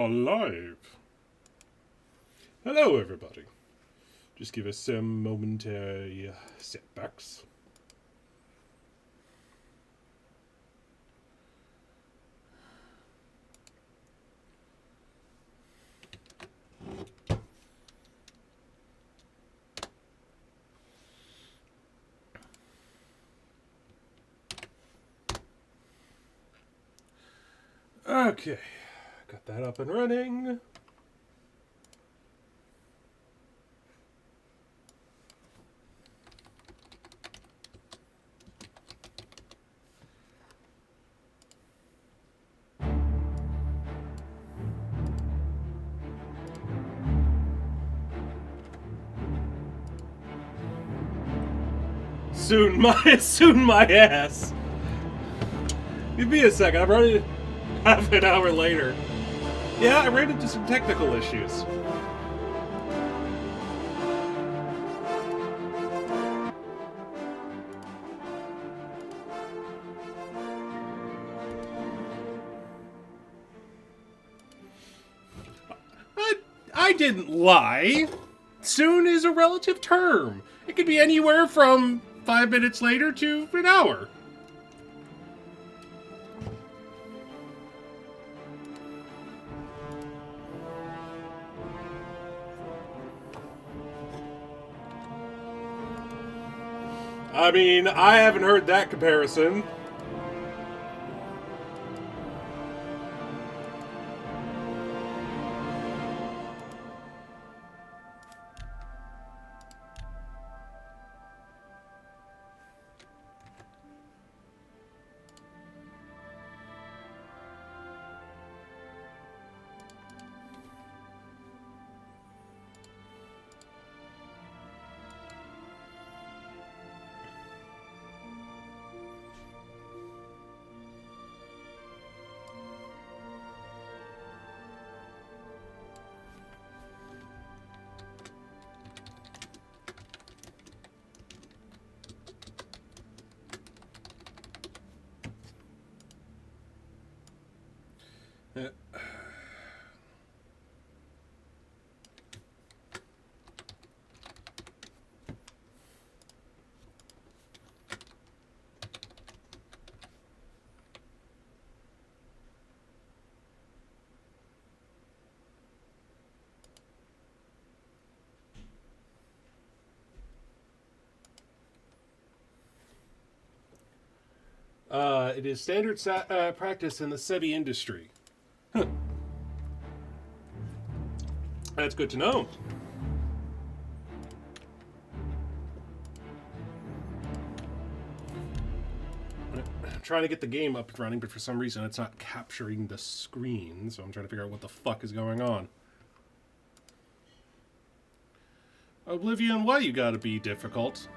Alive. Hello, everybody. Just give us some momentary setbacks. Okay, got that up and running. Soon my ass. Give me a second. I'm running half an hour later. Yeah, I ran into some technical issues. I didn't lie. Soon is a relative term. It could be anywhere from 5 minutes later to an hour. I mean, I haven't heard that comparison. It is standard practice in the SEBI industry. Huh. That's good to know. I'm trying to get the game up and running, but for some reason it's not capturing the screen, so I'm trying to figure out what the fuck is going on. Oblivion, why you gotta be difficult?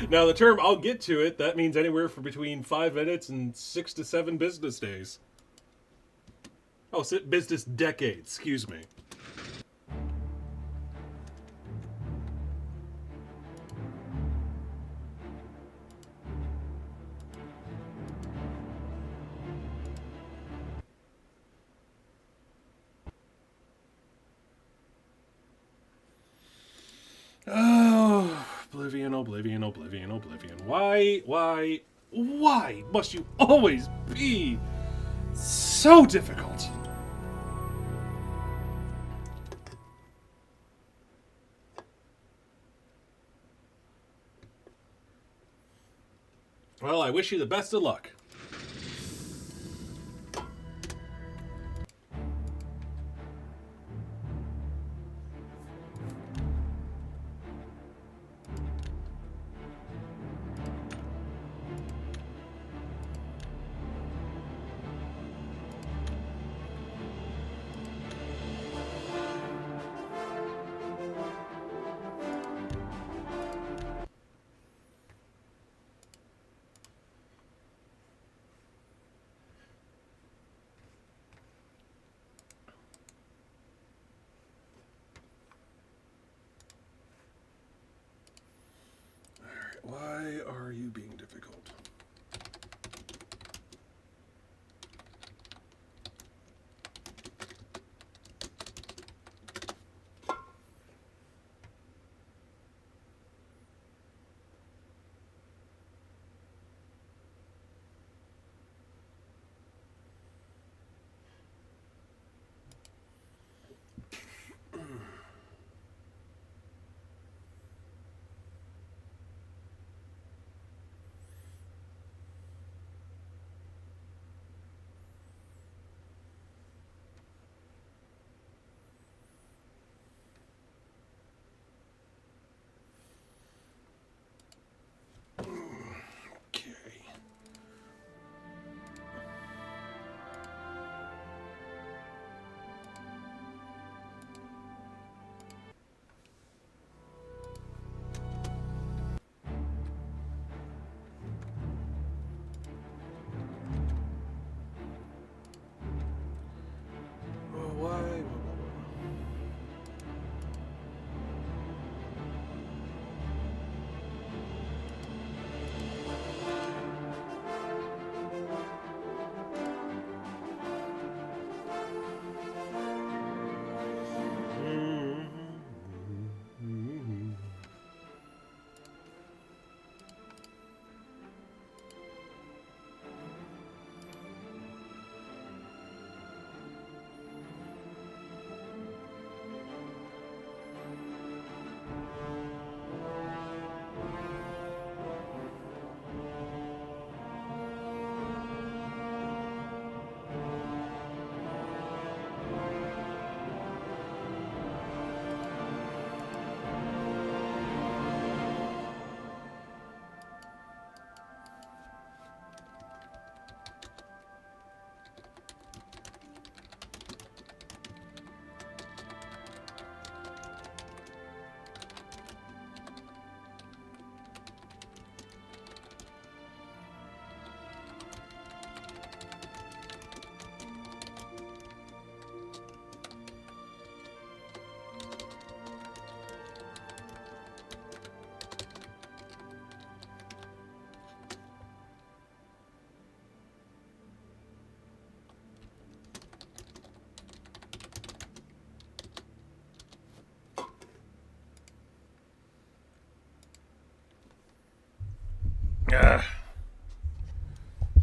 Now, the term "I'll get to it," that means anywhere from between 5 minutes and 6 to 7 business days. Oh, business decades, excuse me. Oh, Oblivion, Oblivion, Oblivion, Oblivion. Why must you always be so difficult? Well, I wish you the best of luck.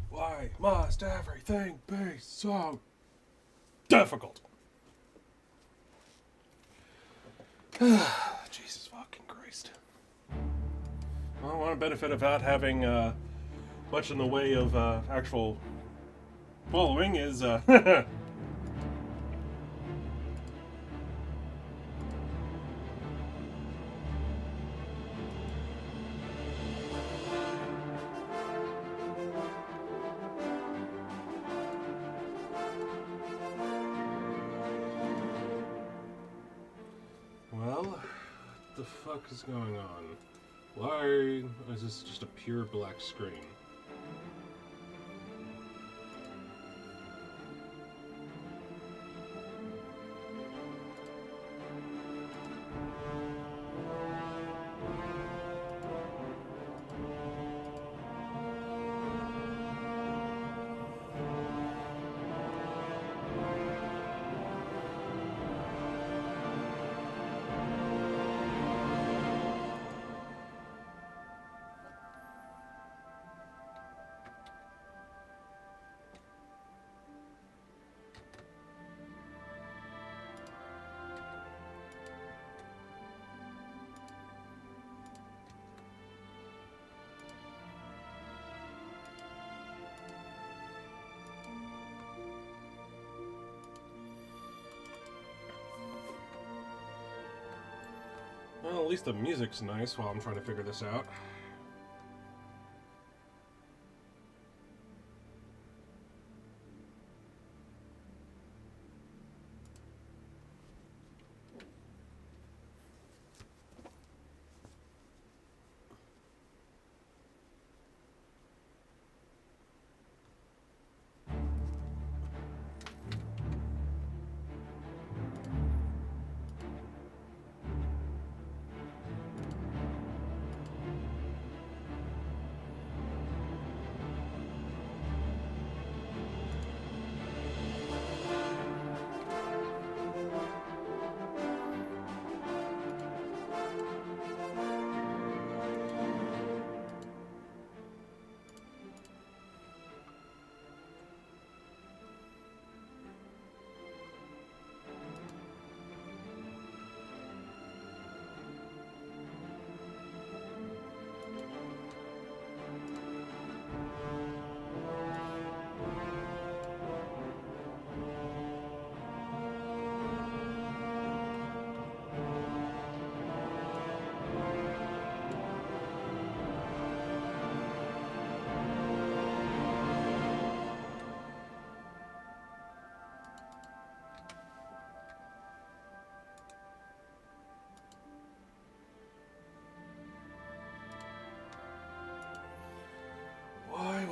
Why must everything be so difficult? Jesus fucking Christ. Well, one benefit of not having much in the way of actual following is well, what the fuck is going on? Why is this just a pure black screen? Well, at least the music's nice while I'm trying to figure this out. Why?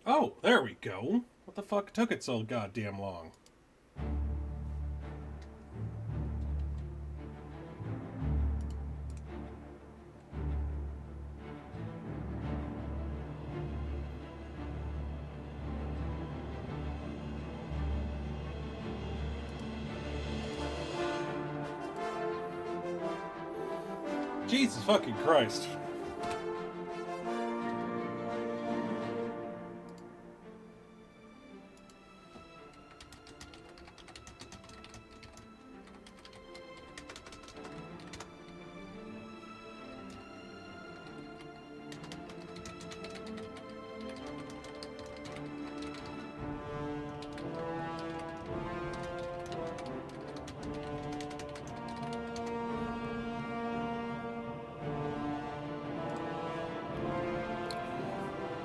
Oh, there we go. What the fuck took it so goddamn long? Jesus fucking Christ.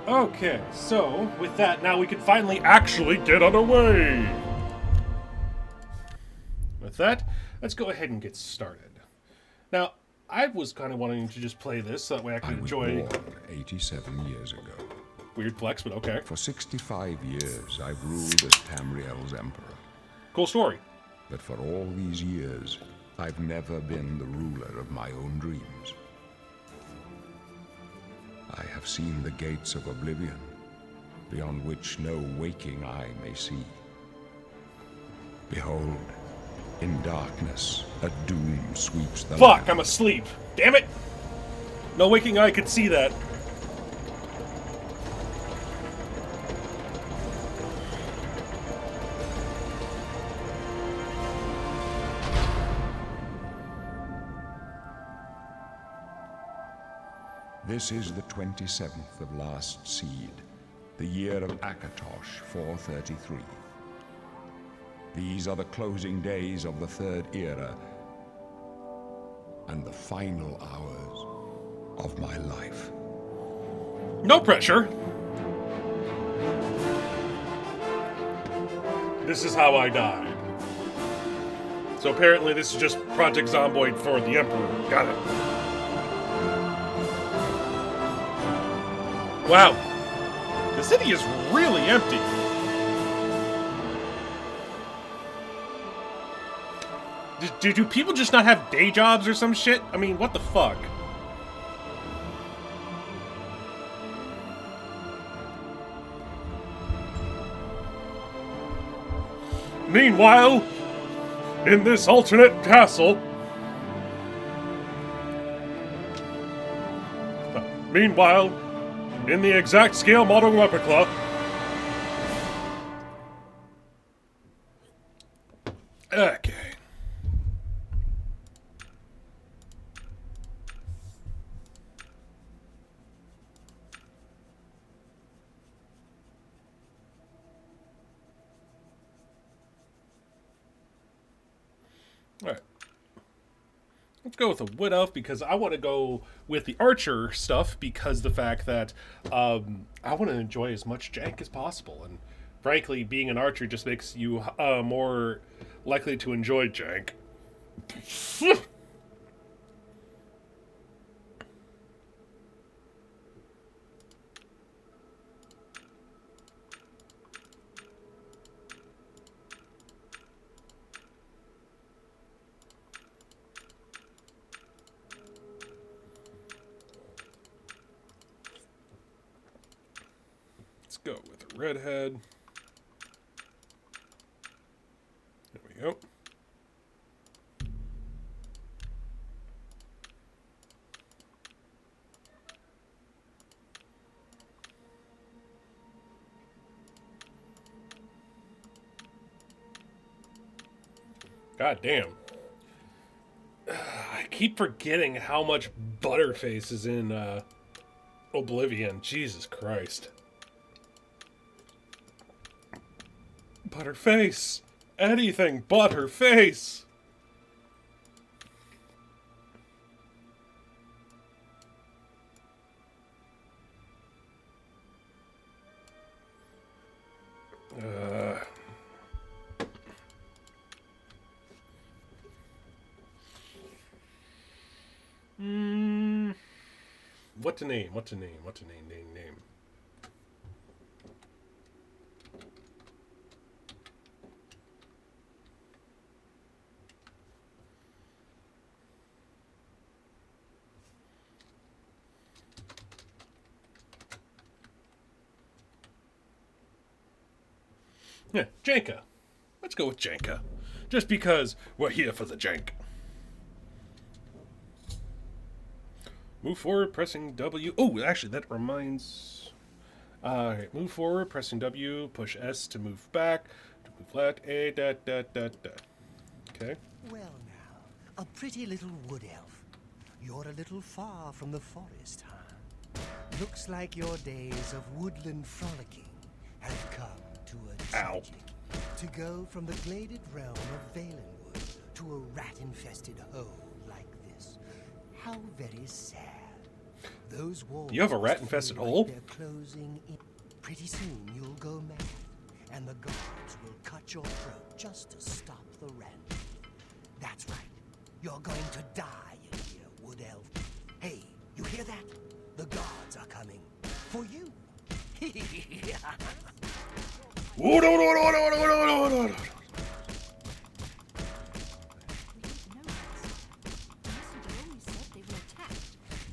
Okay, so with that, now we can finally actually get on our way. With that, let's go ahead and get started. Now, I was kind of wanting to just play this so that way I could enjoy. I was born 87 years ago. Weird flex, but okay. For 65 years, I've ruled as Tamriel's emperor. Cool story. But for all these years, I've never been the ruler of my own dreams. I have seen the gates of oblivion, beyond which no waking eye may see. Behold, in darkness, a doom sweeps the Fuck, land. I'm asleep. Damn it! No waking eye could see that. This is the 27th of last seed, the year of Akatosh 433. These are the closing days of the third era and the final hours of my life. No pressure. This is how I died. So apparently this is just Project Zomboid for the Emperor. Got it. Wow. The city is really empty. Do people just not have day jobs or some shit? I mean, what the fuck? Meanwhile, in this alternate castle... Meanwhile, in the exact scale model replica... Okay. Alright. Let's go with the Wood Elf because I want to go with the Archer stuff because the fact that I want to enjoy as much jank as possible. And frankly, being an Archer just makes you more likely to enjoy jank. Let's go with a redhead. There we go. God damn. I keep forgetting how much Butterface is in Oblivion. Jesus Christ. Butterface! Anything but her face! What to name? What to name? What to name? Name. Yeah, Janka. Let's go with Janka. Just because we're here for the jank. Move forward, pressing W. Oh, actually, that reminds... Alright, move forward, pressing W, push S to move back, to move left, A, da, da, da, da. Okay. Well now, a pretty little wood elf. You're a little far from the forest, huh? Looks like your days of woodland frolicking have come to a tragic. To go from the gladed realm of Valenwood to a rat-infested hole like this. How very sad. Those walls. You have a rat-infested hole? They're closing in. Pretty soon you'll go mad, and the guards will cut your throat just to stop the rent. That's right. You're going to die in here, wood elf. Hey, you hear that? The guards are coming for you. Oh, no, no, no, no, no, no, no, no, no.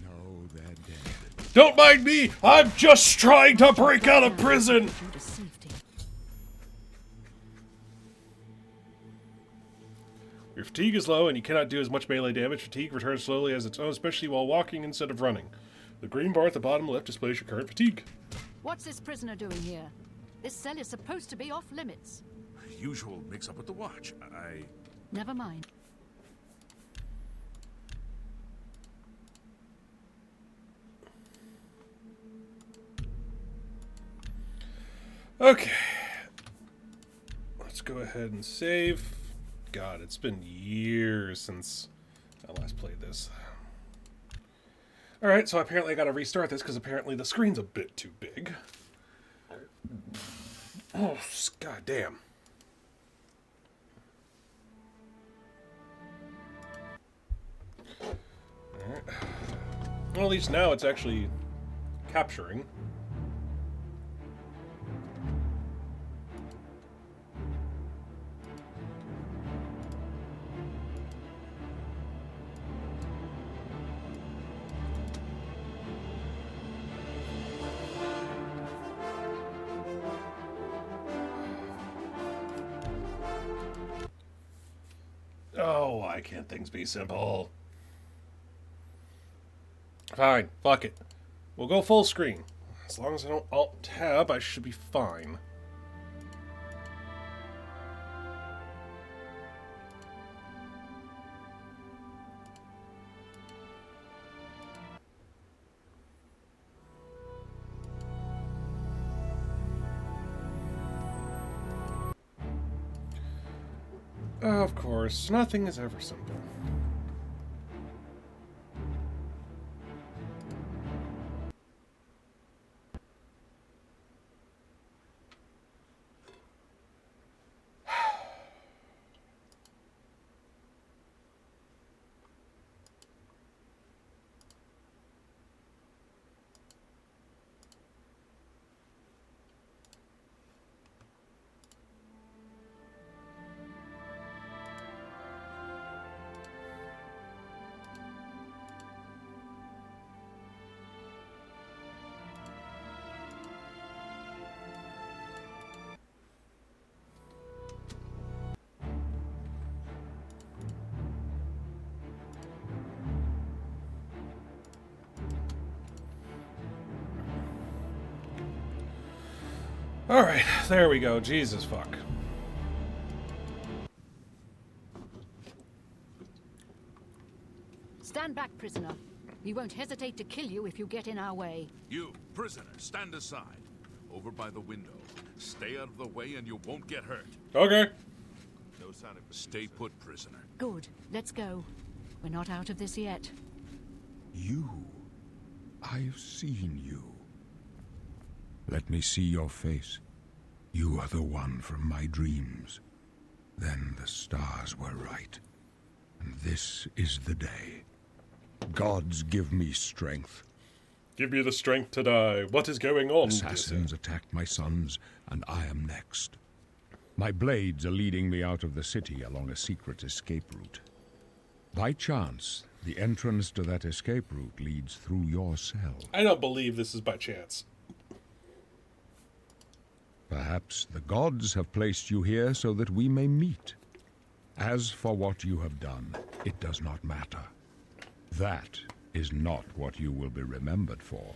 No, they're dead. Don't mind me! I'm just trying to break out of prison! Your fatigue is low and you cannot do as much melee damage. Fatigue returns slowly as its own, especially while walking instead of running. The green bar at the bottom left displays your current fatigue. What's this prisoner doing here? This cell is supposed to be off limits. Usual mix-up with the watch. Never mind. Okay. Let's go ahead and save. God, it's been years since I last played this. Alright, so apparently I gotta restart this because apparently the screen's a bit too big. Oh, god damn. Alright. Well, at least now it's actually capturing. Oh, why can't things be simple? Fine, fuck it. We'll go full screen. As long as I don't Alt-Tab, I should be fine. Of course, nothing is ever simple. Alright, there we go. Jesus fuck. Stand back, prisoner. We won't hesitate to kill you if you get in our way. You, prisoner, stand aside. Over by the window. Stay out of the way and you won't get hurt. Okay. No sign of... Stay put, prisoner. Good. Let's go. We're not out of this yet. You. I've seen you. Let me see your face. You are the one from my dreams. Then the stars were right. And this is the day. Gods, give me strength. Give me the strength to die. What is going on? Assassins attacked my sons, and I am next. My blades are leading me out of the city along a secret escape route. By chance, the entrance to that escape route leads through your cell. I don't believe this is by chance. Perhaps the gods have placed you here so that we may meet. As for what you have done, it does not matter. That is not what you will be remembered for.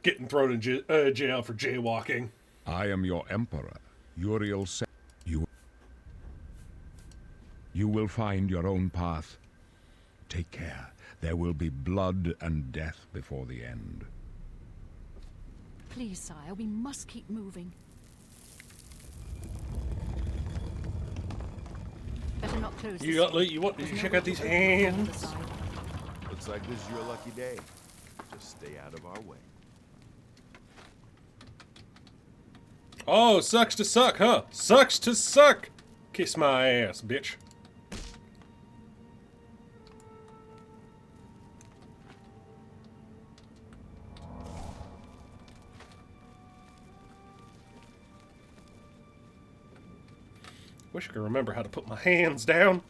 Getting thrown in jail for jaywalking. I am your emperor, Uriel. You will find your own path. Take care. There will be blood and death before the end. Please, sire, we must keep moving. Better not close You this got door. you want There's you no check way out to these open it from the hands. side. Looks like this is your lucky day. Just stay out of our way. Oh, sucks to suck, huh? Sucks to suck. Kiss my ass, bitch. Wish I could remember how to put my hands down.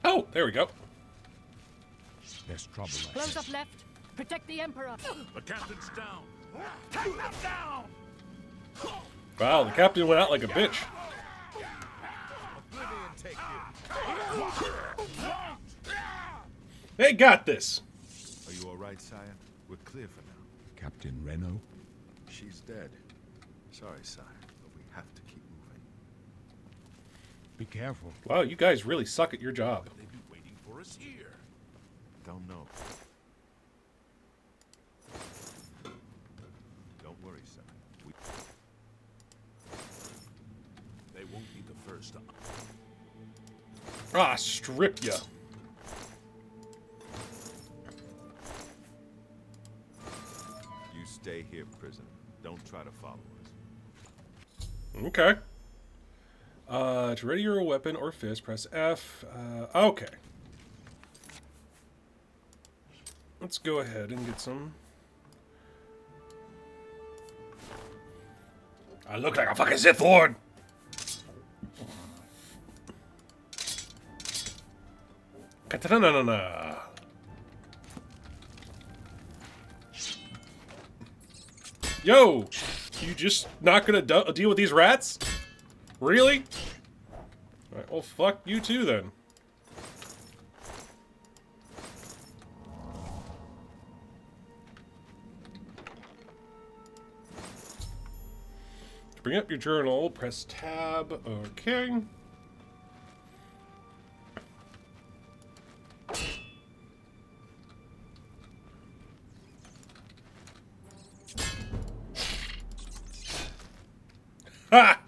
Oh, there we go. There's trouble ahead. Close up left. Protect the Emperor. The captain's down. Take them down. Wow, the captain went out like a bitch. Oblivion take you. They got this. Are you all right, sire? We're clear for now. Captain Reno? She's dead. Sorry, sire, but we have to keep moving. Be careful. Wow, you guys really suck at your job. They'd be waiting for us here. Don't know. Don't worry, sire. They won't be the first to... Ah, strip ya. You stay here, prisoner. Don't try to follow us. Okay. To ready your weapon or fist, press F. Okay. Let's go ahead and get some. I look like a fucking Sith Lord. Ka-ta-na-na-na. Yo, you just not gonna deal with these rats? Really? Alright, well, fuck you too then. To bring up your journal, press tab. Okay. Ha!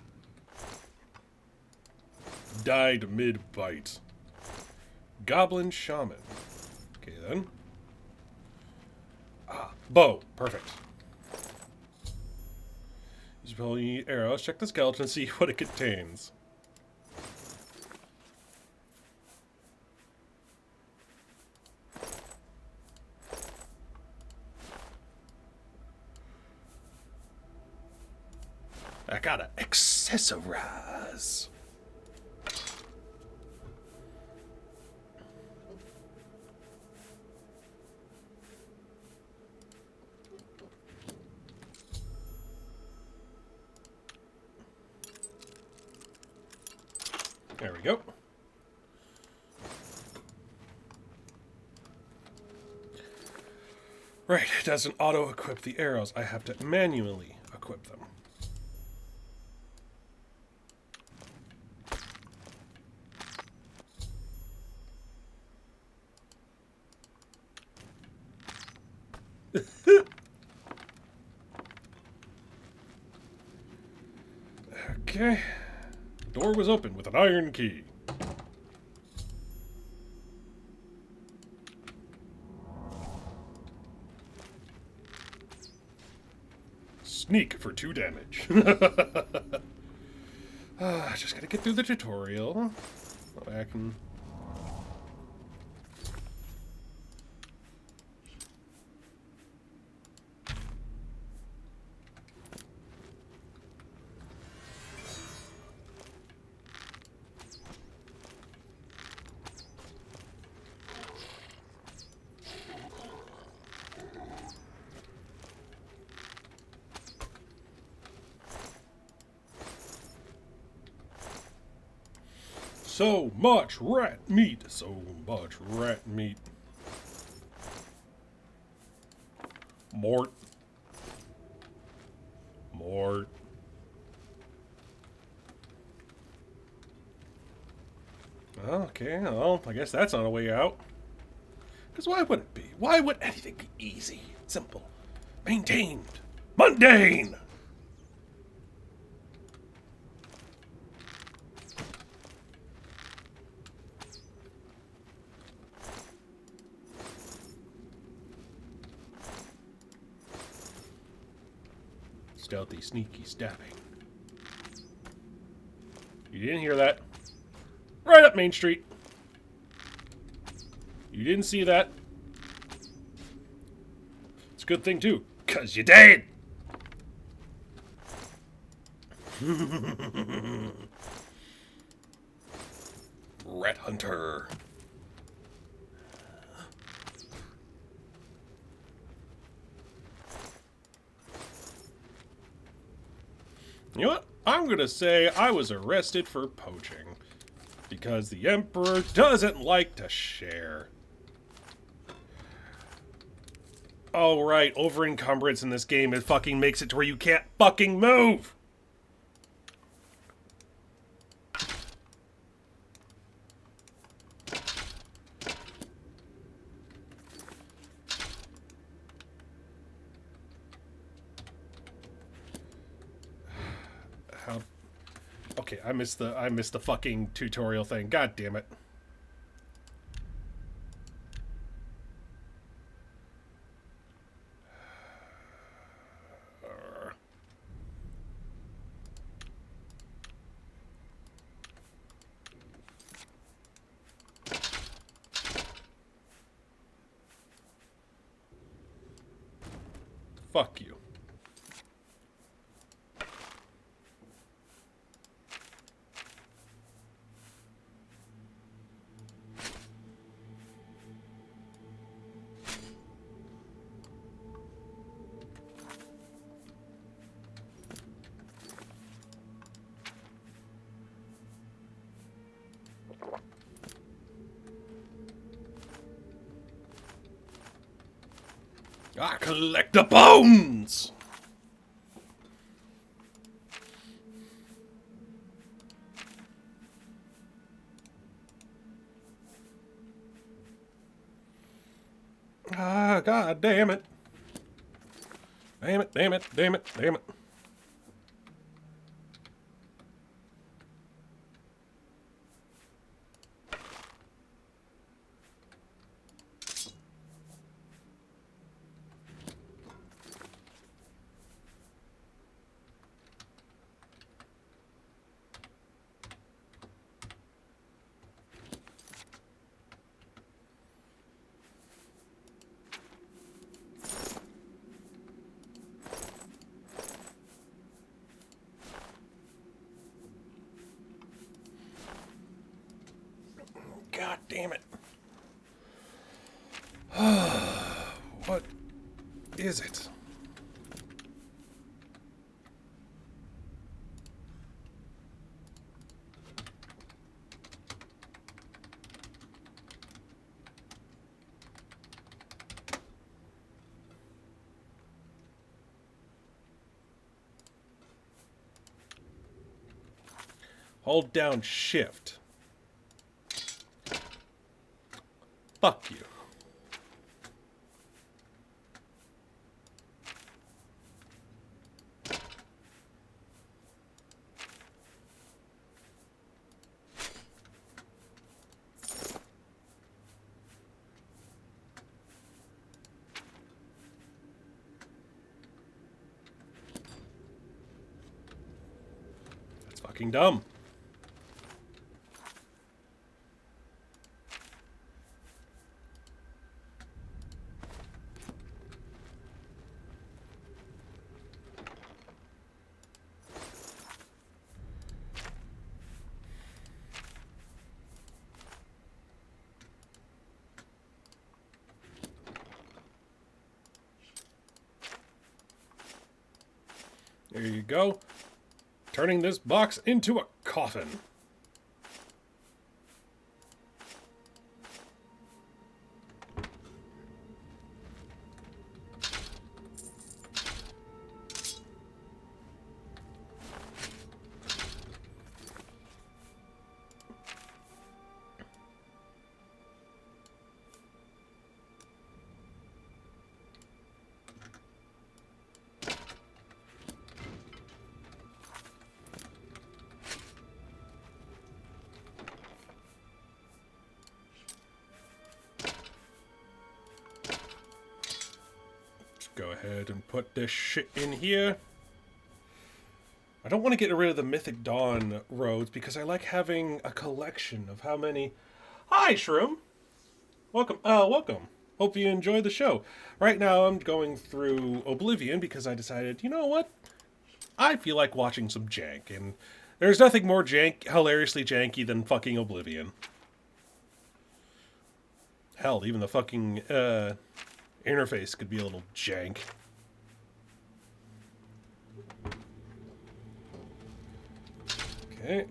Died mid-bite. Goblin Shaman. Okay, then. Ah, bow. Perfect. Use probably need arrows. Check the skeleton and see what it contains. I gotta accessorize. There we go. Right, it doesn't auto-equip the arrows. I have to manually equip them. Okay. The door was open with an iron key. Sneak for 2 damage. Just gotta get through the tutorial. I can... So much rat meat. So much rat meat. Mort. Mort. Okay, well, I guess that's on a way out. Because why would it be? Why would anything be easy, simple, maintained, mundane? Stealthy, sneaky stabbing. You didn't hear that? Right up Main Street. You didn't see that. It's a good thing, too, because you dead. Rat Hunter. You know what? I'm going to say I was arrested for poaching. Because the Emperor doesn't like to share. Oh, right. Over-encumbrance in this game, it fucking makes it to where you can't fucking move. How? Okay, I missed the fucking tutorial thing. God damn it. Fuck you. I collect the bones! Ah, god damn it. Damn it, damn it, damn it, damn it. God damn it. What is it? Hold down shift. Fuck you. That's fucking dumb. There you go. Turning this box into a coffin. go ahead and put this shit in here. I don't want to get rid of the Mythic Dawn roads because I like having a collection of how many... Hi, Shroom! Welcome, welcome. Hope you enjoy the show. Right now I'm going through Oblivion because I decided, you know what? I feel like watching some Jank, and there's nothing more hilariously janky than fucking Oblivion. Hell, even the fucking, interface could be a little jank. Okay.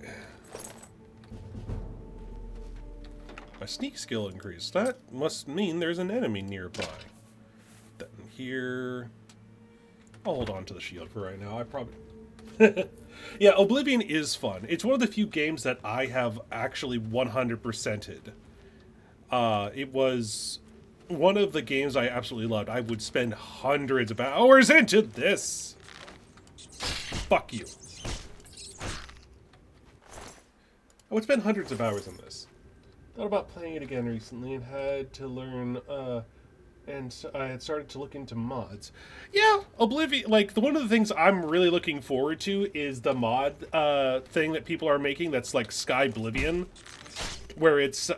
My sneak skill increased. That must mean there's an enemy nearby. Then here... I'll hold on to the shield for right now. I probably... Yeah, Oblivion is fun. It's one of the few games that I have actually 100%ed. It was one of the games I absolutely loved. I would spend hundreds of hours into this. Fuck you. I would spend hundreds of hours on this. Thought about playing it again recently and had to learn, and so I had started to look into mods. Yeah, Oblivion, like, one of the things I'm really looking forward to is the mod, thing that people are making that's like Sky Oblivion, where it's,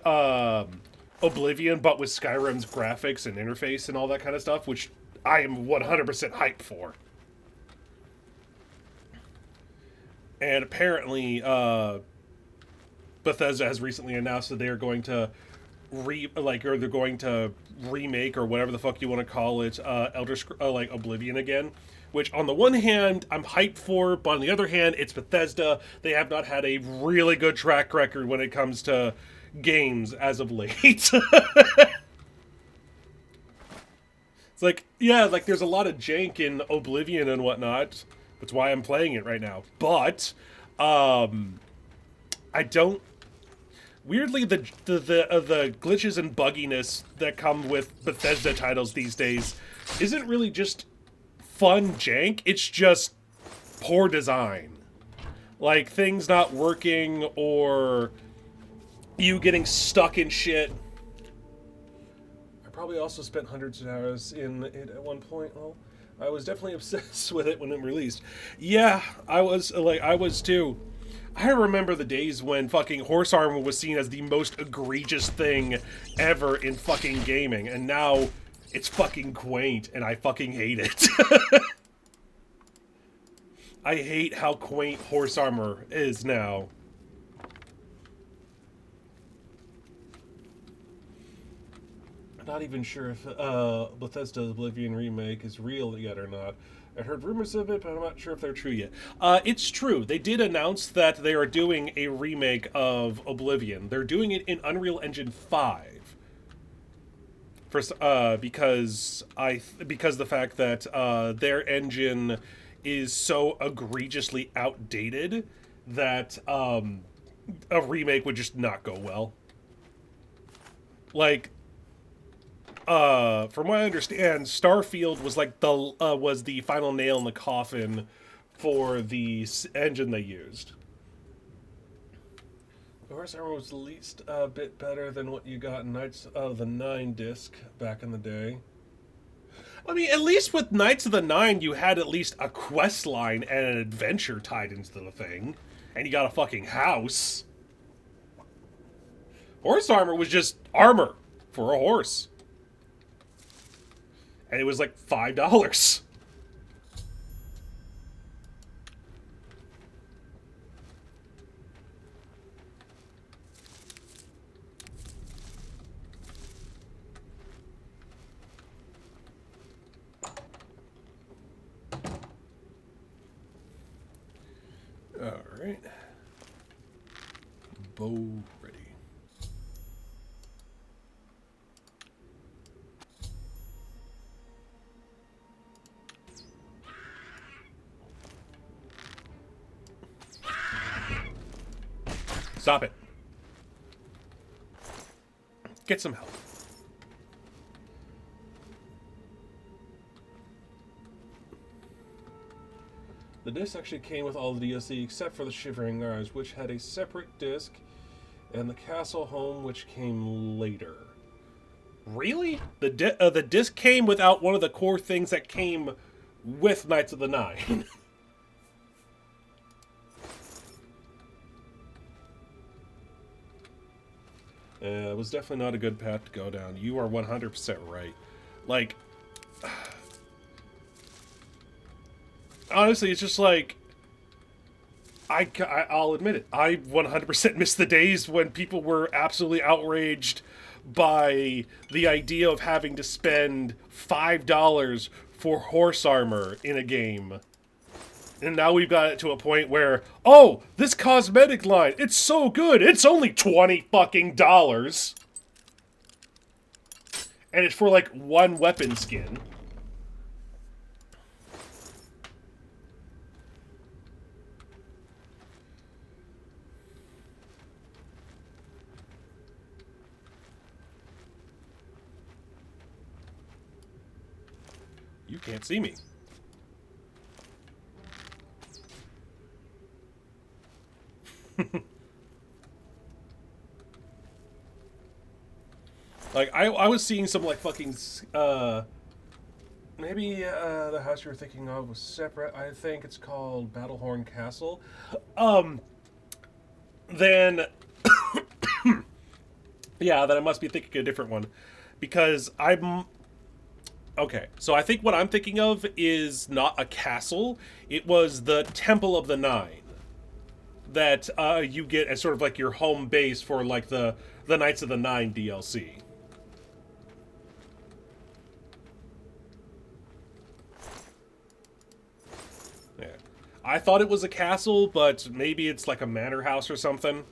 Oblivion, but with Skyrim's graphics and interface and all that kind of stuff, which I am 100% hyped for. And apparently, Bethesda has recently announced that they are going to they're going to remake, or whatever the fuck you want to call it, Oblivion again. Which, on the one hand, I'm hyped for, but on the other hand, it's Bethesda. They have not had a really good track record when it comes to games as of late. It's like, yeah, like, there's a lot of jank in Oblivion and whatnot. That's why I'm playing it right now. But, I don't... Weirdly, the glitches and bugginess that come with Bethesda titles these days isn't really just fun jank, it's just poor design. Like, things not working, or you getting stuck in shit. I probably also spent hundreds of hours in it at one point. Well, I was definitely obsessed with it when it released. Yeah, I was too. I remember the days when fucking horse armor was seen as the most egregious thing ever in fucking gaming, and now it's fucking quaint, and I fucking hate it. I hate how quaint horse armor is now. I'm not even sure if Bethesda's Oblivion remake is real yet or not. I heard rumors of it, but I'm not sure if they're true yet. It's true. They did announce that they are doing a remake of Oblivion. They're doing it in Unreal Engine 5. Because the fact that their engine is so egregiously outdated that a remake would just not go well. Like, from what I understand, Starfield was like was the final nail in the coffin for the engine they used. The horse armor was at least a bit better than what you got in Knights of the Nine disc back in the day. I mean, at least with Knights of the Nine, you had at least a quest line and an adventure tied into the thing, and you got a fucking house. Horse armor was just armor for a horse. And it was like $5. All right. Bow ready. Stop it. Get some help. The disc actually came with all the DLC except for the Shivering Eyes, which had a separate disc, and the Castle Home, which came later. Really? The disc came without one of the core things that came with Knights of the Nine. It was definitely not a good path to go down. You are 100% right. Like, honestly, it's just like, I'll admit it. I 100% miss the days when people were absolutely outraged by the idea of having to spend $5 for horse armor in a game. And now we've got it to a point where, oh, this cosmetic line, it's so good, it's only $20 fucking dollars. And it's for like one weapon skin. You can't see me. Like, I was seeing some, like, fucking, maybe, the house you were thinking of was separate. I think it's called Battlehorn Castle. Then, yeah, then I must be thinking a different one. Because okay, so I think what I'm thinking of is not a castle. It was the Temple of the Nine. That, you get as sort of like your home base for, like, the Knights of the Nine DLC. Yeah. I thought it was a castle, but maybe it's like a manor house or something.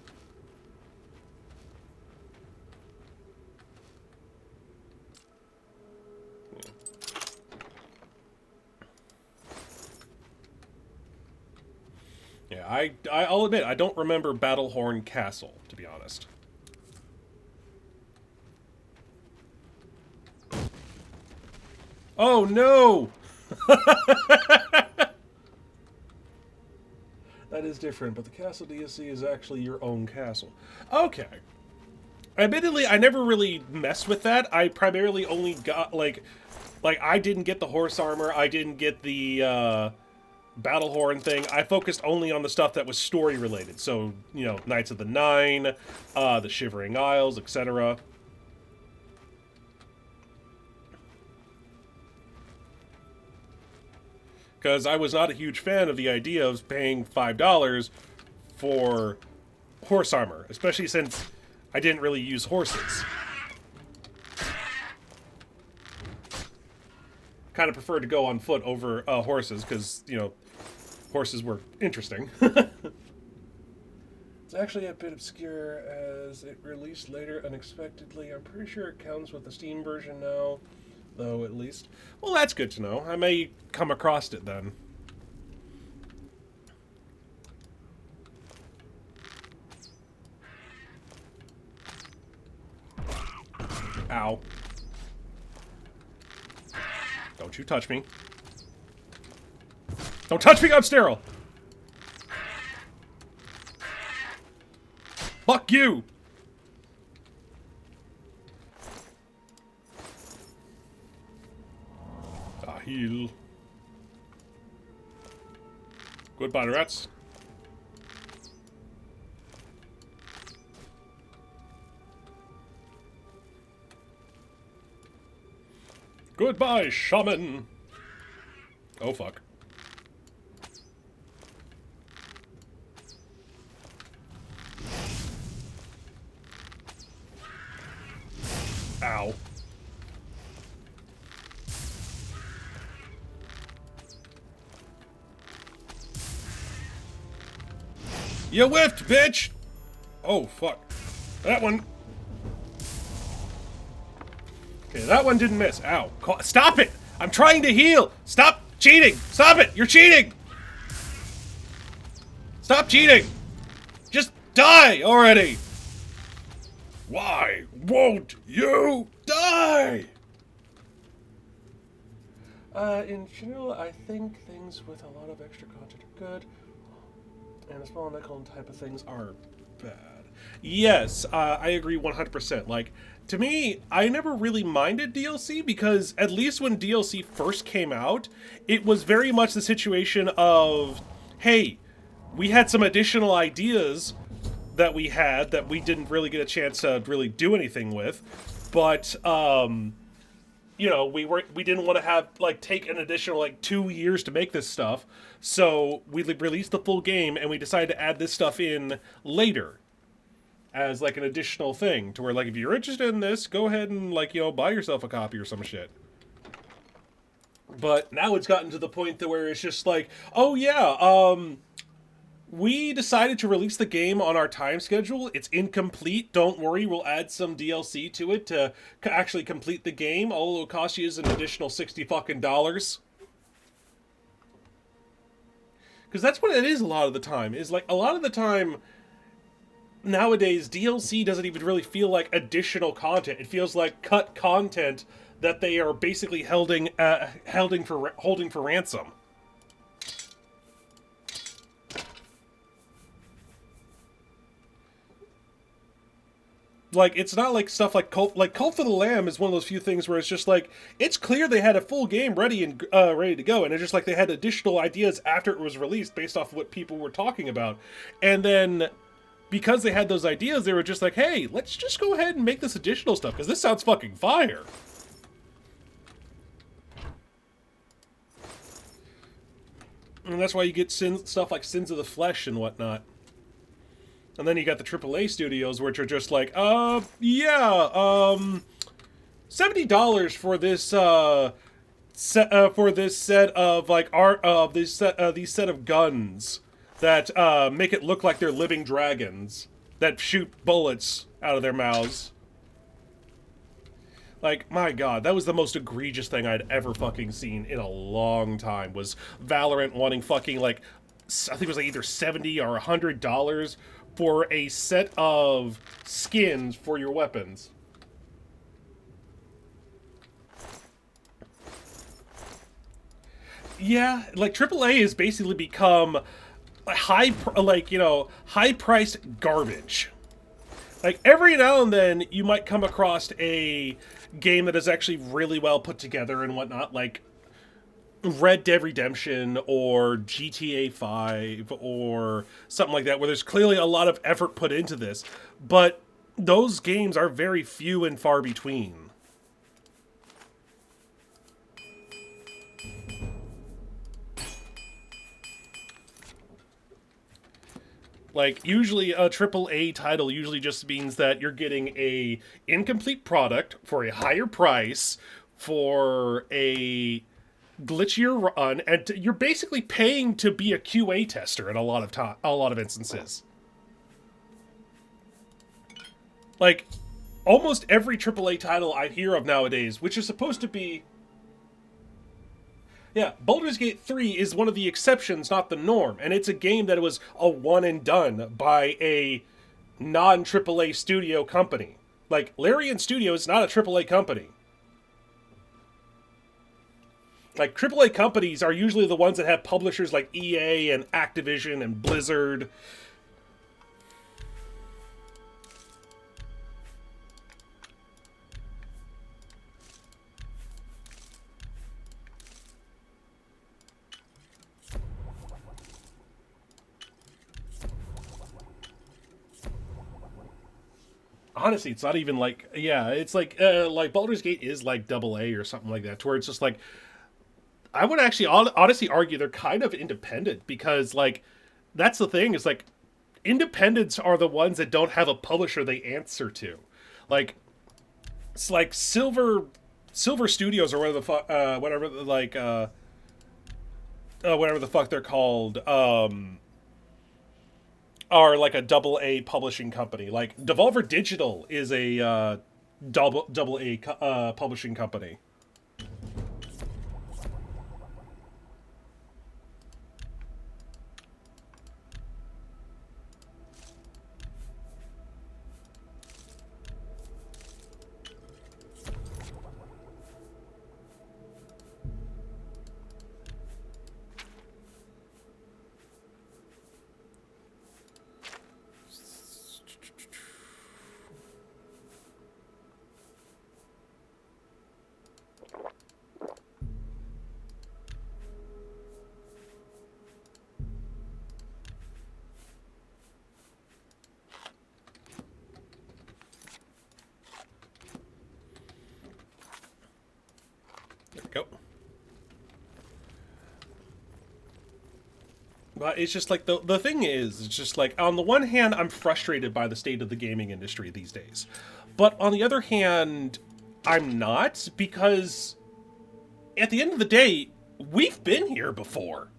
Yeah, I'll admit, I don't remember Battlehorn Castle, to be honest. Oh, no! That is different, but the castle DLC is actually your own castle. Okay. Admittedly, I never really messed with that. I primarily only got, like I didn't get the horse armor, I didn't get the, Battlehorn thing. I focused only on the stuff that was story related. So, you know, Knights of the Nine, the Shivering Isles, etc. Because I was not a huge fan of the idea of paying $5 for horse armor, especially since I didn't really use horses. Kind of preferred to go on foot over horses because, you know, horses were interesting. It's actually a bit obscure as it released later unexpectedly. I'm pretty sure it counts with the Steam version now, though, at least. Well, that's good to know. I may come across it then. Ow. Don't you touch me. Don't touch me, I'm sterile! Fuck you! Ah, heal. Goodbye, rats. Goodbye, shaman! Oh, fuck. Ow. You whiffed, bitch! Oh, fuck. That one... Okay, that one didn't miss. Ow. Stop it! I'm trying to heal! Stop cheating! Stop it! You're cheating! Stop cheating! Just die already! Why won't you die? In general, I think things with a lot of extra content are good, and a small nickel type of things are bad. Yes, I agree 100%. Like, to me, I never really minded DLC because at least when DLC first came out, it was very much the situation of, hey, we had some additional ideas that we had that we didn't really get a chance to really do anything with, but we didn't want to have like take an additional like 2 years to make this stuff, so we released the full game and we decided to add this stuff in later as like an additional thing to where like if you're interested in this, go ahead and like buy yourself a copy or some shit. But now it's gotten to the point to where it's just like, oh yeah, we decided to release the game on our time schedule. It's incomplete. Don't worry, we'll add some DLC to it to actually complete the game. All it'll cost you is an additional $60 fucking dollars. Because that's what it is a lot of the time. Is like a lot of the time nowadays DLC doesn't even really feel like additional content. It feels like cut content that they are basically holding for ransom. Like, it's not like stuff like Cult for the Lamb is one of those few things where it's just like, it's clear they had a full game ready and ready to go, and it's just like they had additional ideas after it was released based off of what people were talking about. And then, because they had those ideas, they were just like, hey, let's just go ahead and make this additional stuff, because this sounds fucking fire. And that's why you get stuff like Sins of the Flesh and whatnot. And then you got the AAA studios, which are just like, $70 for this set of like art of these set of guns that make it look like they're living dragons that shoot bullets out of their mouths. Like, my god, that was the most egregious thing I'd ever fucking seen in a long time, was Valorant wanting fucking, like, I think it was like either $70 or $100 for a set of skins for your weapons. Yeah, like, AAA has basically become high-priced garbage. Like, every now and then, you might come across a game that is actually really well put together and whatnot, like Red Dead Redemption or GTA 5 or something like that, where there's clearly a lot of effort put into this, but those games are very few and far between. Like, usually a AAA title usually just means that you're getting a incomplete product for a higher price for a glitchier run, and you're basically paying to be a QA tester in a lot of instances. Like, almost every AAA title I hear of nowadays, which is supposed to be... Yeah, Baldur's Gate 3 is one of the exceptions, not the norm, and it's a game that was a one and done by a non-AAA studio company. Like, Larian Studio is not a AAA company. Like, AAA companies are usually the ones that have publishers like EA and Activision and Blizzard. Honestly, it's not even like, yeah, it's like Baldur's Gate is like AA or something like that, to where it's just like, I would actually honestly argue they're kind of independent, because like, that's the thing, is like, independents are the ones that don't have a publisher they answer to. Like, it's like Silver Studios or whatever the fuck they're called, are like a AA publishing company. Like, Devolver Digital is a double A publishing company. But it's just like the thing is, it's just like on the one hand, I'm frustrated by the state of the gaming industry these days, but on the other hand, I'm not, because at the end of the day, we've been here before.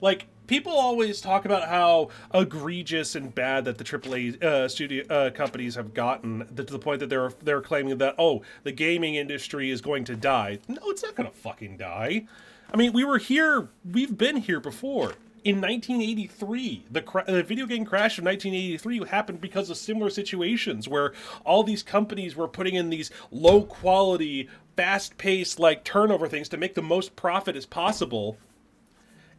Like, people always talk about how egregious and bad that the AAA studio companies have gotten, to the point that they're claiming that, oh, the gaming industry is going to die. No, it's not going to fucking die. I mean, we've been here before. In 1983, the video game crash of 1983 happened because of similar situations where all these companies were putting in these low quality, fast paced, like, turnover things to make the most profit as possible.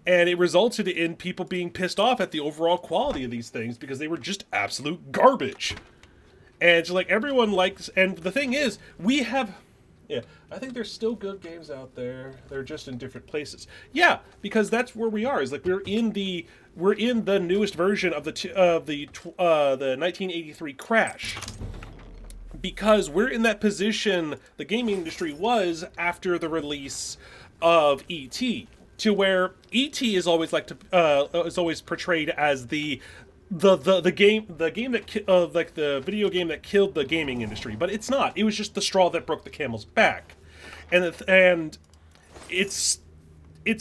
And it resulted in people being pissed off at the overall quality of these things because they were just absolute garbage. And it's like everyone likes, and the thing is, yeah, I think there's still good games out there. They're just in different places. Yeah, because that's where we are. Is like we're in the newest version of the 1983 crash. Because we're in that position the gaming industry was after the release of E.T., to where E.T. is always is always portrayed as the game that like the video game that killed the gaming industry, but it's not. It was just the straw that broke the camel's back, and it's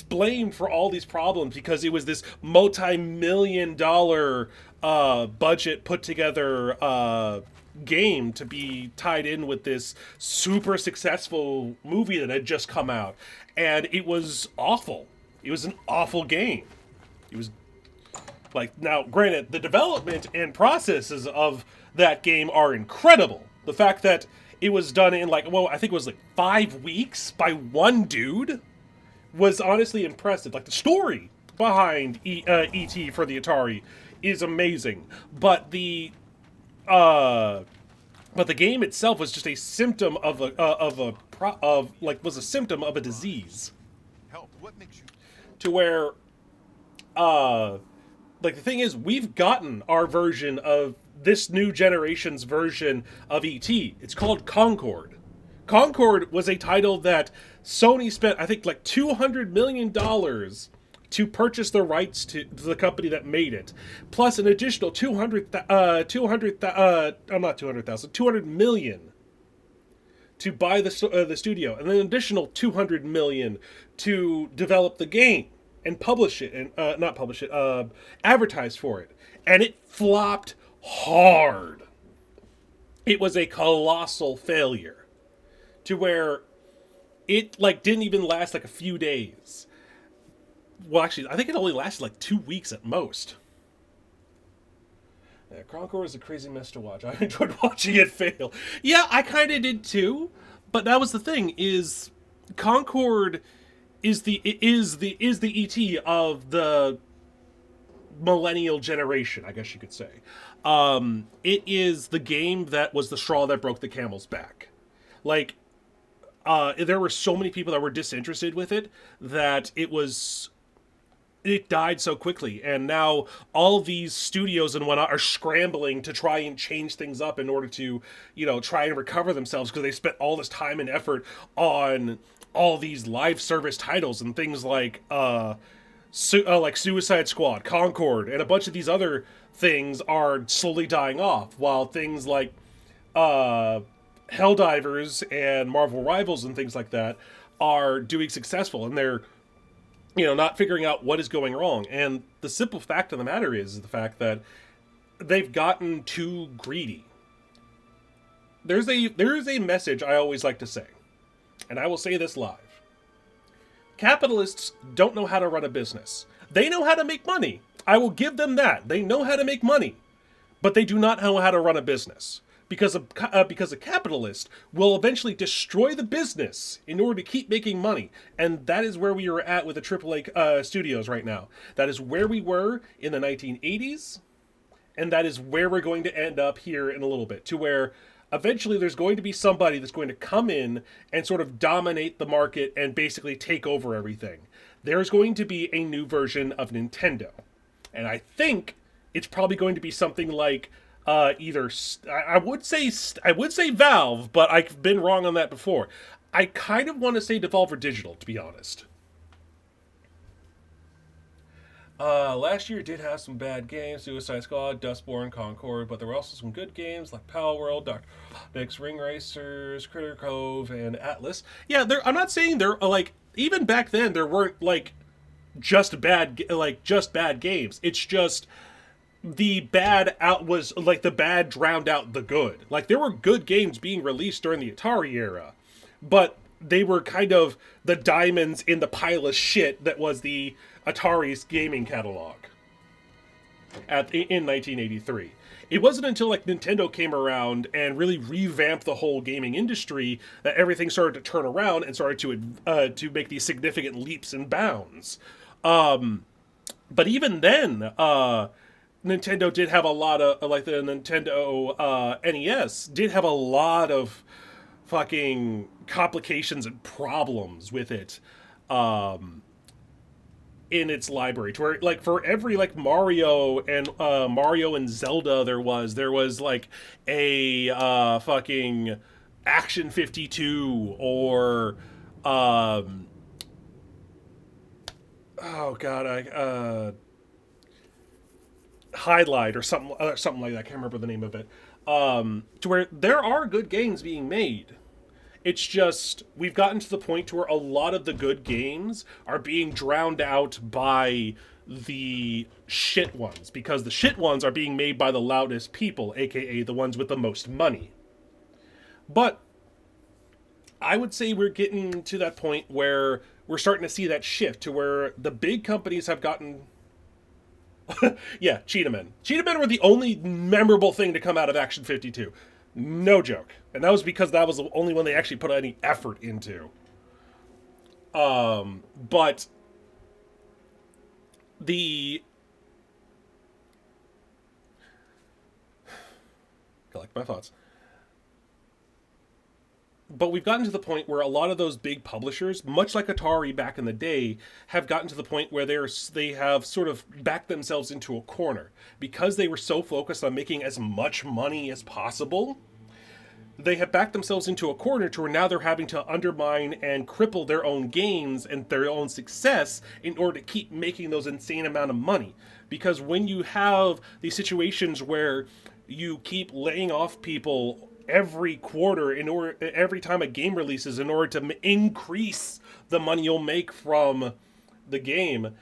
blamed for all these problems because it was this multi-million-dollar budget put together game to be tied in with this super successful movie that had just come out, and it was awful. It was an awful game. It was like, now granted, the development and processes of that game are incredible. The fact that it was done in I think it was like 5 weeks by one dude was honestly impressive. Like, the story behind E.T. for the Atari is amazing, but the game itself was just a symptom of was a symptom of a disease. Help, what makes you... To where, like, the thing is, we've gotten our version of this new generation's version of E.T. It's called Concord. Concord was a title that Sony spent, I think, like $200 million to purchase the rights to the company that made it, plus an additional 200 million to buy the studio, and then an additional 200 million to develop the game and publish it, and advertise for it. And it flopped hard. It was a colossal failure, to where it didn't even last like a few days. Well, actually, I think it only lasted like 2 weeks at most. Yeah, Concord is a crazy mess to watch. I enjoyed watching it fail. Yeah, I kind of did too. But that was the thing: is Concord is the ET of the millennial generation, I guess you could say. It is the game that was the straw that broke the camel's back. Like, there were so many people that were disinterested with it that it died so quickly, and now all these studios and whatnot are scrambling to try and change things up in order to, try and recover themselves, because they spent all this time and effort on all these live service titles and things like Suicide Squad, Concord, and a bunch of these other things are slowly dying off, while things like Helldivers and Marvel Rivals and things like that are doing successful, and they're not figuring out what is going wrong. And the simple fact of the matter is the fact that they've gotten too greedy. There is a message I always like to say, and I will say this live. Capitalists don't know how to run a business. They know how to make money. I will give them that. They know how to make money, but they do not know how to run a business. Because a capitalist will eventually destroy the business in order to keep making money. And that is where we are at with the AAA studios right now. That is where we were in the 1980s, and that is where we're going to end up here in a little bit, to where eventually there's going to be somebody that's going to come in and sort of dominate the market and basically take over everything. There's going to be a new version of Nintendo. And I think it's probably going to be something like I would say Valve, but I've been wrong on that before. I kind of want to say Devolver Digital, to be honest. Last year did have some bad games: Suicide Squad, Dustborn, Concord, but there were also some good games like Power World, Dr. Nick's Ring Racers, Critter Cove, and Atlas. Yeah, I'm not saying they're like even back then there weren't like just bad games. It's just the bad out was like the bad drowned out the good. Like there were good games being released during the Atari era, but they were kind of the diamonds in the pile of shit that was the Atari's gaming catalog in 1983. It wasn't until like Nintendo came around and really revamped the whole gaming industry that everything started to turn around and started to make these significant leaps and bounds. But even then, Nintendo did have a lot of like the Nintendo NES did have a lot of fucking complications and problems with it in its library, to where like for every like Mario and Zelda there was like a fucking Action 52 or oh god, Highlight or something like that. I can't remember the name of it. To where there are good games being made. It's just we've gotten to the point to where a lot of the good games are being drowned out by the shit ones, because the shit ones are being made by the loudest people, aka the ones with the most money. But I would say we're getting to that point where we're starting to see that shift to where the big companies have gotten yeah, Cheetah Men. Cheetah Men were the only memorable thing to come out of Action 52. No joke. And that was because that was the only one they actually put any effort into. But the collect my thoughts. But we've gotten to the point where a lot of those big publishers, much like Atari back in the day, have gotten to the point where they have sort of backed themselves into a corner because they were so focused on making as much money as possible. They have backed themselves into a corner to where now they're having to undermine and cripple their own gains and their own success in order to keep making those insane amount of money. Because when you have these situations where you keep laying off people every quarter every time a game releases in order to increase the money you'll make from the game,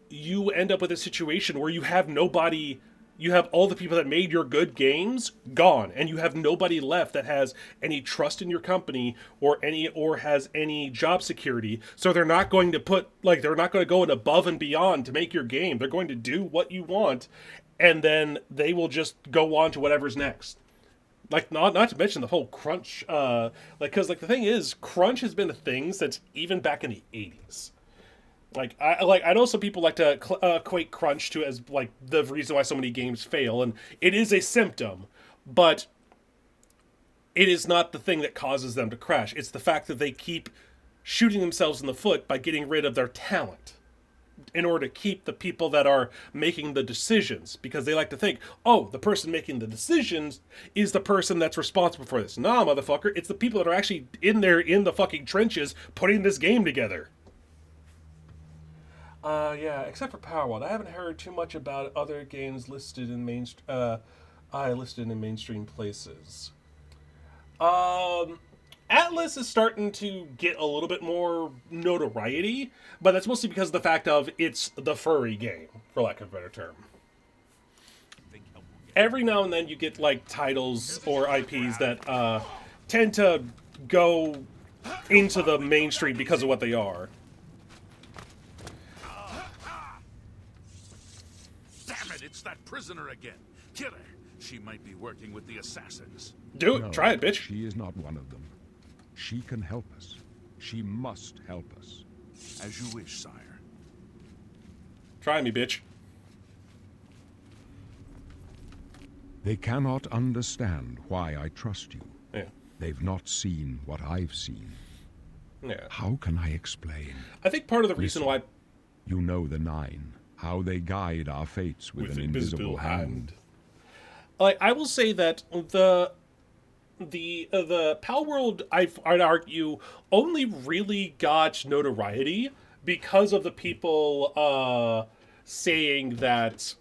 you end up with a situation where you have nobody. You have all the people that made your good games gone, and you have nobody left that has any trust in your company or has any job security. So they're not going to they're not going to go above and beyond to make your game. They're going to do what you want, and then they will just go on to whatever's next. Like not to mention the whole crunch, because the thing is, crunch has been a thing since even back in the 80s. I know some people like to equate crunch to as like the reason why so many games fail, and it is a symptom, but it is not the thing that causes them to crash. It's the fact that they keep shooting themselves in the foot by getting rid of their talent in order to keep the people that are making the decisions, because they like to think, oh, the person making the decisions is the person that's responsible for this. Nah, motherfucker, it's the people that are actually in the fucking trenches putting this game together. Yeah, except for Powerworld, I haven't heard too much about other games listed in mainstream places. Atlas is starting to get a little bit more notoriety, but that's mostly because of the fact of it's the furry game, for lack of a better term. Every now and then you get like titles or IPs that tend to go into the mainstream because of what they are. Damn it, it's that prisoner again. Kill her. She might be working with the assassins. Do it. No, Try it, bitch. She is not one of them. She can help us. She must help us. As you wish, sire. Try me, bitch. They cannot understand why I trust you. Yeah. They've not seen what I've seen. Yeah. How can I explain? I think part of the reason why... You know the Nine, how they guide our fates with an invisible hand. Like, I will say that the Pal World, I'd argue, only really got notoriety because of the people saying that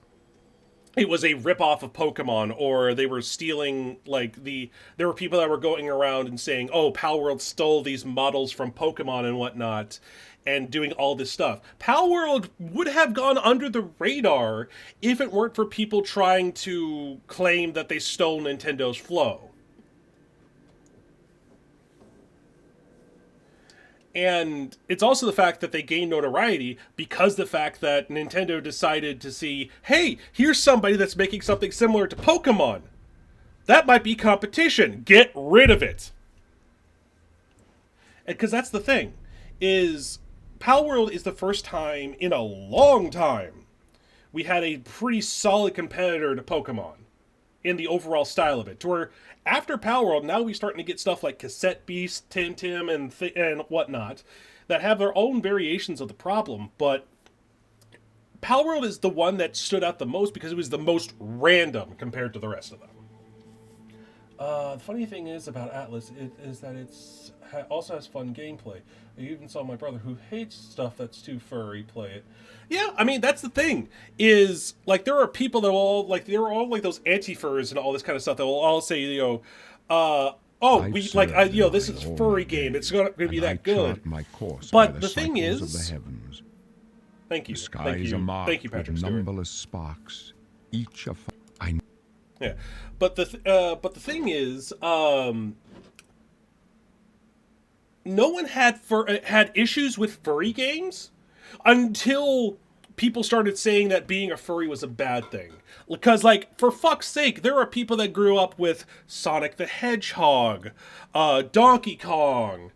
it was a ripoff of Pokemon, or they were stealing, like, there were people that were going around and saying, oh, Palworld stole these models from Pokemon and whatnot, and doing all this stuff. Palworld would have gone under the radar if it weren't for people trying to claim that they stole Nintendo's flow. And it's also the fact that they gained notoriety because the fact that Nintendo decided to see, hey, here's somebody that's making something similar to Pokemon. That might be competition. Get rid of it. And because that's the thing, is Palworld is the first time in a long time we had a pretty solid competitor to Pokemon in the overall style of it. To where after Palworld, now we're starting to get stuff like Cassette Beast, Tintin, and whatnot that have their own variations of the problem. But Palworld is the one that stood out the most because it was the most random compared to the rest of them. The funny thing is about Atlas is that it's also has fun gameplay. I even saw my brother, who hates stuff that's too furry, play it. Yeah, I mean, that's the thing, is, like, there are people that will all, like, there are all, like, those anti-furs and all this kind of stuff that will all say, this is furry game, it's going to be that good. My course but the thing is... Of the heavens. Thank you. The skies are marked Patrick with Stewart. numberless sparks, each a... Yeah, but the thing is, no one had issues with furry games until people started saying that being a furry was a bad thing. Because, like, for fuck's sake, there are people that grew up with Sonic the Hedgehog, Donkey Kong,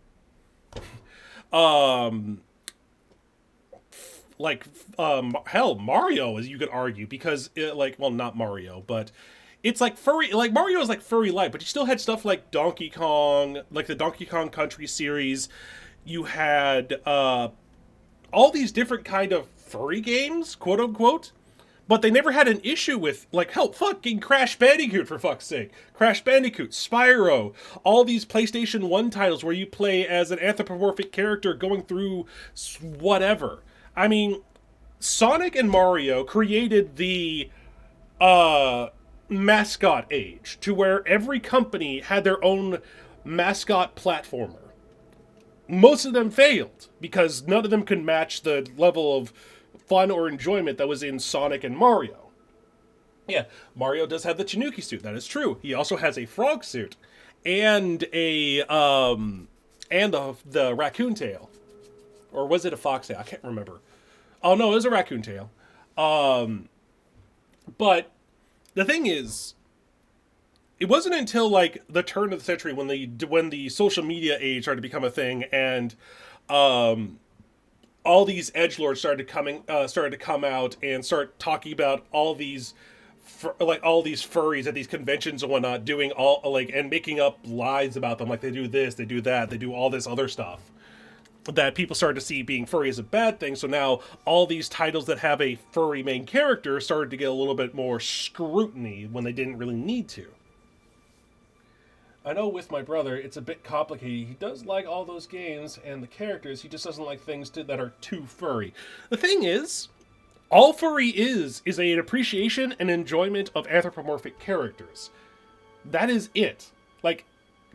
hell, Mario, as you could argue, because not Mario, but it's like furry, like Mario is like furry light, but you still had stuff like Donkey Kong, like the Donkey Kong Country series. You had all these different kind of furry games, quote unquote, but they never had an issue with, like, hell, fucking Crash Bandicoot, for fuck's sake. Crash Bandicoot, Spyro, all these PlayStation 1 titles where you play as an anthropomorphic character going through whatever. I mean, Sonic and Mario created the mascot age, to where every company had their own mascot platformer. Most of them failed because none of them could match the level of fun or enjoyment that was in Sonic and Mario. Yeah, Mario does have the Tanuki suit, that is true. He also has a frog suit and the raccoon tail. Or was it a fox tail? I can't remember. Oh no, it was a raccoon tail. But the thing is, it wasn't until like the turn of the century when the social media age started to become a thing, and all these edgelords started to come out and start talking about all these furries at these conventions and whatnot, doing and making up lies about them, like they do this, they do that, they do all this other stuff that people started to see being furry as a bad thing. So now all these titles that have a furry main character started to get a little bit more scrutiny when they didn't really need to. I know with my brother, it's a bit complicated. He does like all those games and the characters. He just doesn't like things that are too furry. The thing is, all furry is an appreciation and enjoyment of anthropomorphic characters. That is it. Like,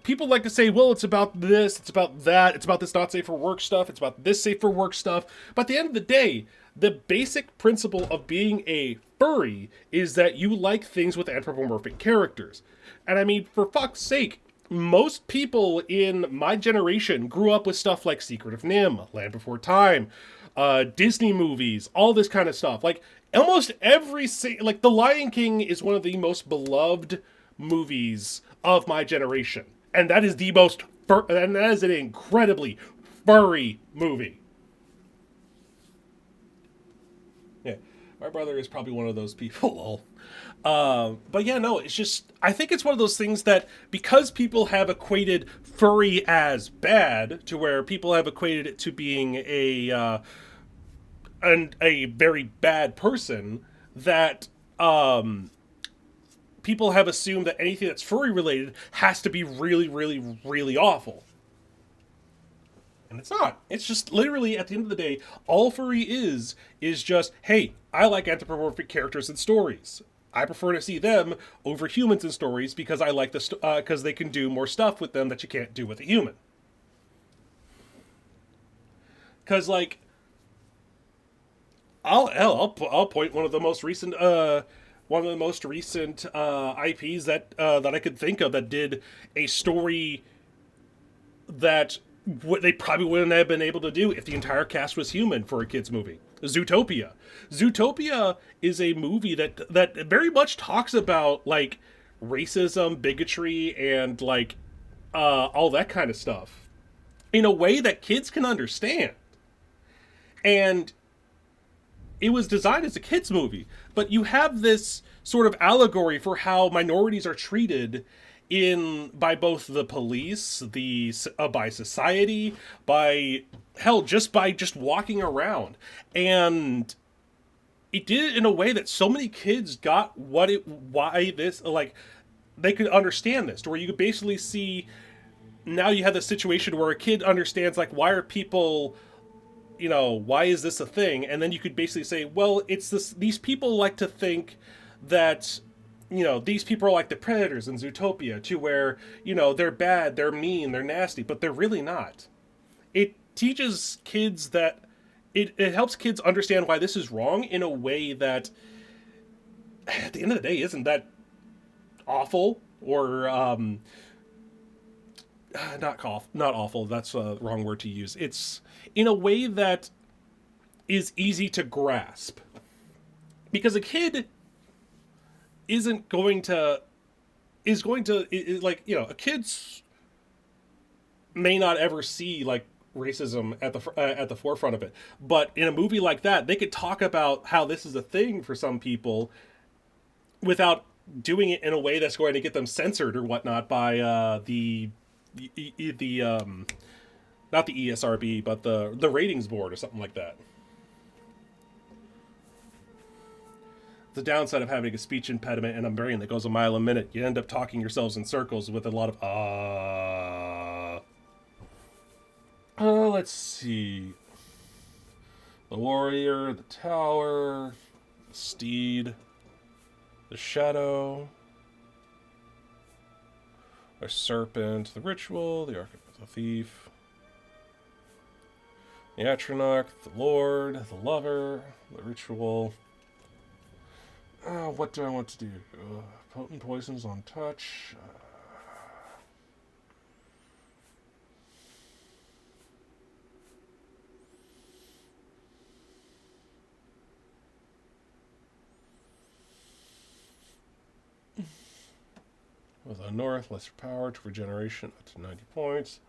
people like to say, well, it's about this, it's about that, it's about this not safe for work stuff, it's about this safe for work stuff. But at the end of the day, the basic principle of being a furry is that you like things with anthropomorphic characters. And I mean, for fuck's sake, most people in my generation grew up with stuff like Secret of Nim, Land Before Time, Disney movies, all this kind of stuff. Like, almost like, The Lion King is one of the most beloved movies of my generation. And that is and that is an incredibly furry movie. Yeah, my brother is probably one of those people. But yeah, no, it's just, I think it's one of those things that because people have equated furry as bad, to where people have equated it to being a very bad person, that people have assumed that anything that's furry related has to be really, really, really awful. And it's not. It's just literally, at the end of the day, all furry is just, hey, I like anthropomorphic characters in stories. I prefer to see them over humans in stories because I like because they can do more stuff with them that you can't do with a human. Because like, I'll point one of the most recent IPs that that I could think of that did a story that what they probably wouldn't have been able to do if the entire cast was human for a kids movie. Zootopia. Zootopia is a movie that very much talks about like racism, bigotry, and like all that kind of stuff in a way that kids can understand. And it was designed as a kids movie, but you have this sort of allegory for how minorities are treated in by both the police, by society, by hell, just by just walking around. And it did it in a way that so many kids got why this, like, they could understand this, to where you could basically see, now you have the situation where a kid understands, like, why are people, why is this a thing? And then you could basically say, well, it's this, these people like to think that, these people are like the predators in Zootopia, to where, they're bad, they're mean, they're nasty, but they're really not. It teaches kids that, it helps kids understand why this is wrong in a way that, at the end of the day, isn't that awful, or, not awful, that's a wrong word to use. It's in a way that is easy to grasp. Because a kid isn't going to, a kid's may not ever see, like, racism at the forefront of it. But in a movie like that, they could talk about how this is a thing for some people without doing it in a way that's going to get them censored or whatnot by the not the ESRB, but the ratings board or something like that. The downside of having a speech impediment and a brain that goes a mile a minute, you end up talking yourselves in circles with a lot of let's see. The warrior, the tower, the steed, the shadow, the serpent, the ritual, the archetype, the thief, the atronach, the lord, the lover, the ritual. What do I want to do? Potent poisons on touch. With a north, lesser power to regeneration up to 90 points.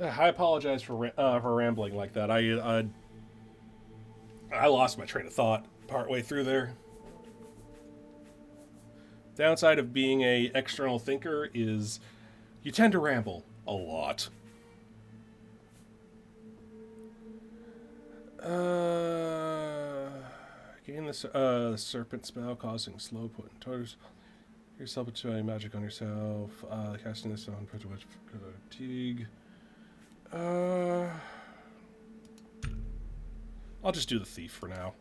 I apologize for rambling like that. I lost my train of thought partway through there. Downside of being a external thinker is you tend to ramble a lot. Gain the serpent spell, causing slow put in targets. Yourself into magic on yourself. Casting this on fatigue. I'll just do the thief for now.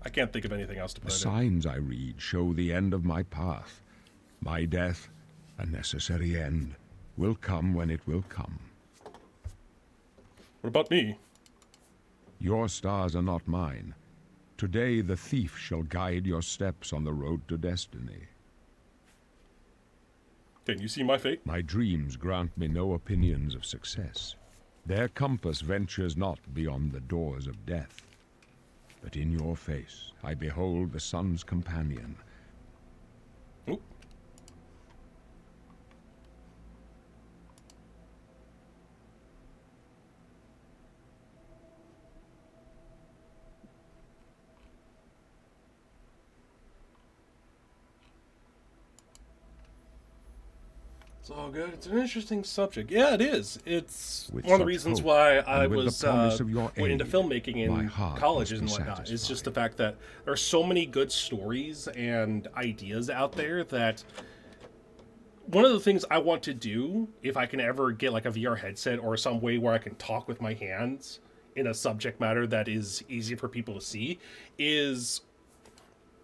I can't think of anything else to put The in. signs I read show the end of my path. My death, a necessary end, will come when it will come. What about me? Your stars are not mine. Today the thief shall guide your steps on the road to destiny. Can you see my fate? My dreams grant me no opinions of success. Their compass ventures not beyond the doors of death. But in your face I behold the sun's companion. Oop. It's all good. It's an interesting subject. Yeah, it is. It's With one of the such reasons hope, why I and with was the promise of your went into aid, filmmaking my in heart colleges and must be whatnot. It's just the satisfied. fact that there are so many good stories and ideas out there that one of the things I want to do, if I can ever get like a VR headset or some way where I can talk with my hands in a subject matter that is easy for people to see, is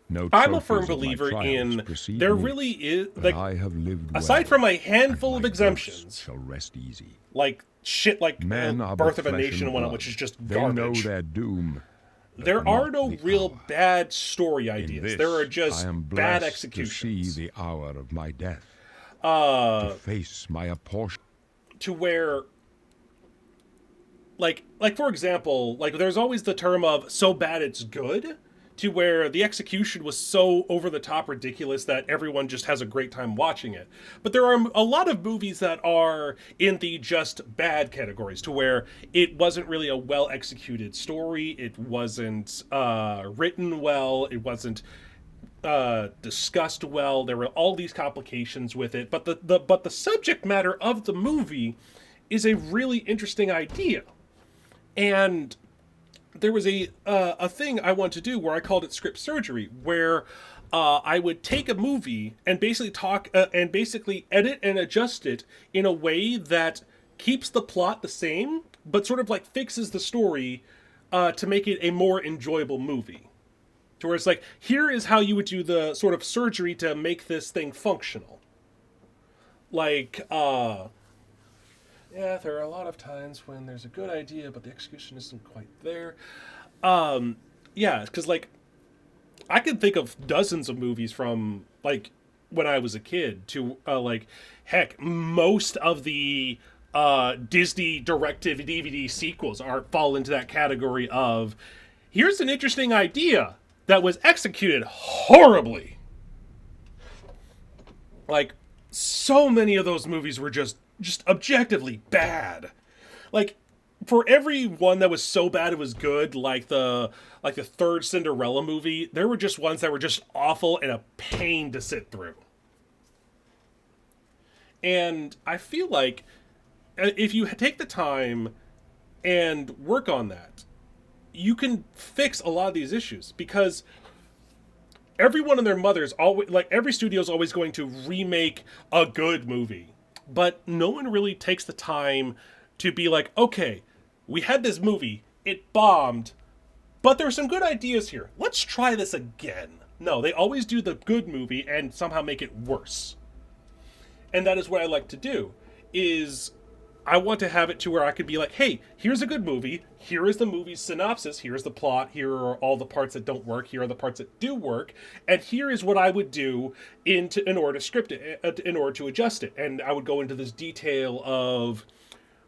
No I'm a trophies firm of my believer trials in precede there me, really is, but like, I have lived aside well, from a handful and of my exemptions, ghost shall rest easy. like shit like Men are Birth but of a flesh Nation and and whatnot, blood. which is just They know garbage. their doom. but There are not no the real hour. bad story In ideas. this, There are I just am bad blessed to see executions. the hour of my death, Uh, to face my apportion. to where, like for example, like there's always the term of so bad it's good, to where the execution was so over the top ridiculous that everyone just has a great time watching it. But there are a lot of movies that are in the just bad categories, to where it wasn't really a well executed story, it wasn't written well, it wasn't discussed well. There were all these complications with it, but the subject matter of the movie is a really interesting idea. And there was a thing I wanted to do where I called it script surgery, where I would take a movie and basically talk and basically edit and adjust it in a way that keeps the plot the same, but sort of like fixes the story to make it a more enjoyable movie. To where it's like, here is how you would do the sort of surgery to make this thing functional. Like, yeah, there are a lot of times when there's a good idea, but the execution isn't quite there. Yeah, because like I can think of dozens of movies from like when I was a kid to like heck, most of the Disney directive DVD sequels are fall into that category of here's an interesting idea that was executed horribly. Like so many of those movies were just objectively bad. Like for every one that was so bad it was good, like the third Cinderella movie, there were just ones that were just awful and a pain to sit through. And I feel like if you take the time and work on that, you can fix a lot of these issues, because everyone and their mother's always like every studio's always going to remake a good movie, but no one really takes the time to be like, okay, we had this movie, it bombed, but there are some good ideas here, let's try this again. No, they always do the good movie and somehow make it worse. And that is what I like to do, is I want to have it to where I could be like, hey, here's a good movie, here is the movie's synopsis, here's the plot, here are all the parts that don't work, here are the parts that do work, and here is what I would do in order to script it, in order to adjust it. And I would go into this detail of,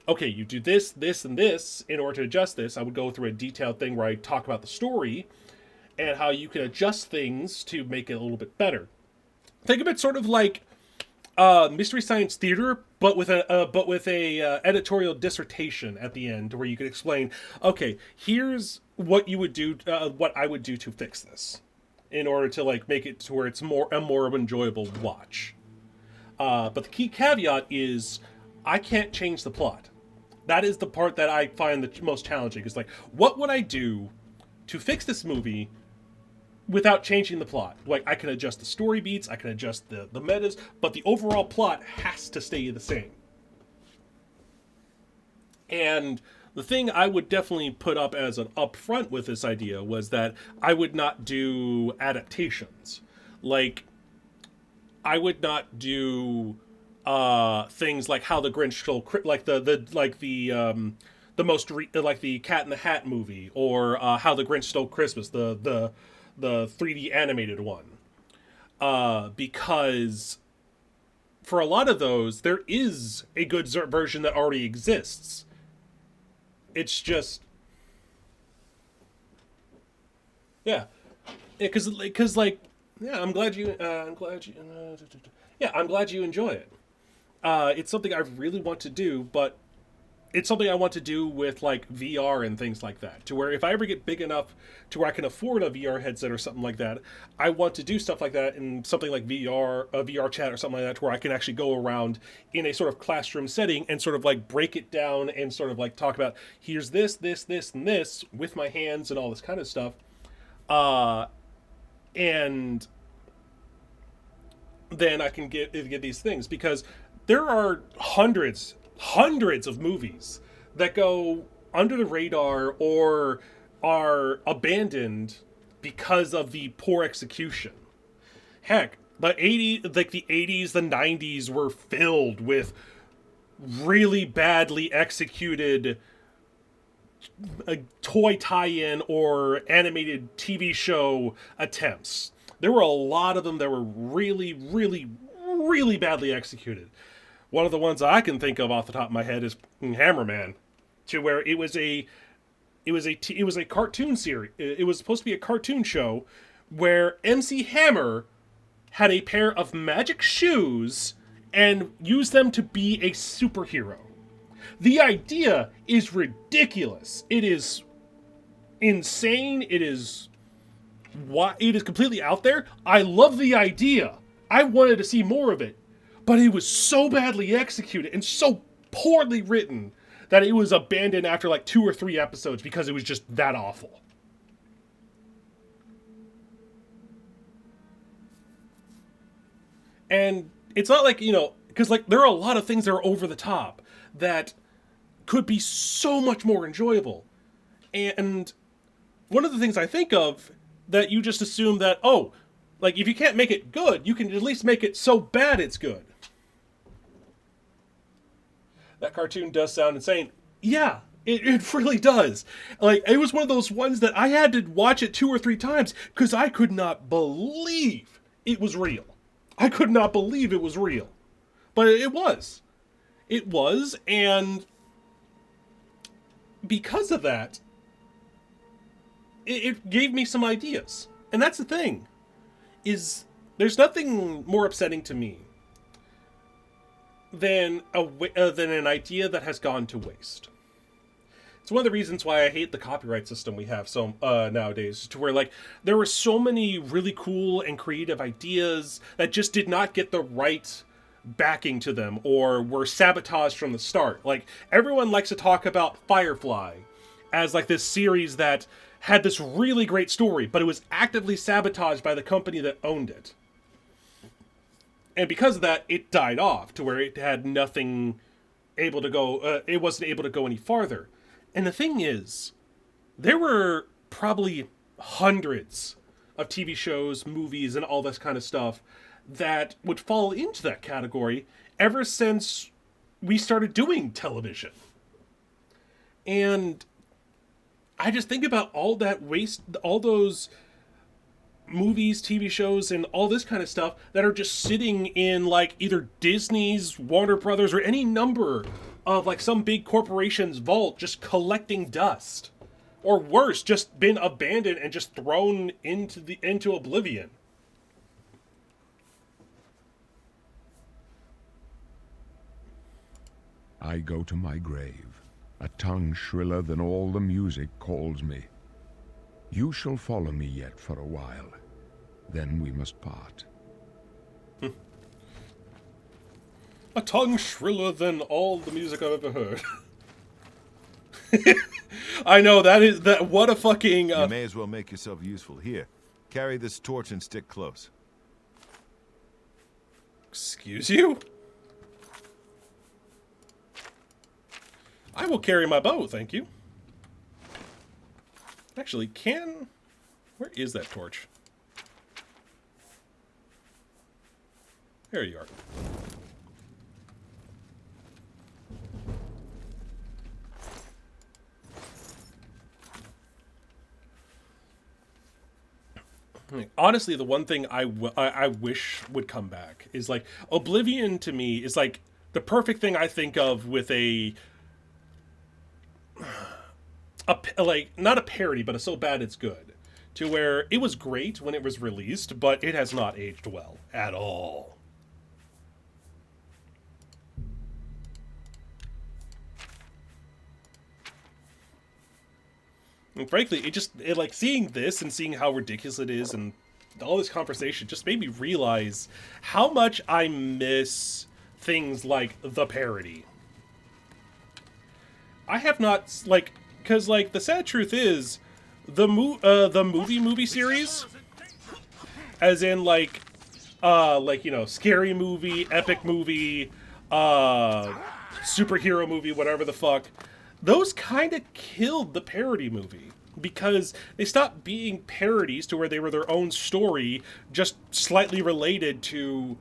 okay, you do this, this, and this in order to adjust this. I would go through a detailed thing where I talk about the story and how you can adjust things to make it a little bit better. Think of it sort of like Mystery Science Theater, but with a editorial dissertation at the end, where you could explain, okay, here's what you would do, what I would do to fix this, in order to like make it to where it's a more enjoyable watch. But the key caveat is, I can't change the plot. That is the part that I find the most challenging. Is like, what would I do to fix this movie without changing the plot? Like, I can adjust the story beats, I can adjust the metas, but the overall plot has to stay the same. And the thing I would definitely put up as an upfront with this idea was that I would not do adaptations. Like, I would not do things like How the Grinch Stole like the most like the Cat in the Hat movie, or How the Grinch Stole Christmas, the 3D animated one, because for a lot of those there is a good version that already exists. It's just, yeah, because like, yeah, I'm glad you yeah, I'm glad you enjoy it. It's something I really want to do, but it's something I want to do with like VR and things like that, to where if I ever get big enough to where I can afford a VR headset or something like that, I want to do stuff like that in something like a VR chat or something like that, to where I can actually go around in a sort of classroom setting and sort of like break it down and sort of like talk about, here's this, this, this, and this with my hands and all this kind of stuff. And then I can get these things, because there are hundreds of movies that go under the radar or are abandoned because of the poor execution. Heck, the 80s, the 90s were filled with really badly executed toy tie-in or animated TV show attempts. There were a lot of them that were really, really, really badly executed. One of the ones I can think of off the top of my head is Hammerman, to where it was a cartoon series. It was supposed to be a cartoon show where MC Hammer had a pair of magic shoes and used them to be a superhero. The idea is ridiculous. It is insane. It is completely out there. I love the idea. I wanted to see more of it, but it was so badly executed and so poorly written that it was abandoned after like 2 or 3 episodes because it was just that awful. And it's not like, because like there are a lot of things that are over the top that could be so much more enjoyable. And one of the things I think of that you just assume that, oh, like if you can't make it good, you can at least make it so bad it's good. That cartoon does sound insane. Yeah, it really does. Like, it was one of those ones that I had to watch it 2 or 3 times because I could not believe it was real. I could not believe it was real. But it was. It was, and because of that, it gave me some ideas. And that's the thing, is there's nothing more upsetting to me than an idea that has gone to waste. It's one of the reasons why I hate the copyright system we have so nowadays, to where like there were so many really cool and creative ideas that just did not get the right backing to them or were sabotaged from the start. Like, everyone likes to talk about Firefly as like this series that had this really great story, but it was actively sabotaged by the company that owned it. And because of that, it died off to where it had nothing able to go, it wasn't able to go any farther. And the thing is, there were probably hundreds of TV shows, movies, and all this kind of stuff that would fall into that category ever since we started doing television. And I just think about all that waste, all those movies, TV shows, and all this kind of stuff that are just sitting in like either Disney's, Warner Brothers, or any number of like some big corporation's vault, just collecting dust, or worse, just been abandoned and just thrown into oblivion. I go to my grave. A tongue shriller than all the music calls me. You shall follow me yet for a while. Then we must part. A tongue shriller than all the music I've ever heard. I know, what a fucking... You may as well make yourself useful. Here, carry this torch and stick close. Excuse you? I will carry my bow, thank you. Actually, where is that torch? There you are. Honestly, the one thing I wish would come back is like Oblivion. To me is like the perfect thing I think of with a like not a parody, but a so bad it's good, to where it was great when it was released, but it has not aged well at all. And frankly, it like seeing this and seeing how ridiculous it is and all this conversation just made me realize how much I miss things like the parody. I have not, like, because like the sad truth is the movie series, as in like like, you know, scary movie, epic movie, superhero movie, whatever the fuck, those kind of killed the parody movie because they stopped being parodies to where they were their own story, just slightly related to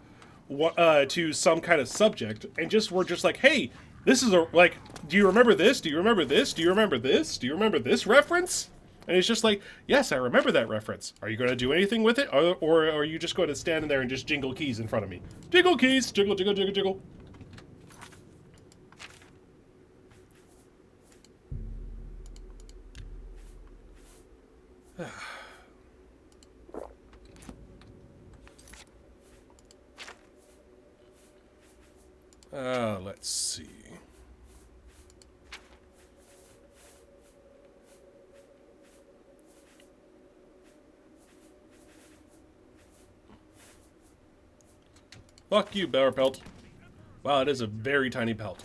some kind of subject, and just were just like, hey, this is a, like, do you remember this? Do you remember this? Do you remember this? Do you remember this reference? And it's just like, yes, I remember that reference. Are you going to do anything with it? Or are you just going to stand in there and just jingle keys in front of me? Jingle keys! Jiggle, jiggle, jiggle, jiggle. Let's see. Fuck you, bear pelt. Wow, it is a very tiny pelt.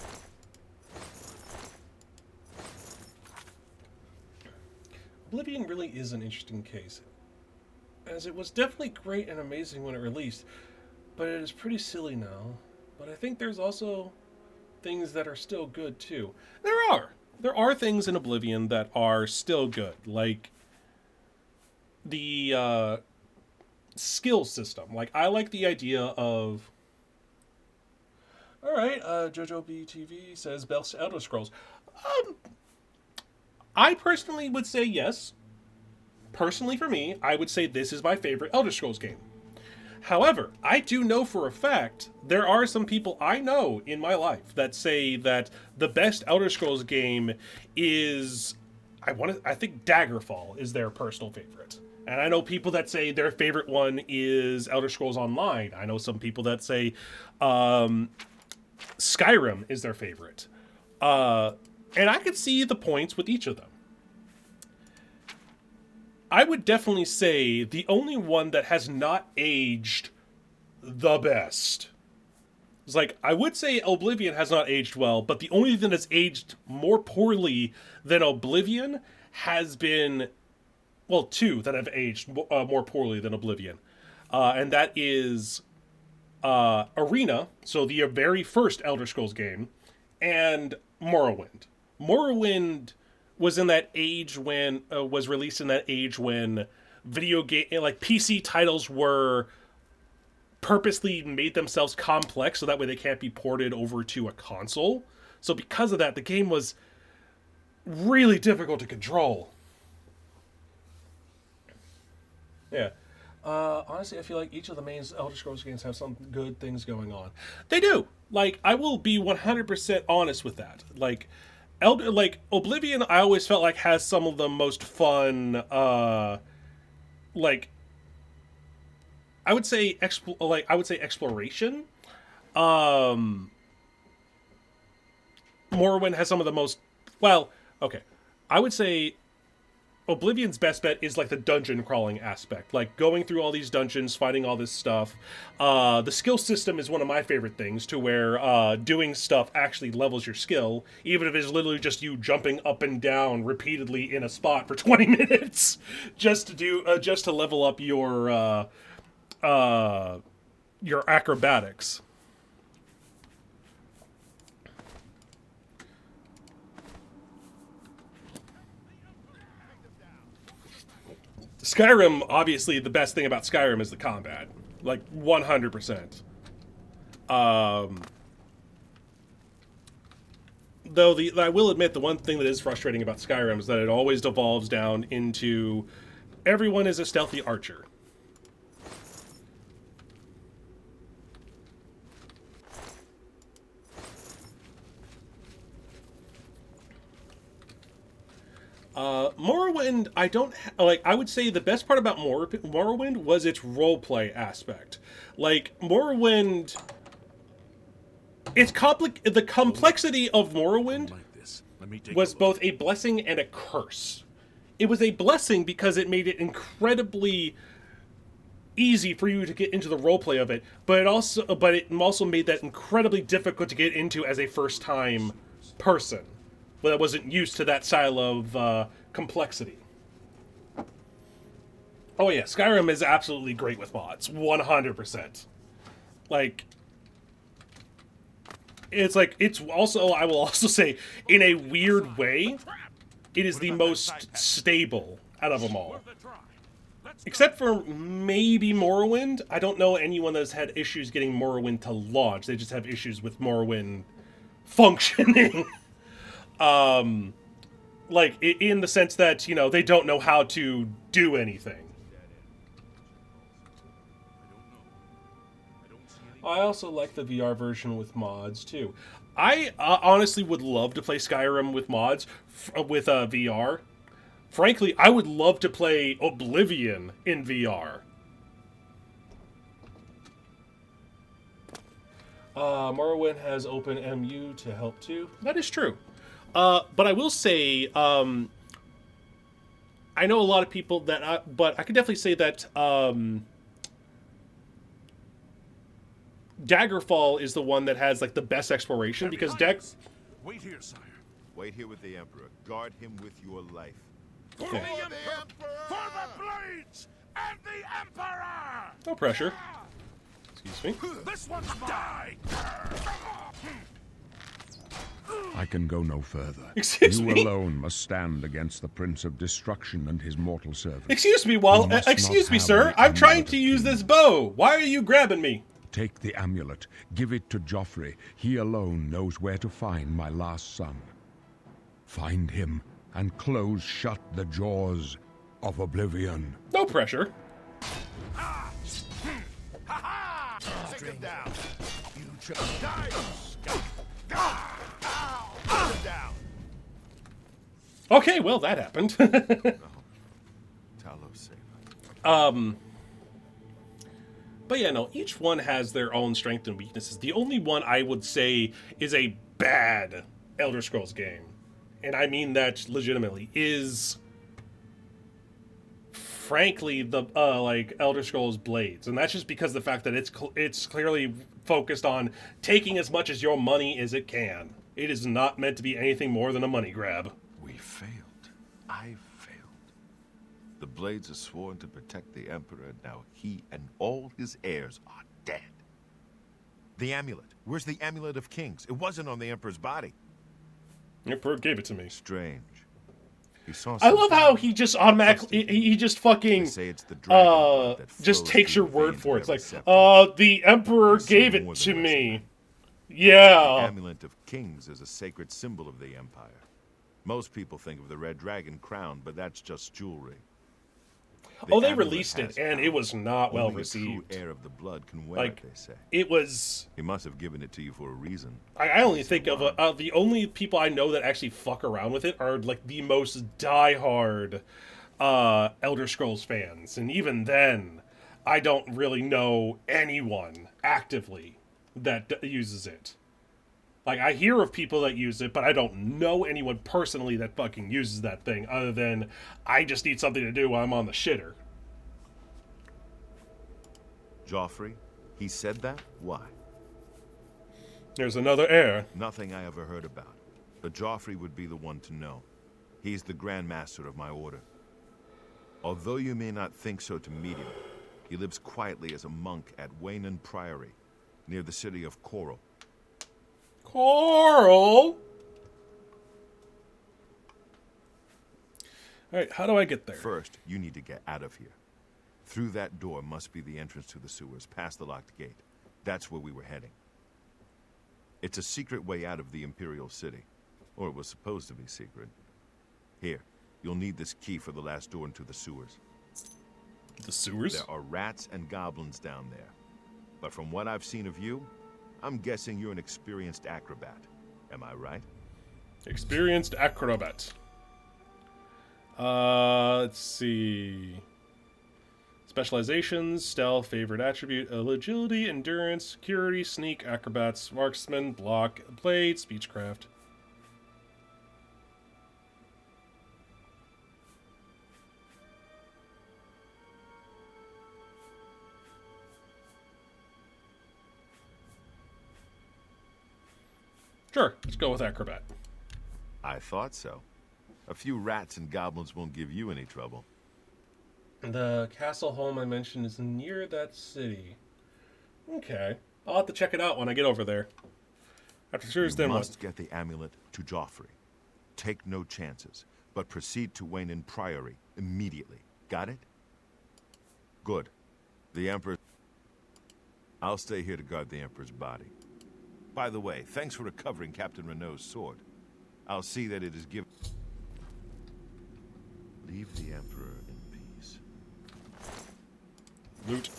Oblivion really is an interesting case, as it was definitely great and amazing when it released, but it is pretty silly now. But I think there's also things that are still good too. There are things in Oblivion that are still good, like the skill system. Like, I like the idea of, all right, Jojo BTV says best Elder Scrolls. I personally would say yes. Personally, for me, I would say this is my favorite Elder Scrolls game. However, I do know for a fact there are some people I know in my life that say that the best Elder Scrolls game is, I think Daggerfall is their personal favorite. And I know people that say their favorite one is Elder Scrolls Online. I know some people that say Skyrim is their favorite. And I could see the points with each of them. I would definitely say the only one that has not aged the best is, like, I would say Oblivion has not aged well, but the only thing that's aged more poorly than Oblivion has been, well, two that have aged more poorly than Oblivion. And that is Arena, so the very first Elder Scrolls game, and Morrowind. Morrowind was in that age when was released in that age when video game, like, PC titles were purposely made themselves complex so that way they can't be ported over to a console. So because of that, the game was really difficult to control. Yeah. Honestly, I feel like each of the main Elder Scrolls games have some good things going on. They do. Like, I will be 100% honest with that. Like, Oblivion, I always felt like has some of the most fun, like, I would say exploration. Morrowind has some of the most, well, okay, I would say Oblivion's best bet is, like, the dungeon crawling aspect, like going through all these dungeons, finding all this stuff. The skill system is one of my favorite things, to where doing stuff actually levels your skill, even if it's literally just you jumping up and down repeatedly in a spot for 20 minutes just to level up your acrobatics. Skyrim, obviously, the best thing about Skyrim is the combat. Like, 100%. Though, I will admit, the one thing that is frustrating about Skyrim is that it always devolves down into everyone is a stealthy archer. Morrowind, I don't like. I would say the best part about Morrowind was its roleplay aspect. Like, Morrowind, the complexity of Morrowind was both a blessing and a curse. It was a blessing because it made it incredibly easy for you to get into the roleplay of it, but it also made that incredibly difficult to get into as a first-time person that wasn't used to that style of complexity. Oh yeah, Skyrim is absolutely great with mods, 100%. Like, it's also, I will also say, in a weird way, it is the most stable out of them all. Except for maybe Morrowind. I don't know anyone that's had issues getting Morrowind to launch. They just have issues with Morrowind functioning. Like, in the sense that, you know, they don't know how to do anything. I also like the VR version with mods, too. I honestly would love to play Skyrim with mods, with VR. Frankly, I would love to play Oblivion in VR. Morrowind has OpenMU to help too. That is true. But I will say, I know a lot of people that, but I could definitely say that Daggerfall is the one that has like the best exploration because Wait here, sire. Wait here with the Emperor. Guard him with your life. For the Emperor! For the blades! And the Emperor! No pressure. Excuse me. This one's die! I can go no further. Excuse you me? alone must stand against the Prince of Destruction and his mortal servants. Excuse me, You must excuse not me, have sir. the I'm trying amulet to of use kings. this bow. Why are you grabbing me? Take the amulet. Give it to Joffrey. He alone knows where to find my last son. Find him and close shut the jaws of oblivion. No pressure. Take him down. You triple Die, you skunk. Put him down. Okay, well that happened. Talos save. But yeah, no, each one has their own strengths and weaknesses. The only one I would say is a bad Elder Scrolls game, and I mean that legitimately, is frankly the like Elder Scrolls Blades, and that's just because of the fact that it's clearly focused on taking as much as your money as it can. It is not meant to be anything more than a money grab. We failed. I failed. The Blades are sworn to protect the Emperor. Now he and all his heirs are dead. The amulet. Where's the amulet of kings? It wasn't on the Emperor's body. Emperor gave it to me. Strange. He saw I love something. how he just automatically he just fucking They say it's the dragon blood that just flows takes through your the word veins for it. of It's every like, scepter. the Emperor You see gave it more to than less than me. The Yeah. amulet of kings is a sacred symbol of the Empire. Most people think of the red dragon crown, but that's just jewelry. The Oh, they amulet released has it, and power. it was not well Only a true received. heir of the blood can wear Like, it, they say. it was. He must have given it to you for a reason. I only think of the only people I know that actually fuck around with it are like the most diehard Elder Scrolls fans, and even then, I don't really know anyone actively that uses it. Like, I hear of people that use it, but I don't know anyone personally that fucking uses that thing, other than I just need something to do while I'm on the shitter. Joffrey, he said that? Why? There's another heir. Nothing I ever heard about. But Joffrey would be the one to know. He's the Grand Master of my order. Although you may not think so to meet him, he lives quietly as a monk at Waynon Priory, near the city of Coral. Coral! Alright, how do I get there? First, you need to get out of here. Through that door must be the entrance to the sewers, past the locked gate. That's where we were heading. It's a secret way out of the Imperial City. Or it was supposed to be secret. Here, you'll need this key for the last door into the sewers. The sewers? There are rats and goblins down there. But from what I've seen of you, I'm guessing you're an experienced acrobat. Am I right? Experienced acrobat. Let's see. Specializations, stealth, favorite attribute, agility, endurance, security, sneak, acrobats, marksman, block, blade, speechcraft. Sure, let's go with acrobat. I thought so. A few rats and goblins won't give you any trouble. The castle home I mentioned is near that city. Okay. I'll have to check it out when I get over there. After Sirius, You then what? must get the amulet to Joffrey. Take no chances, but proceed to Wayne Priory immediately. Got it? Good. The Emperor... I'll stay here to guard the Emperor's body. By the way, thanks for recovering Captain Renault's sword. I'll see that it is given... Leave the Emperor in peace. Loot.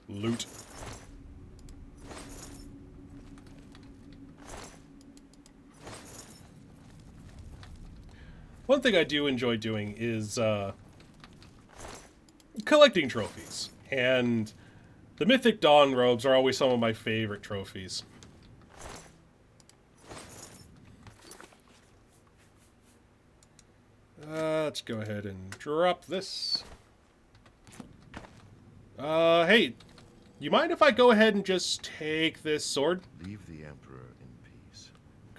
Loot. One thing I do enjoy doing is collecting trophies. And the Mythic Dawn robes are always some of my favorite trophies. Let's go ahead and drop this. Hey, you mind if I go ahead and just take this sword? Leave the Emperor in peace.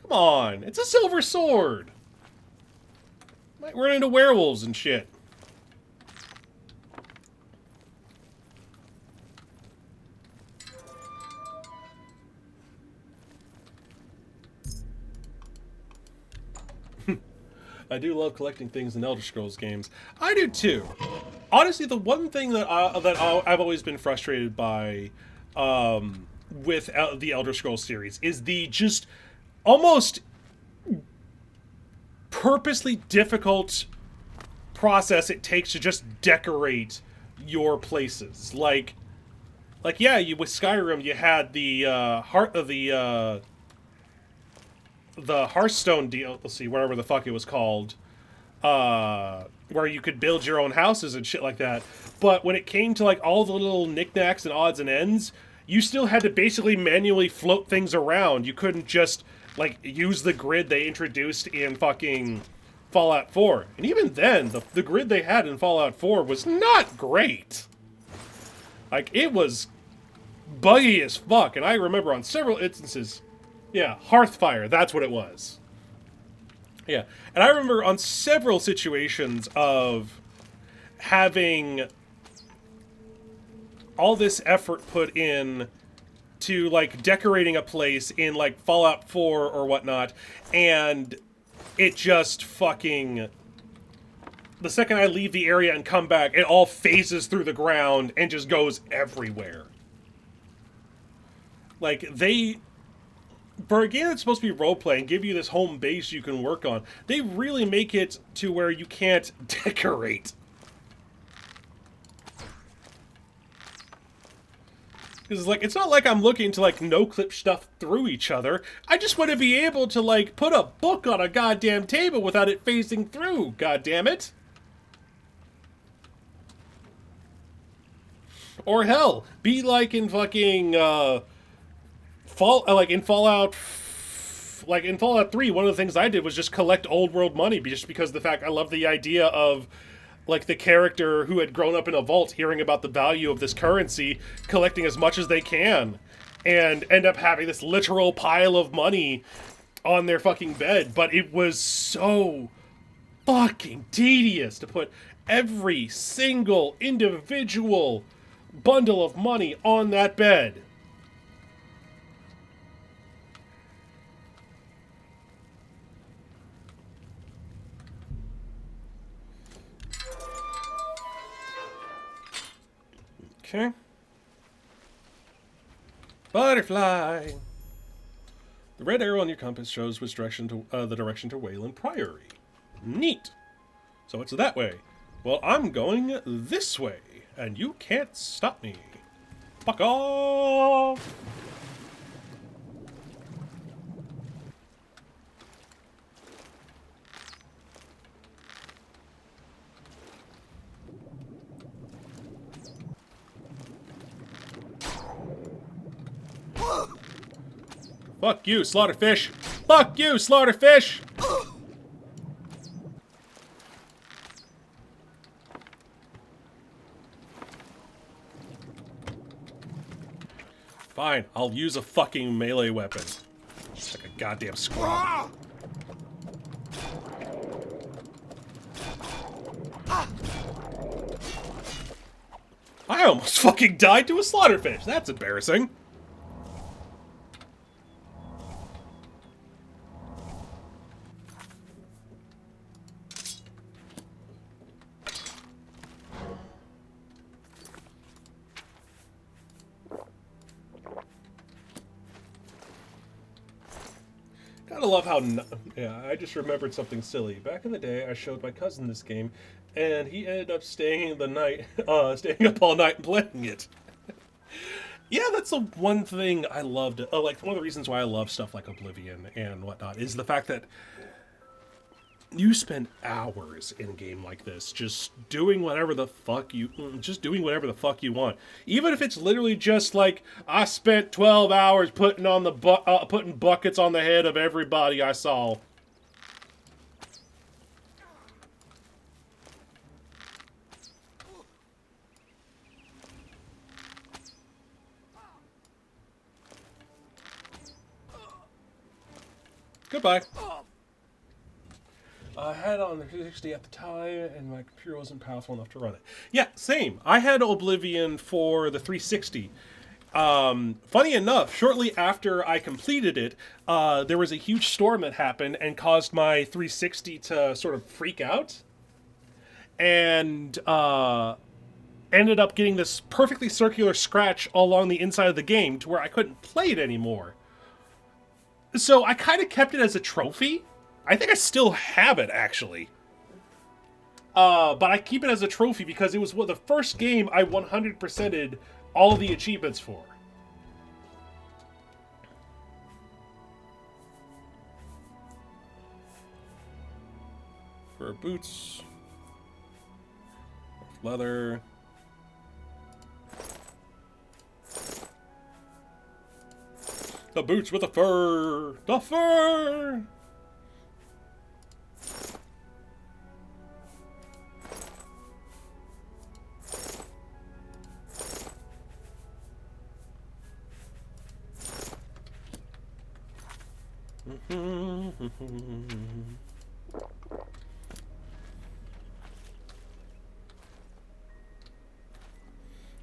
Come on, it's a silver sword. Might run into werewolves and shit. I do love collecting things in Elder Scrolls games. I do too. Honestly, the one thing that I've always been frustrated by with the Elder Scrolls series is the just almost purposely difficult process it takes to just decorate your places. Like yeah, with Skyrim you had the heart of the Hearthstone deal, let's see, whatever the fuck it was called, where you could build your own houses and shit like that. But when it came to like all the little knickknacks and odds and ends, you still had to basically manually float things around. You couldn't just like use the grid they introduced in fucking Fallout 4. And even then, the grid they had in Fallout 4 was not great. Like, it was buggy as fuck. And I remember on several instances... Yeah, Hearthfire, that's what it was. Yeah, and I remember on several situations of having all this effort put in to, like, decorating a place in, like, Fallout 4 or whatnot, and it just fucking... The second I leave the area and come back, it all phases through the ground and just goes everywhere. Like, they... For a game that's supposed to be role-playing, give you this home base you can work on, they really make it to where you can't decorate. Because, like, it's not like I'm looking to, like, no-clip stuff through each other. I just want to be able to, like, put a book on a goddamn table without it phasing through, goddammit. Or hell, be like in fucking, in Fallout 3, one of the things I did was just collect old world money, just because of the fact I love the idea of, like, the character who had grown up in a vault hearing about the value of this currency, collecting as much as they can, and end up having this literal pile of money on their fucking bed. But it was so fucking tedious to put every single individual bundle of money on that bed. Okay. Butterfly. The red arrow on your compass shows which direction to the direction to Wayland Priory. Neat. So it's that way. Well, I'm going this way, and you can't stop me. Fuck off! Fuck you, Slaughterfish! Fuck you, Slaughterfish! Fine, I'll use a fucking melee weapon. Like a goddamn squirrel. I almost fucking died to a slaughterfish. That's embarrassing. Gotta love how... Yeah, I just remembered something silly. Back in the day, I showed my cousin this game, and he ended up staying staying up all night and playing it. Yeah, that's the one thing I loved. Like, one of the reasons why I love stuff like Oblivion and whatnot is the fact that you spend hours in a game like this just doing whatever the fuck you want, even if it's literally just like, I spent 12 hours putting on the putting buckets on the head of everybody I saw. Goodbye. I had it on the 360 at the time, and my computer wasn't powerful enough to run it. Yeah, same. I had Oblivion for the 360. Funny enough, shortly after I completed it, there was a huge storm that happened and caused my 360 to sort of freak out. And ended up getting this perfectly circular scratch along the inside of the game to where I couldn't play it anymore. So I kind of kept it as a trophy. I think I still have it, actually. But I keep it as a trophy because it was the first game I 100%ed all the achievements for. For boots. Leather. The boots with the fur! The fur!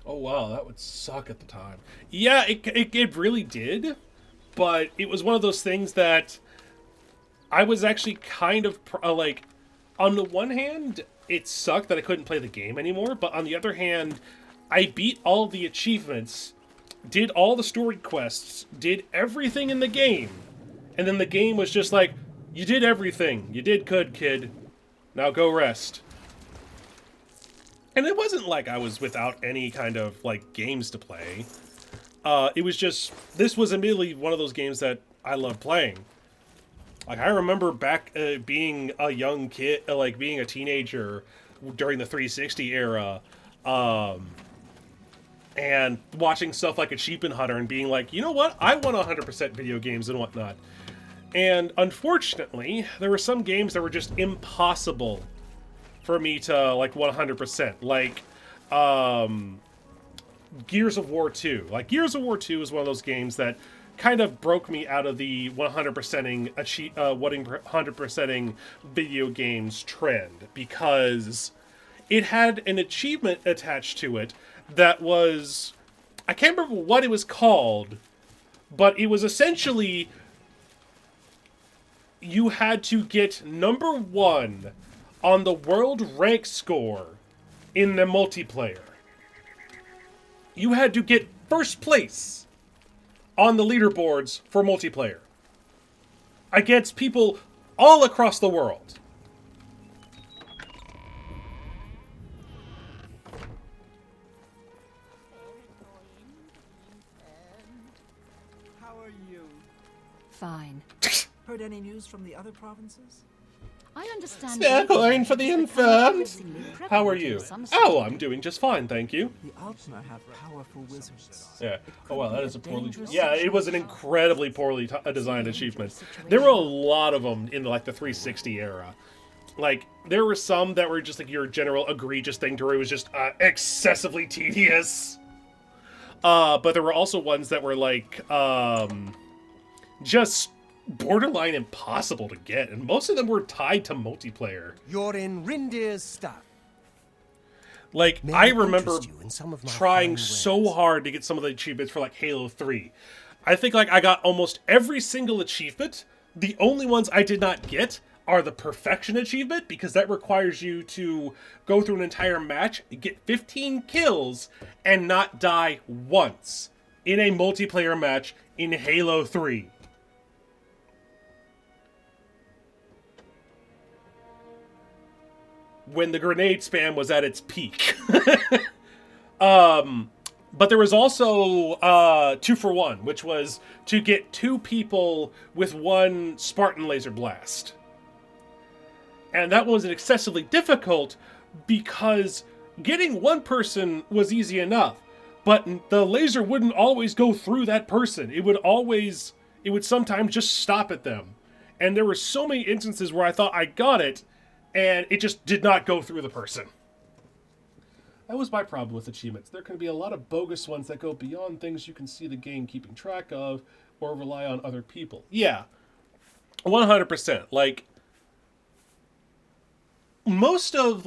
Oh wow, that would suck at the time. Yeah, it really did, but it was one of those things that I was actually kind of like, on the one hand, it sucked that I couldn't play the game anymore, but on the other hand, I beat all the achievements, did all the story quests, did everything in the game, and then the game was just like, you did everything. You did good, kid. Now go rest. And it wasn't like I was without any kind of, like, games to play. It was just, this was immediately one of those games that I loved playing. Like, I remember back being a young kid, like, being a teenager during the 360 era, and watching stuff like Achievement Hunter and being like, you know what? I want 100% video games and whatnot. And unfortunately, there were some games that were just impossible for me to, like, 100%. Like, Gears of War 2. Like, Gears of War 2 is one of those games that kind of broke me out of the 100%ing 100%ing video games trend, because it had an achievement attached to it that was, I can't remember what it was called, but it was essentially, you had to get number 1 on the world rank score in the multiplayer. You had to get first place on the leaderboards for multiplayer against people all across the world. How are you? Fine. Heard any news from the other provinces? I understand. Spare coin for the infirmed. increasingly How are prevalent you? in some Oh, cities. I'm doing just fine, thank you. The Altmer have powerful wizards. Yeah. Oh wow, that is a poorly. dangerous Yeah, it was an incredibly poorly designed achievement. There were a lot of them in like the 360 era. Like, there were some that were just like your general egregious thing to where it was just excessively tedious. But there were also ones that were like just borderline impossible to get, and most of them were tied to multiplayer. You're in Rindir's stuff. Like, May I I remember interest you in some of my trying fine so wares? hard to get some of the achievements for, like, Halo 3. I think, like, I got almost every single achievement. The only ones I did not get are the Perfection achievement, because that requires you to go through an entire match, get 15 kills, and not die once in a multiplayer match in Halo 3. When the grenade spam was at its peak. But there was also 2-for-1, which was to get 2 people with 1 Spartan laser blast. And that wasn't excessively difficult because getting 1 person was easy enough. But the laser wouldn't always go through that person. It would sometimes just stop at them. And there were so many instances where I thought I got it, and it just did not go through the person. That was my problem with achievements. There can be a lot of bogus ones that go beyond things you can see the game keeping track of or rely on other people. Yeah, 100%. Like, most of,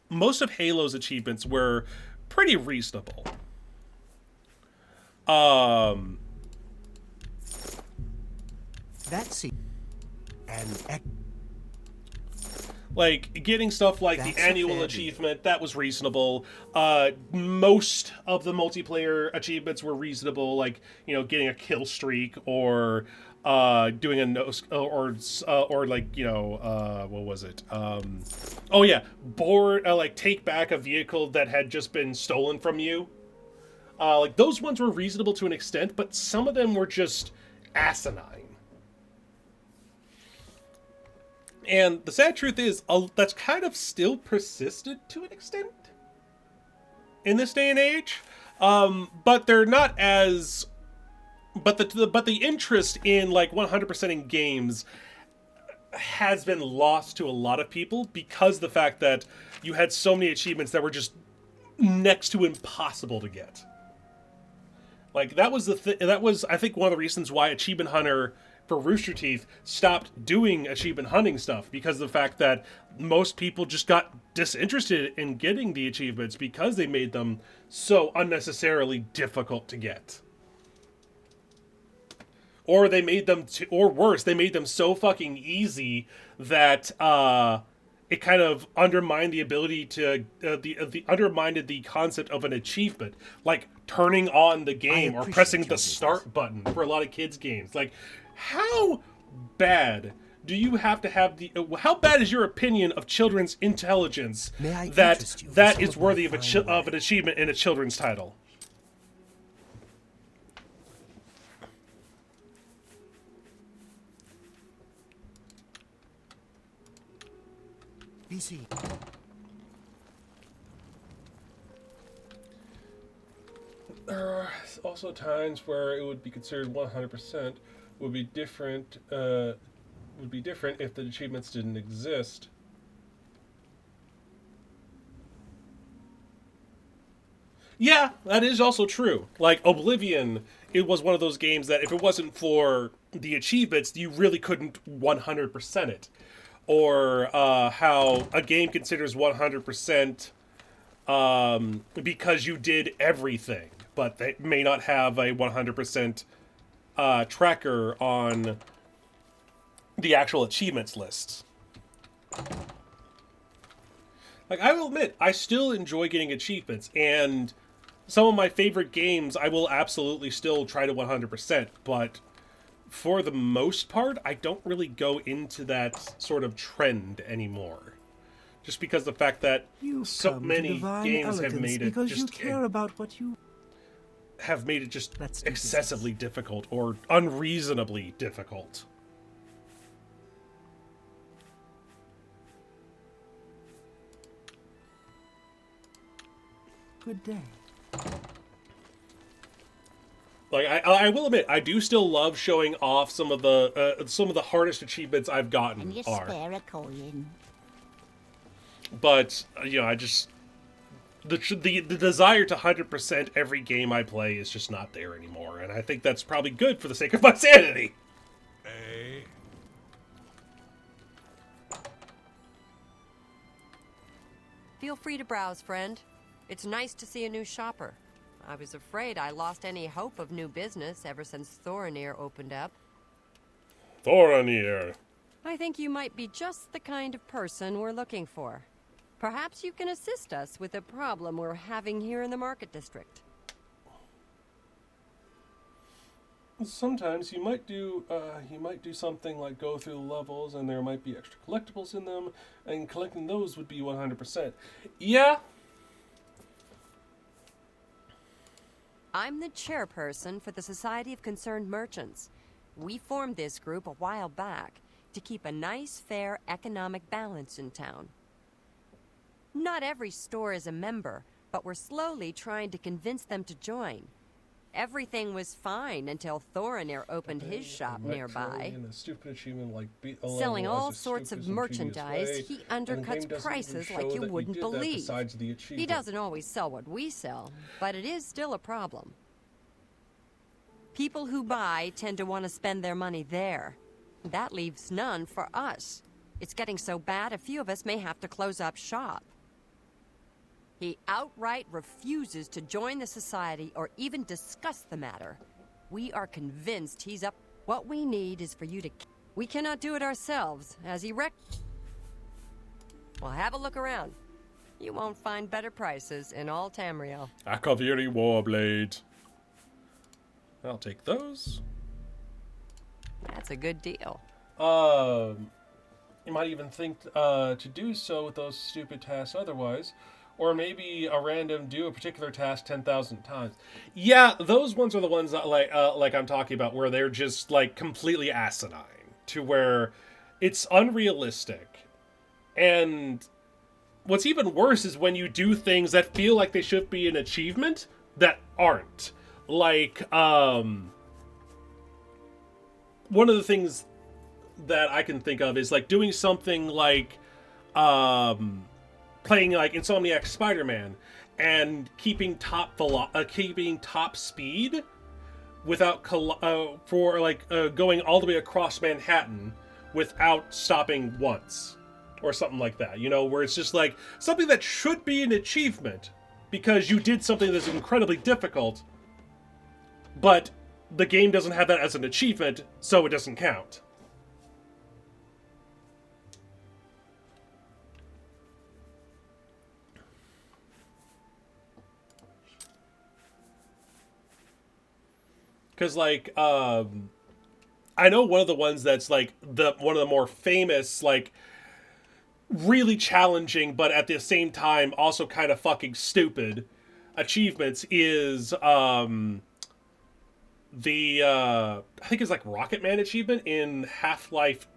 most of Halo's achievements were pretty reasonable. That's it. And Like, getting stuff like That's the a annual fair achievement, that was reasonable. Most of the multiplayer achievements were reasonable, like, you know, getting a kill streak or doing a no, or like, you know, what was it? Oh yeah, like take back a vehicle that had just been stolen from you. Like, those ones were reasonable to an extent, but some of them were just asinine. And the sad truth is, that's kind of still persisted to an extent in this day and age. But they're not as... But the interest in, like, 100% in games has been lost to a lot of people because of the fact that you had so many achievements that were just next to impossible to get. Like, that was I think, one of the reasons why Achievement Hunter for Rooster Teeth stopped doing achievement hunting stuff, because of the fact that most people just got disinterested in getting the achievements because they made them so unnecessarily difficult to get. Or they made them, or worse, they made them so fucking easy that it kind of undermined the ability to undermined the concept of an achievement, like turning on the game or pressing the start button for a lot of kids' games. Like, how bad do you have to have the? How bad is your opinion of children's intelligence that is worthy of an achievement in a children's title? BC. There are also times where it would be considered 100% would be different. Would be different if the achievements didn't exist. Yeah, that is also true. Like Oblivion, it was one of those games that if it wasn't for the achievements, you really couldn't 100% it. Or how a game considers 100% because you did everything, but they may not have a 100% tracker on the actual achievements lists. Like, I will admit, I still enjoy getting achievements, and some of my favorite games I will absolutely still try to 100%, but for the most part, I don't really go into that sort of trend anymore. Just because the fact that so many games have made it just... you care about what you... have made it just excessively difficult or unreasonably difficult. Good day. Like, I will admit, I do still love showing off some of the hardest achievements I've gotten. Can you spare a coin? But you know, I just the desire to 100% every game I play is just not there anymore, and I think that's probably good for the sake of my sanity. Hey. Feel free to browse, friend. It's nice to see a new shopper. I was afraid I lost any hope of new business ever since Thorinir opened up. Thorinir. I think you might be just the kind of person we're looking for. Perhaps you can assist us with a problem we're having here in the market district. Sometimes you might do something like go through the levels, and there might be extra collectibles in them, and collecting those would be 100%. Yeah. I'm the chairperson for the Society of Concerned Merchants. We formed this group a while back to keep a nice, fair economic balance in town. Not every store is a member, but we're slowly trying to convince them to join. Everything was fine until Thorinir opened his shop nearby. Selling all sorts of merchandise, he undercuts prices like you wouldn't believe. He doesn't always sell what we sell, but it is still a problem. People who buy tend to want to spend their money there. That leaves none for us. It's getting so bad a few of us may have to close up shop. He outright refuses to join the society or even discuss the matter. We are convinced he's up. What we need is for you to... We cannot do it ourselves, as he Well, have a look around. You won't find better prices in all Tamriel. Akaviri Warblade. I'll take those. That's a good deal. You might even think to do so with those stupid tasks otherwise. Or maybe a random do a particular task 10,000 times. Yeah, those ones are the ones that like I'm talking about, where they're just like completely asinine, to where it's unrealistic. And what's even worse is when you do things that feel like they should be an achievement that aren't. Like, one of the things that I can think of is like doing something like playing like Insomniac Spider-Man and keeping top speed without going all the way across Manhattan without stopping once, or something like that. You know, where it's just like something that should be an achievement because you did something that's incredibly difficult, but the game doesn't have that as an achievement, so it doesn't count. Because, like, I know one of the ones that's, like, one of the more famous, like, really challenging, but at the same time also kind of fucking stupid achievements is, I think it's, like, Rocket Man achievement in Half-Life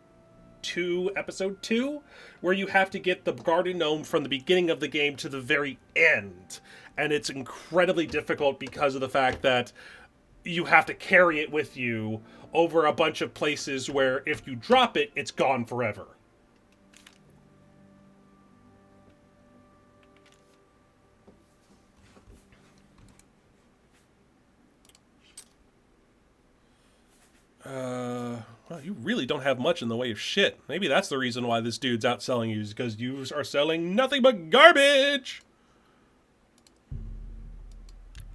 2, Episode 2, where you have to get the Guardian Gnome from the beginning of the game to the very end. And it's incredibly difficult because of the fact that you have to carry it with you over a bunch of places where if you drop it, it's gone forever. Well, you really don't have much in the way of shit. Maybe that's the reason why this dude's outselling you, is because you are selling nothing but garbage!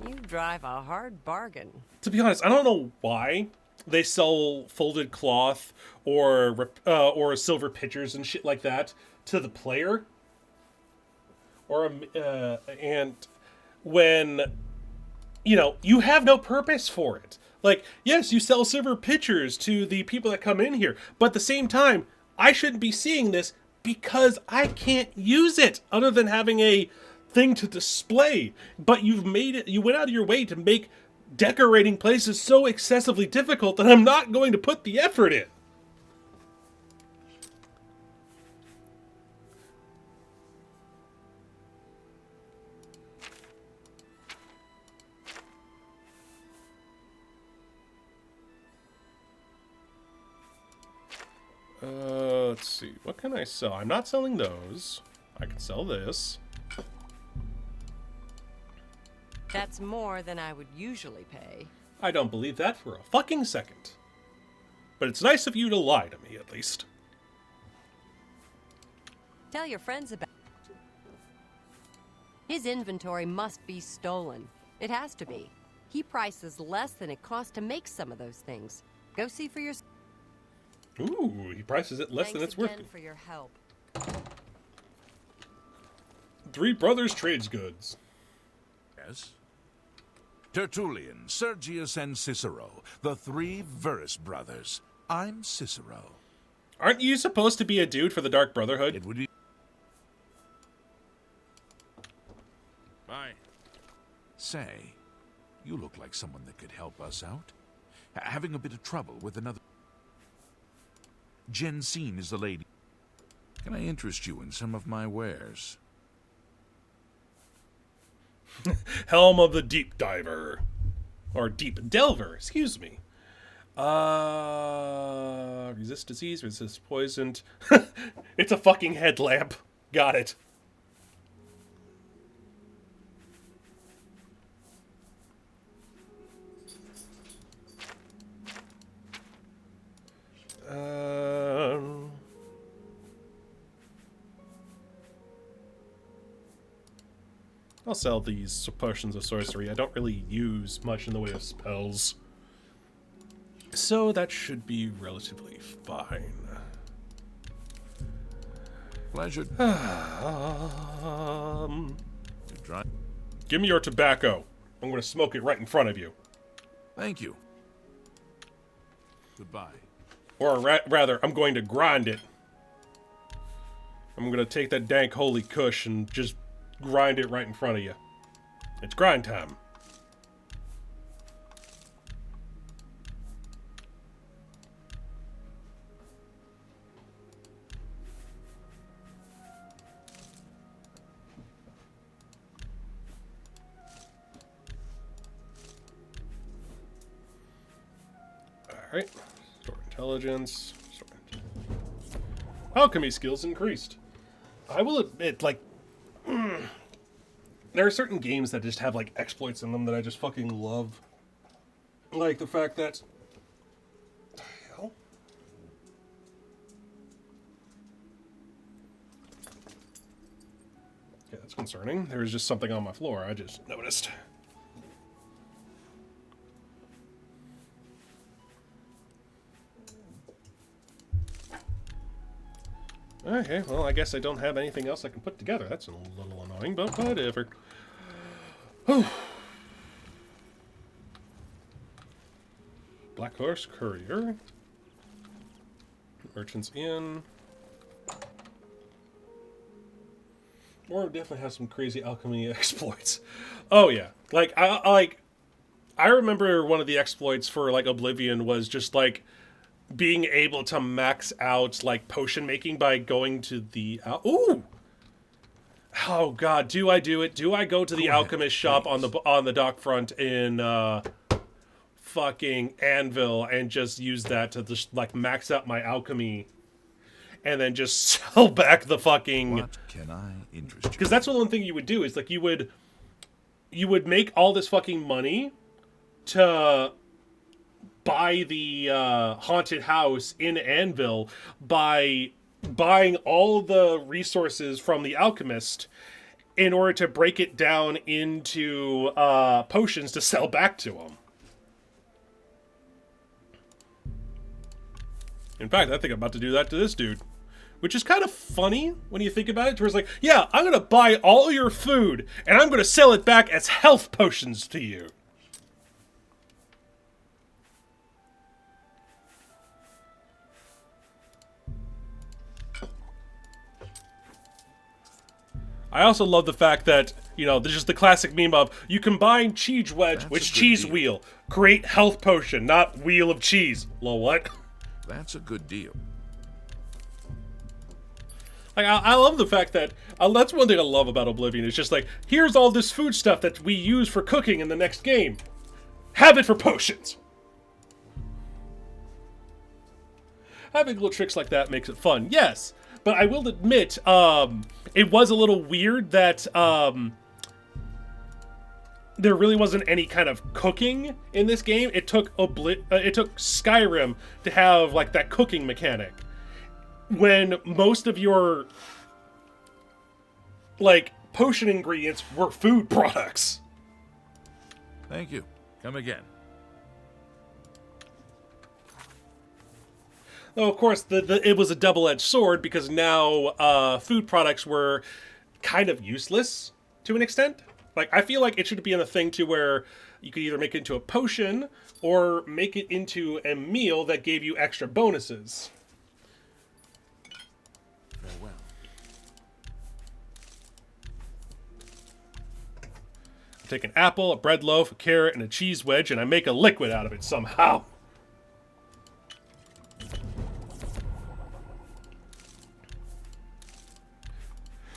You drive a hard bargain. To be honest, I don't know why they sell folded cloth or silver pitchers and shit like that to the player. And when, you know, you have no purpose for it. Like, yes, you sell silver pitchers to the people that come in here, but at the same time, I shouldn't be seeing this because I can't use it other than having a thing to display. But you went out of your way to make decorating places so excessively difficult that I'm not going to put the effort in. Let's see. What can I sell? I'm not selling those. I can sell this. That's more than I would usually pay. I don't believe that for a fucking second. But it's nice of you to lie to me, at least. Tell your friends about... His inventory must be stolen. It has to be. He prices less than it costs to make some of those things. Go see for yourself. Ooh, he prices it less than it's worth. Thanks again for your help. Three Brothers Trades Goods. Yes? Tertullian, Sergius, and Cicero, the three Verus brothers. I'm Cicero. Aren't you supposed to be a dude for the Dark Brotherhood? It would be... Bye. Say, you look like someone that could help us out. Having a bit of trouble with another... Jensine is the lady. Can I interest you in some of my wares? Helm of the Deep Diver. Or Deep Delver, excuse me. Resist disease, resist poisoned. It's a fucking headlamp. Got it. I'll sell these potions of sorcery. I don't really use much in the way of spells. So that should be relatively fine. Pleasure. Give me your tobacco. I'm going to smoke it right in front of you. Thank you. Goodbye. Or rather, I'm going to grind it. I'm going to take that dank holy kush and just grind it right in front of you. It's grind time. Alright. Store intelligence. Alchemy skills increased. I will admit, like, there are certain games that just have, like, exploits in them that I just fucking love. Like the fact that... the hell? Yeah, that's concerning. There was just something on my floor I just noticed. Okay, well, I guess I don't have anything else I can put together. That's a little annoying, but whatever. Black Horse Courier. Merchant's Inn. Or definitely have some crazy alchemy exploits. Oh yeah, like I remember one of the exploits for like Oblivion was just like being able to max out like potion making by going to the ooh. Oh god, do I do it? Do I go to the alchemist shop on the dock front in fucking Anvil and just use that to just like max out my alchemy and then just sell back the fucking... What can I interest you? Because that's the one thing you would do is like you would make all this fucking money to buy the haunted house in Anvil by buying all the resources from the alchemist in order to break it down into potions to sell back to him. In fact, I think I'm about to do that to this dude. Which is kind of funny when you think about it. Where it's like, yeah, I'm going to buy all your food and I'm going to sell it back as health potions to you. I also love the fact that, you know, there's just the classic meme of, you combine cheese wedge with cheese wheel. Create health potion, not wheel of cheese. Lol, what? That's a good deal. Like, I love the fact that, that's one thing I love about Oblivion. It's just like, here's all this food stuff that we use for cooking in the next game. Have it for potions. Having little tricks like that makes it fun, yes. But I will admit, it was a little weird that there really wasn't any kind of cooking in this game. It took Skyrim to have like that cooking mechanic, when most of your like potion ingredients were food products. Thank you. Come again. Though, of course, it was a double-edged sword because now food products were kind of useless to an extent. Like, I feel like it should be in a thing to where you could either make it into a potion or make it into a meal that gave you extra bonuses. Farewell. I take an apple, a bread loaf, a carrot, and a cheese wedge, and I make a liquid out of it somehow.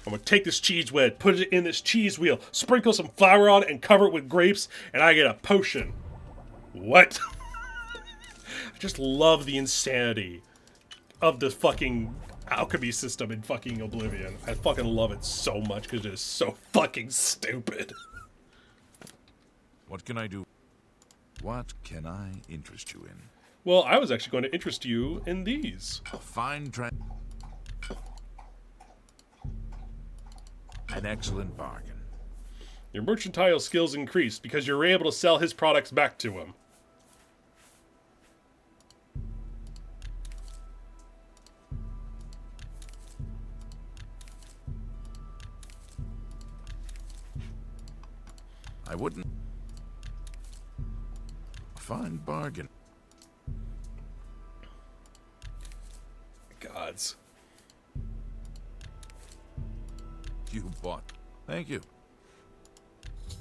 I'm gonna take this cheese wedge, put it in this cheese wheel, sprinkle some flour on it, and cover it with grapes, and I get a potion. What? I just love the insanity of the fucking alchemy system in fucking Oblivion. I fucking love it so much because it is so fucking stupid. What can I do? What can I interest you in? Well, I was actually going to interest you in these. A fine an excellent bargain. Your mercantile skills increased because you're able to sell his products back to him. I wouldn't. A fine bargain. Gods. You bought. Thank you.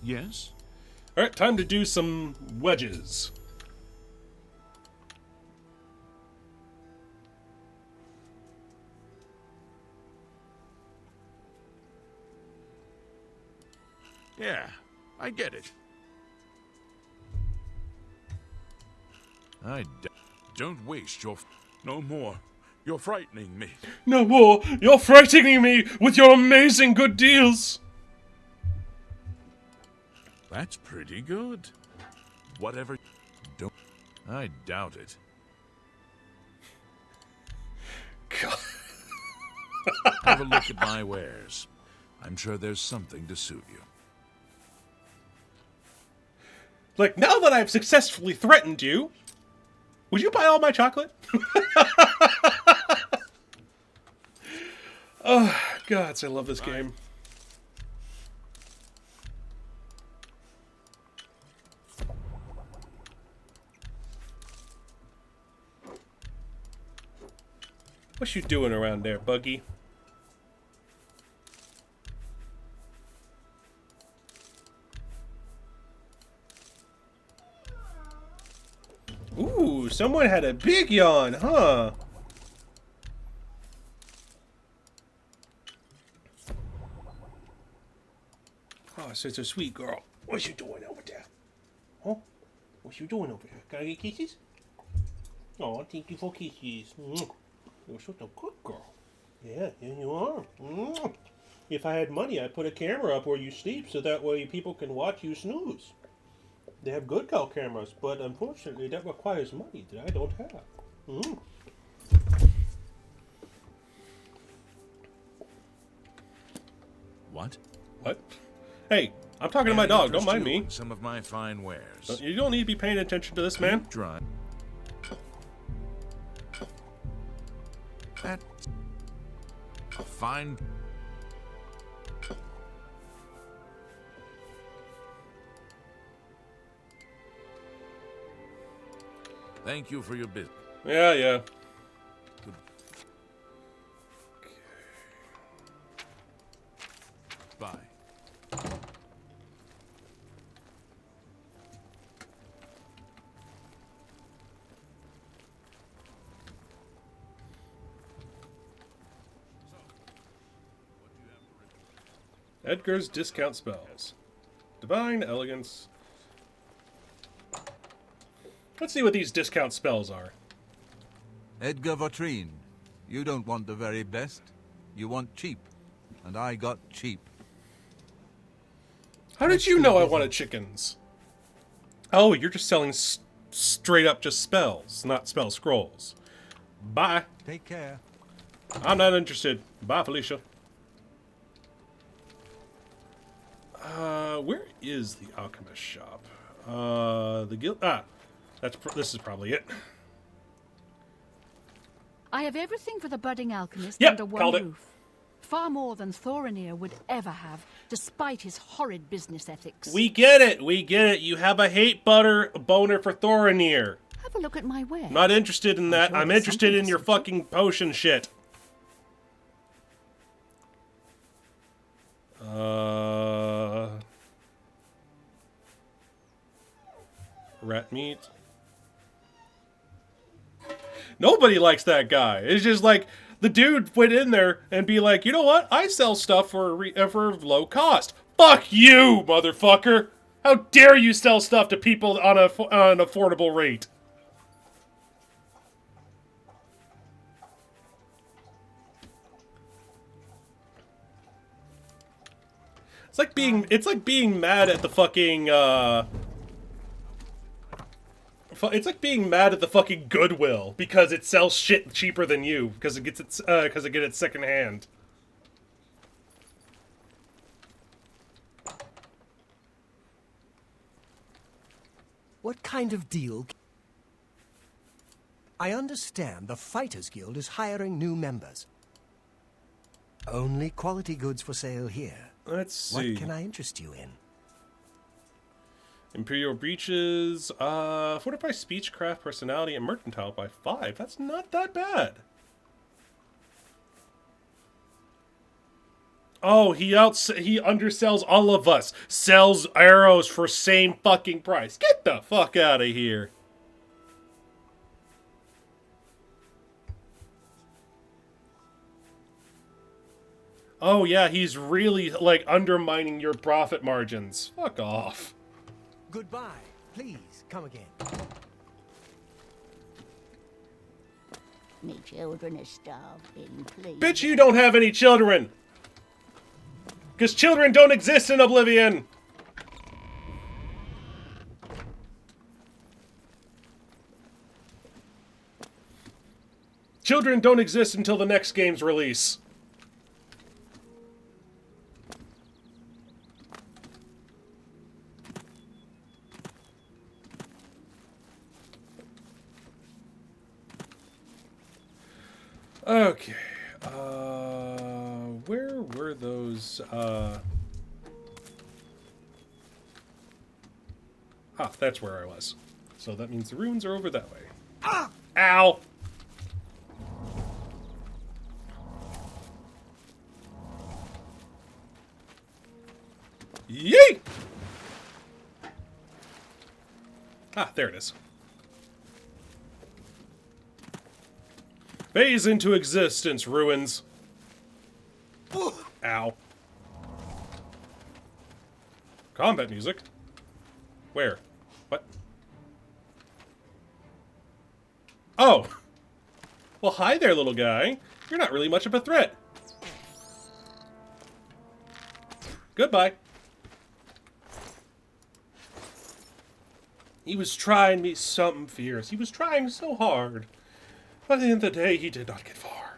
Yes? Alright, time to do some wedges. Yeah, I get it. Don't waste your... No more. You're frightening me. No more! You're frightening me with your amazing good deals! That's pretty good. Whatever... Don't... I doubt it. God. Have a look at my wares. I'm sure there's something to suit you. Like, now that I've successfully threatened you, would you buy all my chocolate? Oh, gods, I love this game. What you doing around there, Buggy? Ooh, someone had a big yawn, huh? Oh, such a sweet girl. What you doing over there? Huh? What you doing over there? Can I get kisses? Oh, thank you for kisses. You're such a good girl. Yeah, here you are. If I had money, I'd put a camera up where you sleep so that way people can watch you snooze. They have good girl cameras, but unfortunately that requires money that I don't have. What? What? Hey, I'm talking to my dog. Don't mind me. Some of my fine wares. You don't need to be paying attention to this, man. Try. That a fine. Thank you for your business. Yeah, yeah. Bye. Edgar's discount spells. Divine Elegance. Let's see what these discount spells are. Edgar Vautrin, you don't want the very best. You want cheap. And I got cheap. How did you know I wanted chickens? Oh, you're just selling straight up just spells, not spell scrolls. Bye. Take care. I'm not interested. Bye, Felicia. Where is the alchemist shop? The guild. This is probably it. I have everything for the budding alchemist Yep, under one called it. roof. Far more than Thorinir would ever have, despite his horrid business ethics. We get it. We get it. You have a boner for Thorinir. Have a look at my wares. Not interested in that. sure I'm there's interested something in to your suit you. fucking potion shit. Rat meat. Nobody likes that guy. It's just like the dude went in there and be like, you know what? I sell stuff for low cost. Fuck you, motherfucker! How dare you sell stuff to people on an affordable rate? It's like being mad at the fucking it's like being mad at the fucking Goodwill because it sells shit cheaper than you because it gets it secondhand. What kind of deal? I understand the Fighters Guild is hiring new members. Only quality goods for sale here. Let's see. What can I interest you in? Imperial breaches, fortify speechcraft, personality, and mercantile by 5. That's not that bad. Oh, he undersells all of us. Sells arrows for same fucking price. Get the fuck out of here. Oh yeah, he's really like undermining your profit margins. Fuck off. Goodbye. Please, come again. Me children are starving, please. Bitch, you don't have any children! Because children don't exist in Oblivion! Children don't exist until the next game's release. Okay, where were those, that's where I was. So that means the runes are over that way. Ah! Ow! Yay! There it is. Phase into existence, ruins. Ow. Combat music? Where? What? Oh! Well, hi there, little guy. You're not really much of a threat. Goodbye. He was trying me something fierce. He was trying so hard. But at the end of the day, he did not get far.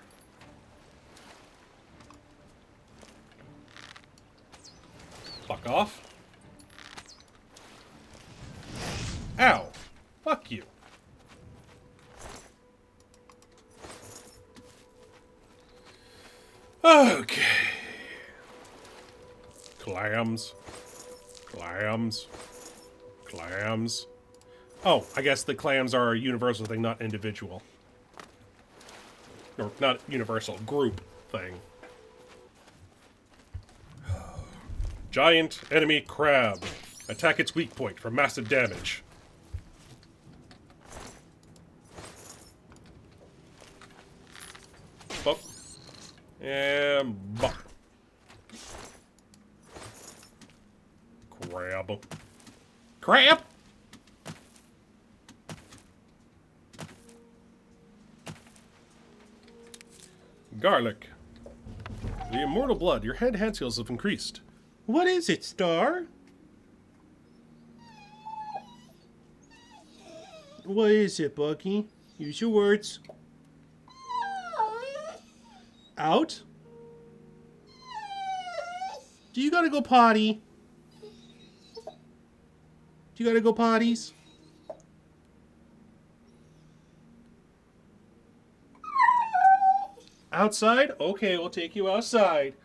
Fuck off. Ow. Fuck you. Okay. Clams. Clams. Clams. Oh, I guess the clams are a universal thing, not individual. Or not universal, group thing. Giant enemy crab. Attack its weak point for massive damage. Bump. And bump. Crab. Crab! Garlic. The immortal blood. Your hand skills have increased. What is it, Star? What is it, Bucky? Use your words. Out? Do you gotta go potty? Do you gotta go potties? Outside? Okay, we'll take you outside.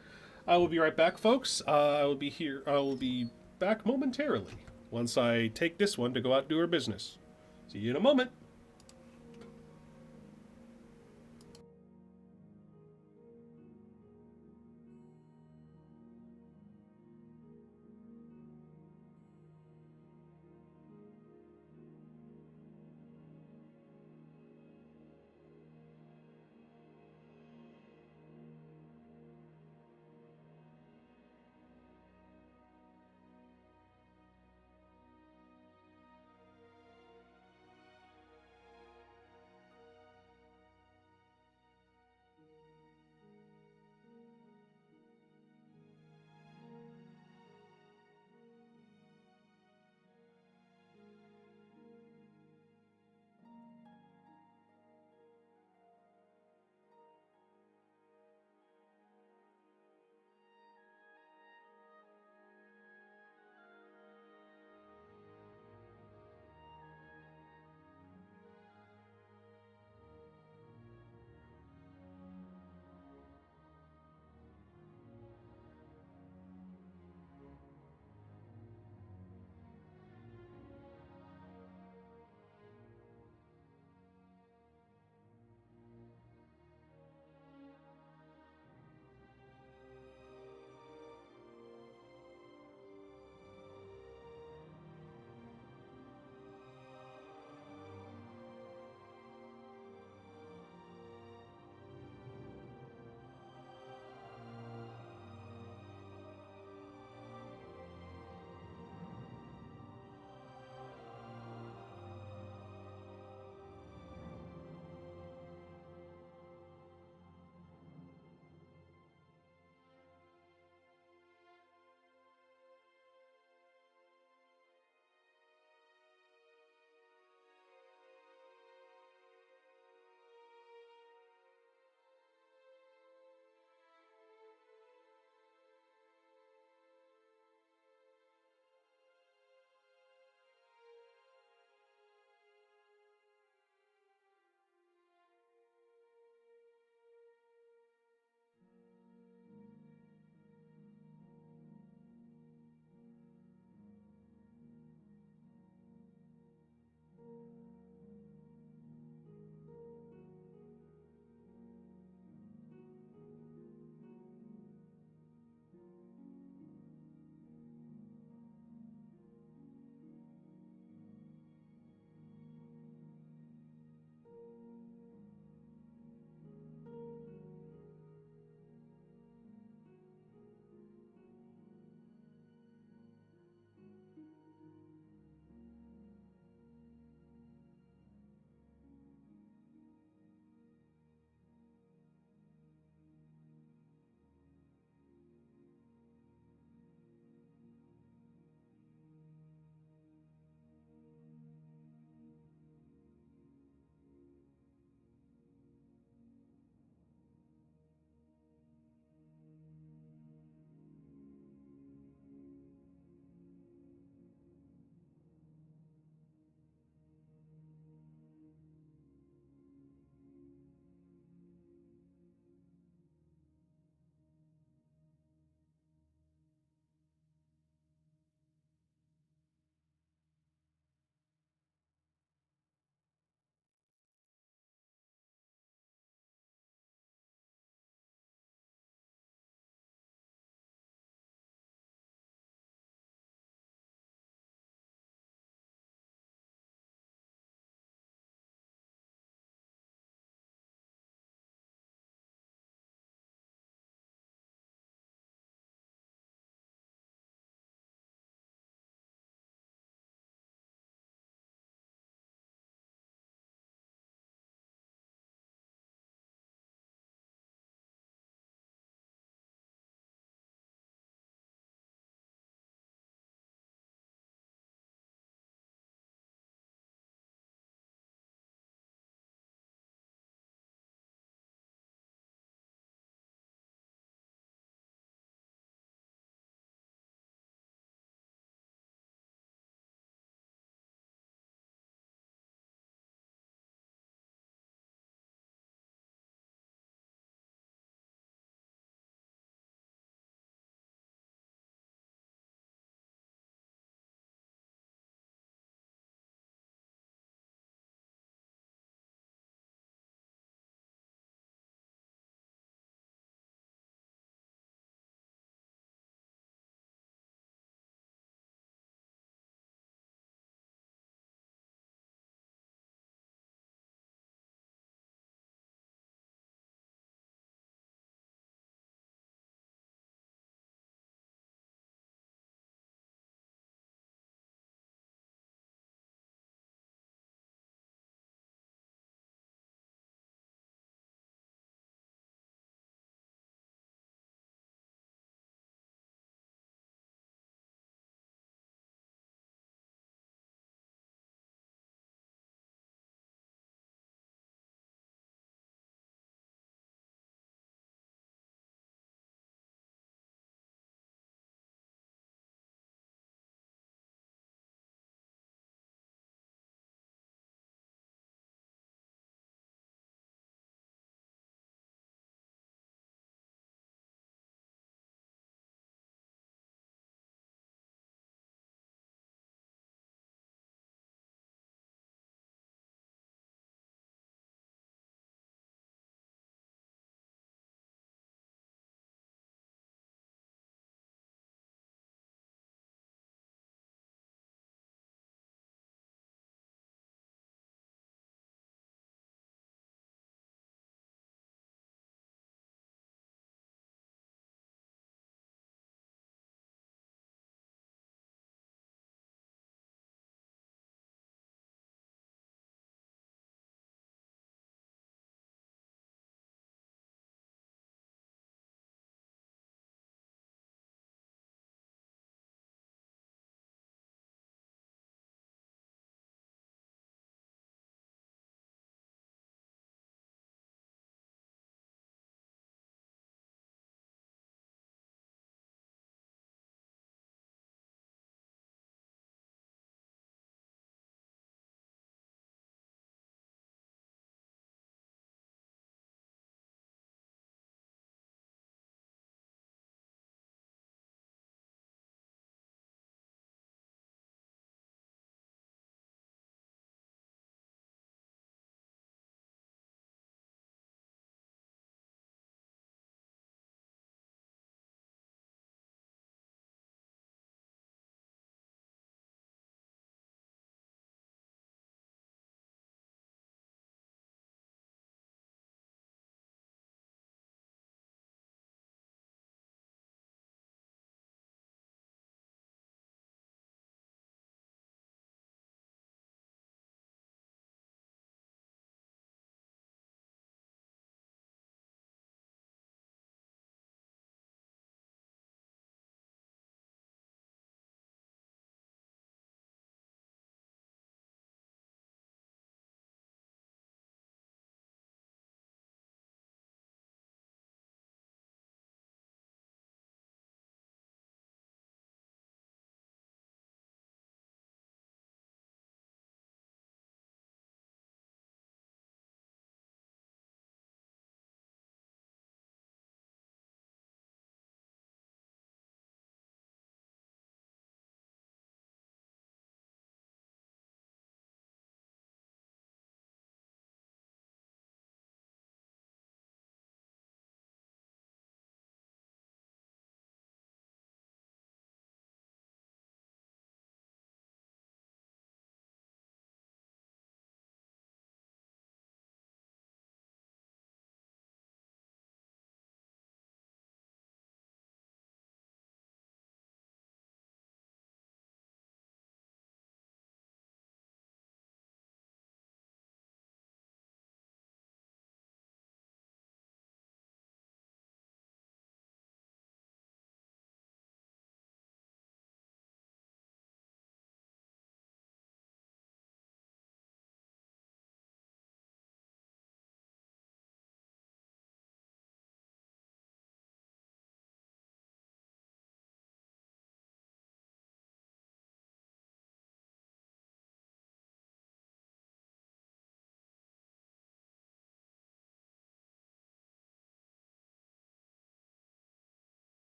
I will be right back, folks. I will be here. I will be back momentarily once I take this one to go out and do her business. See you in a moment.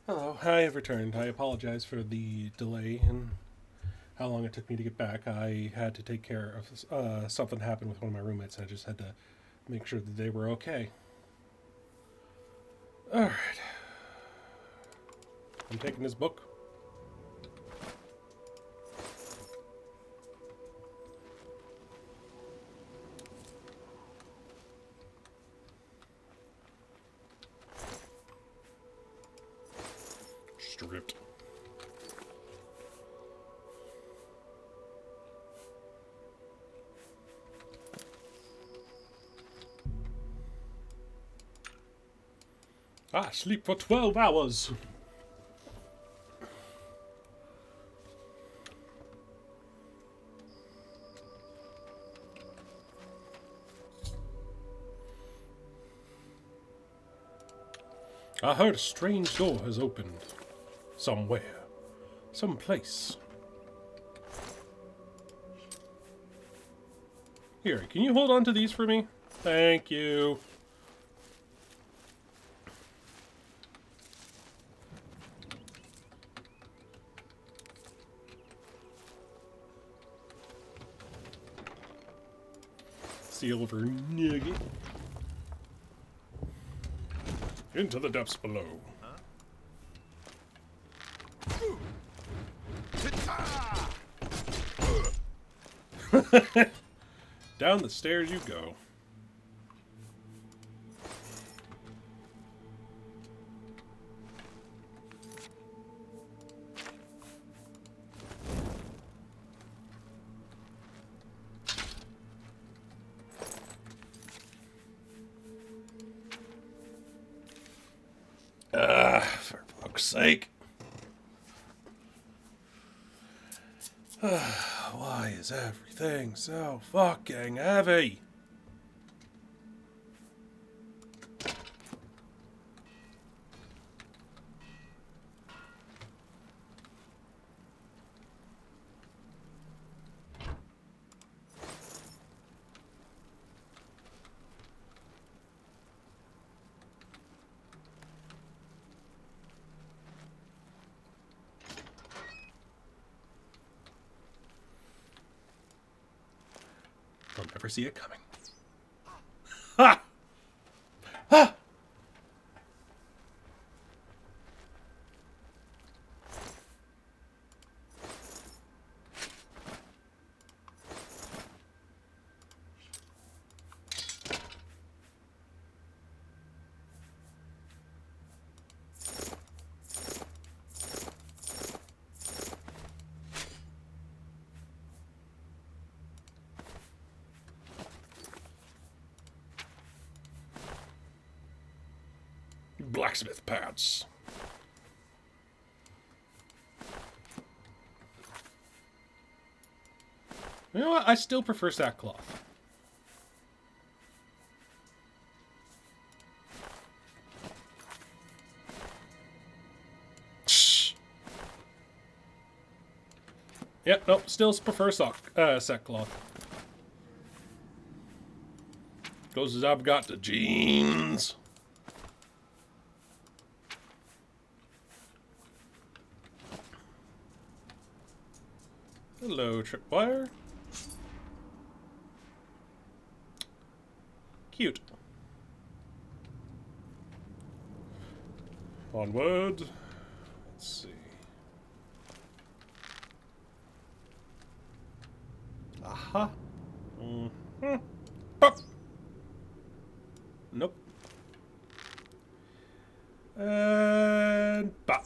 Hello, I have returned. I apologize for the delay and how long it took me to get back. I had to take care of something happened with one of my roommates. I just had to make sure that they were okay. Alright. I'm taking this book. Stripped. I sleep for 12 hours. I heard a strange door has opened. Somewhere. Someplace. Here, can you hold on to these for me? Thank you. Silver nugget. Into the depths below. Down the stairs you go. For fuck's sake. Why is everything so fucking heavy? I'll never see it coming. Ha! Ha! Blacksmith pants. You know what? I still prefer sackcloth. Shh. Yep, nope, still prefer sackcloth. Goes as I've got the jeans. Hello, tripwire. Cute. Onward. Let's see. Aha. Mm-hmm. Pop. Nope. And pop.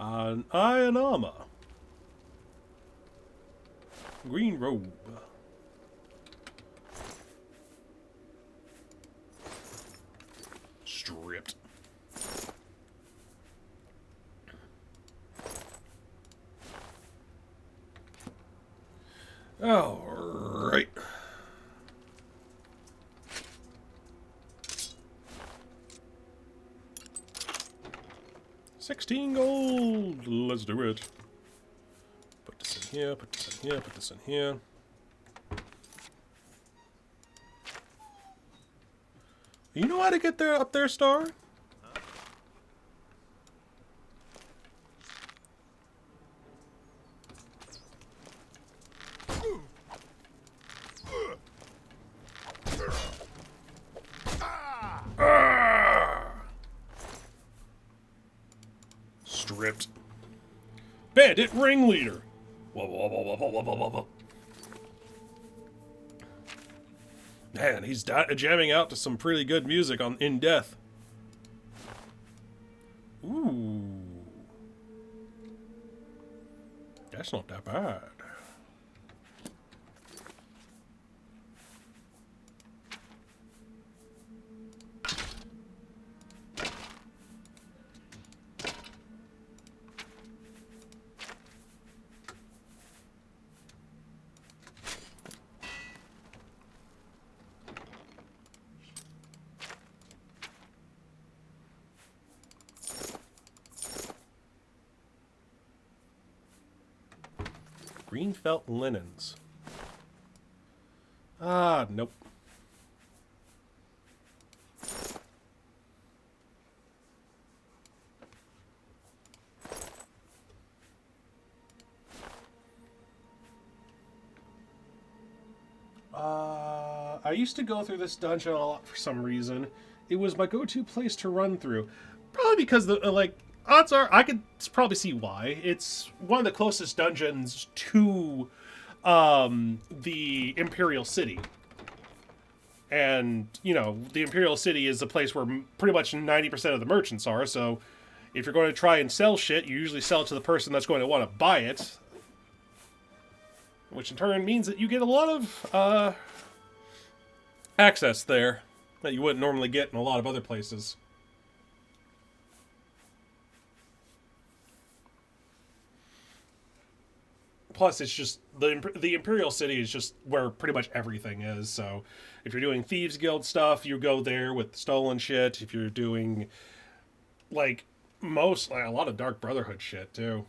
An iron armor. Green robe. Stripped. All right. $16 gold. Let's do it. Put this in here, put this in here, put this in here. You know how to get there up there, Star? Stripped. Bandit ringleader. Man, he's jamming out to some pretty good music in death. Ooh. That's not that bad. Green felt linens. Ah, nope. I used to go through this dungeon a lot for some reason. It was my go-to place to run through. Probably because the odds are I could probably see why. It's one of the closest dungeons to the Imperial City. And, you know, the Imperial City is the place where pretty much 90% of the merchants are, so if you're going to try and sell shit, you usually sell it to the person that's going to want to buy it. Which in turn means that you get a lot of access there that you wouldn't normally get in a lot of other places. Plus, it's just the Imperial City is just where pretty much everything is. So, if you're doing Thieves Guild stuff, you go there with stolen shit. If you're doing like a lot of Dark Brotherhood shit too.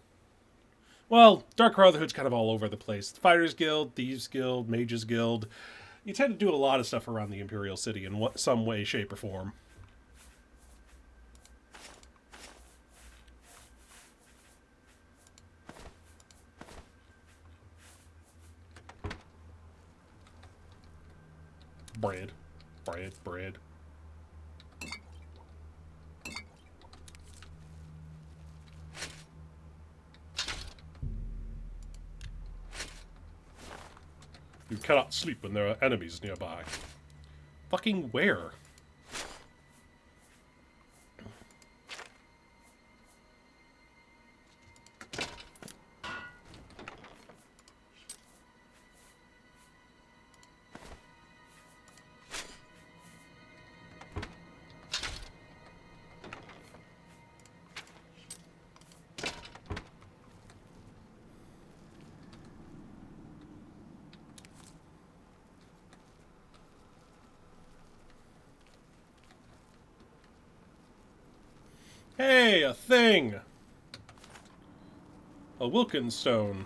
Well, Dark Brotherhood's kind of all over the place. Fighters Guild, Thieves Guild, Mages Guild. You tend to do a lot of stuff around the Imperial City in some way, shape, or form. Bread. Bread. Bread. You cannot sleep when there are enemies nearby. Fucking where? Hey, a thing! A Wilkinstone.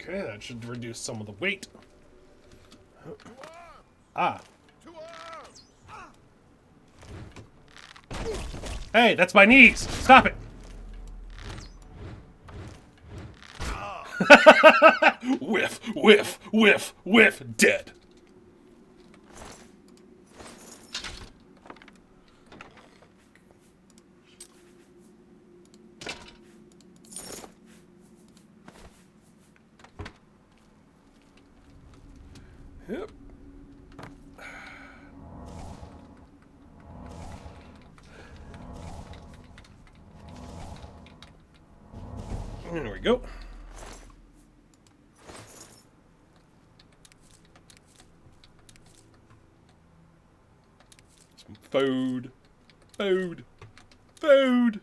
Okay, that should reduce some of the weight. Ah. Hey, that's my knees! Stop it! Whiff, whiff, whiff, whiff, dead. Yep. There we go. Some food. Food. Food!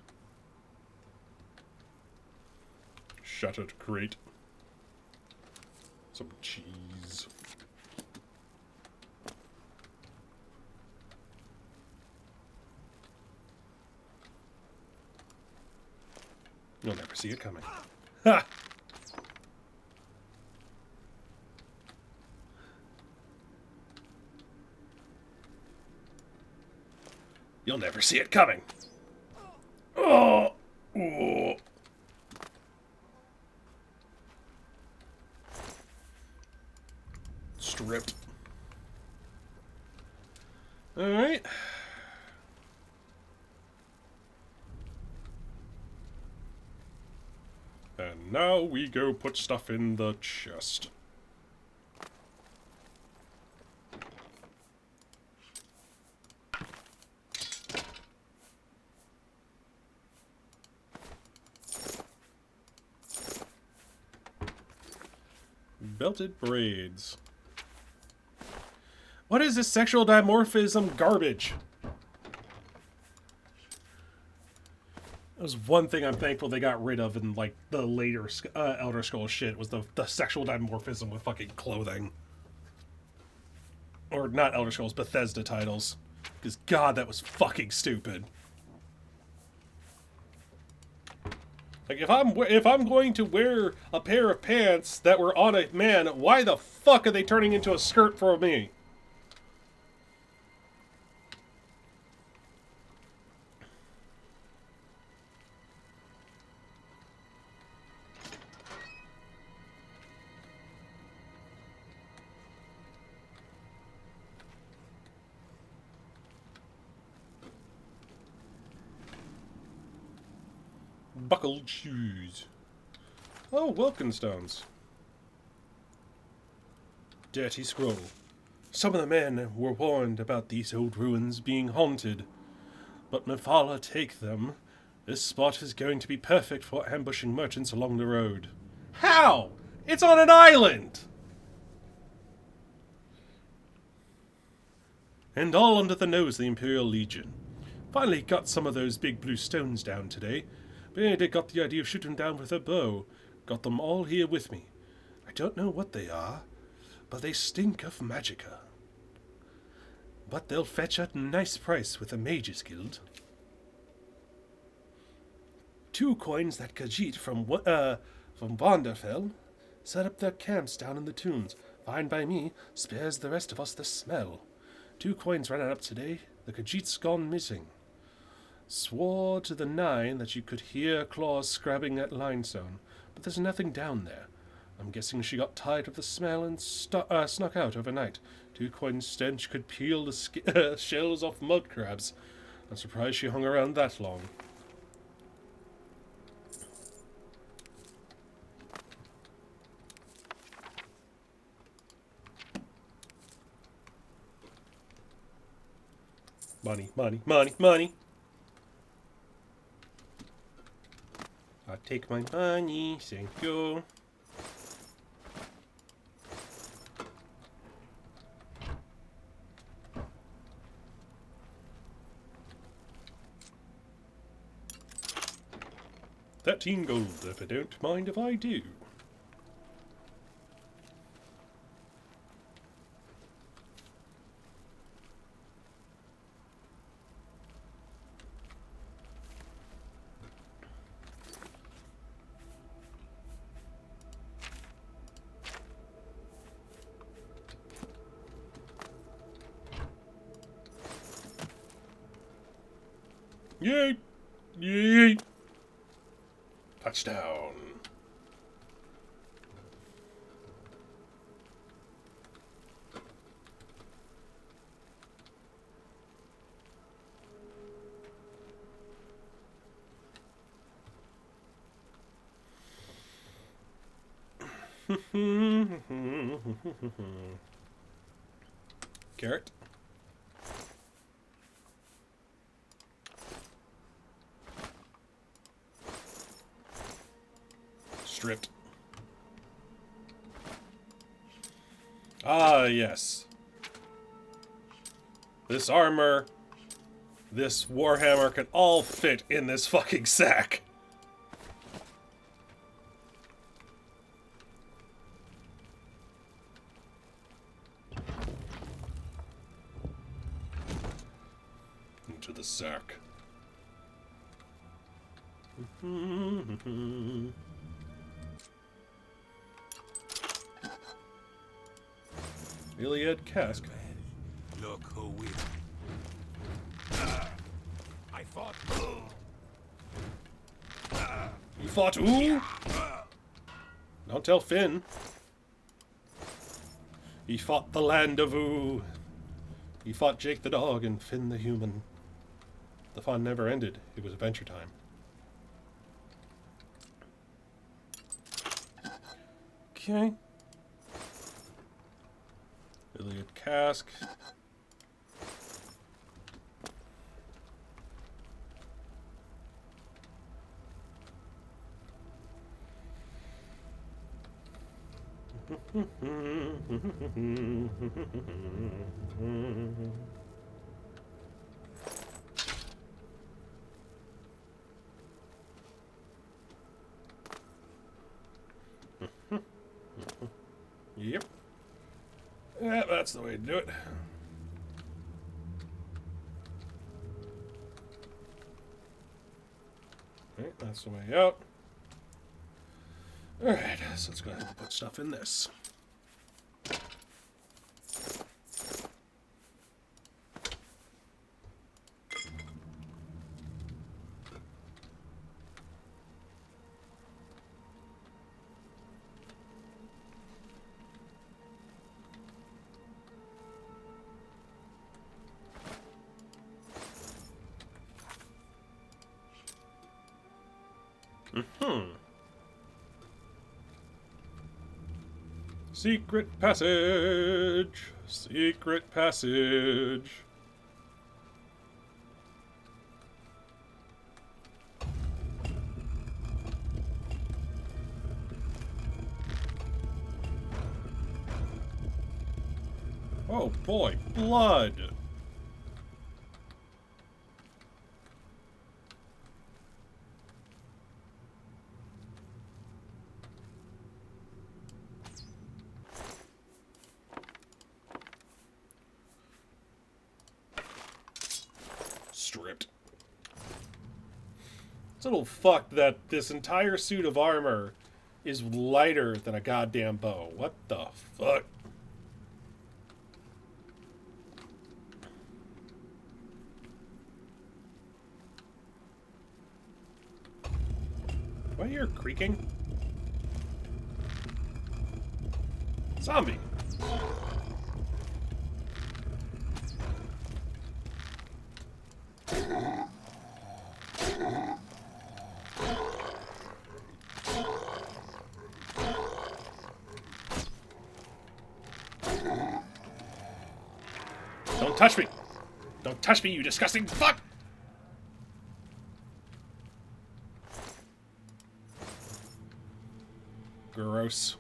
Shuttered crate. Some cheese. You'll never see it coming. Ha! You'll never see it coming. Oh! Oh. Stripped. Alright. And now we go put stuff in the chest. Belted braids. What is this sexual dimorphism garbage? That was one thing I'm thankful they got rid of in, like, the later Elder Scrolls shit, was the sexual dimorphism with fucking clothing. Or not Elder Scrolls, Bethesda titles. Because, God, that was fucking stupid. Like, if I'm going to wear a pair of pants that were on a man, why the fuck are they turning into a skirt for me? Buckled shoes. Oh, Wilkenstones. Dirty scroll. Some of the men were warned about these old ruins being haunted, but Mephala take them. This spot is going to be perfect for ambushing merchants along the road. How? It's on an island! And all under the nose of the Imperial Legion. Finally got some of those big blue stones down today. Benedict got the idea of shooting down with a bow. Got them all here with me. I don't know what they are, but they stink of magicka. But they'll fetch a nice price with the Mages Guild. 2 coins that Khajiit from Wanderfell set up their camps down in the dunes. Fine by me, spares the rest of us the smell. 2 coins ran up today. The Khajiit's gone missing. Swore to the 9 that you could hear claws scrabbing at limestone, but there's nothing down there. I'm guessing she got tired of the smell and snuck out overnight. 2 coin stench could peel the shells off mud crabs. I'm surprised she hung around that long. Money, money, money, money! I take my money, thank you. $13 gold, if I don't mind if I do. Yay! Yay! Touchdown! Carrot. Stripped. Ah, yes. This armor This Warhammer can all fit in this fucking sack. Into the sack. Iliad cask. Look who we... I fought... You fought who? Don't tell Finn. He fought the land of Ooh. He fought Jake the dog and Finn the human. The fun never ended. It was adventure time. Okay. Iliad cask. Yep. Yeah, that's the way to do it. Alright, that's the way out. Alright, so let's go ahead and put stuff in this. Secret passage. Secret passage. Oh boy, blood. Stripped. It's a little fucked that this entire suit of armor is lighter than a goddamn bow. What the fuck? Do I hear creaking? Zombie! Don't touch me! Don't touch me, you disgusting fuck! Gross.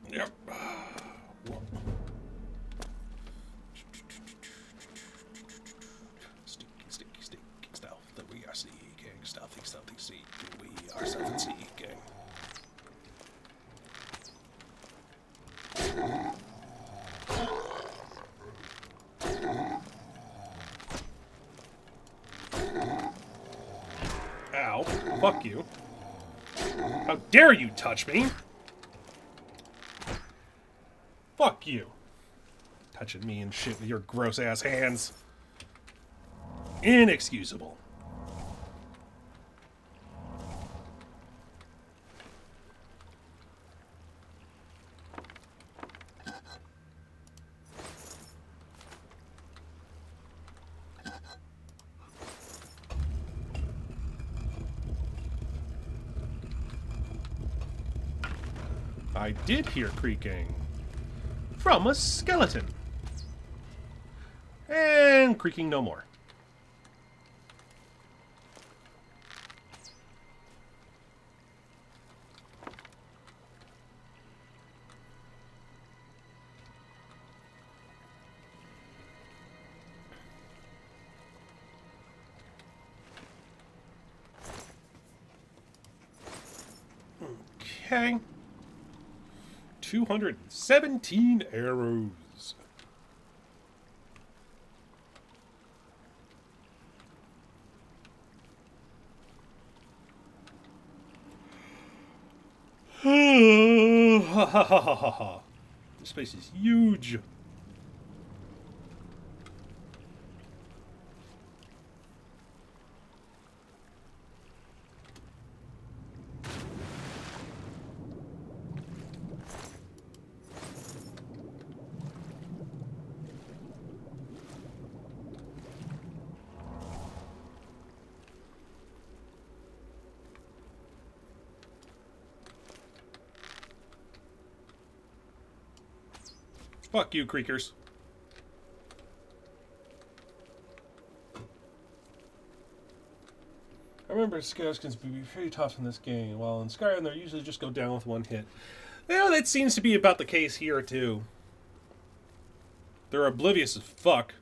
Yep. Stinking stuff that we are seeking. Stealthy seeking. We are stealthy seeking. Ow. Fuck you. How dare you touch me? Fuck you. Touching me and shit with your gross ass hands. Inexcusable. I did hear creaking. From a skeleton. And creaking no more. Okay. 217 arrows. This place is huge. Fuck you, creakers. I remember scouts can be pretty tough in this game, while in Skyrim they usually just go down with one hit. Well, that seems to be about the case here, too. They're oblivious as fuck.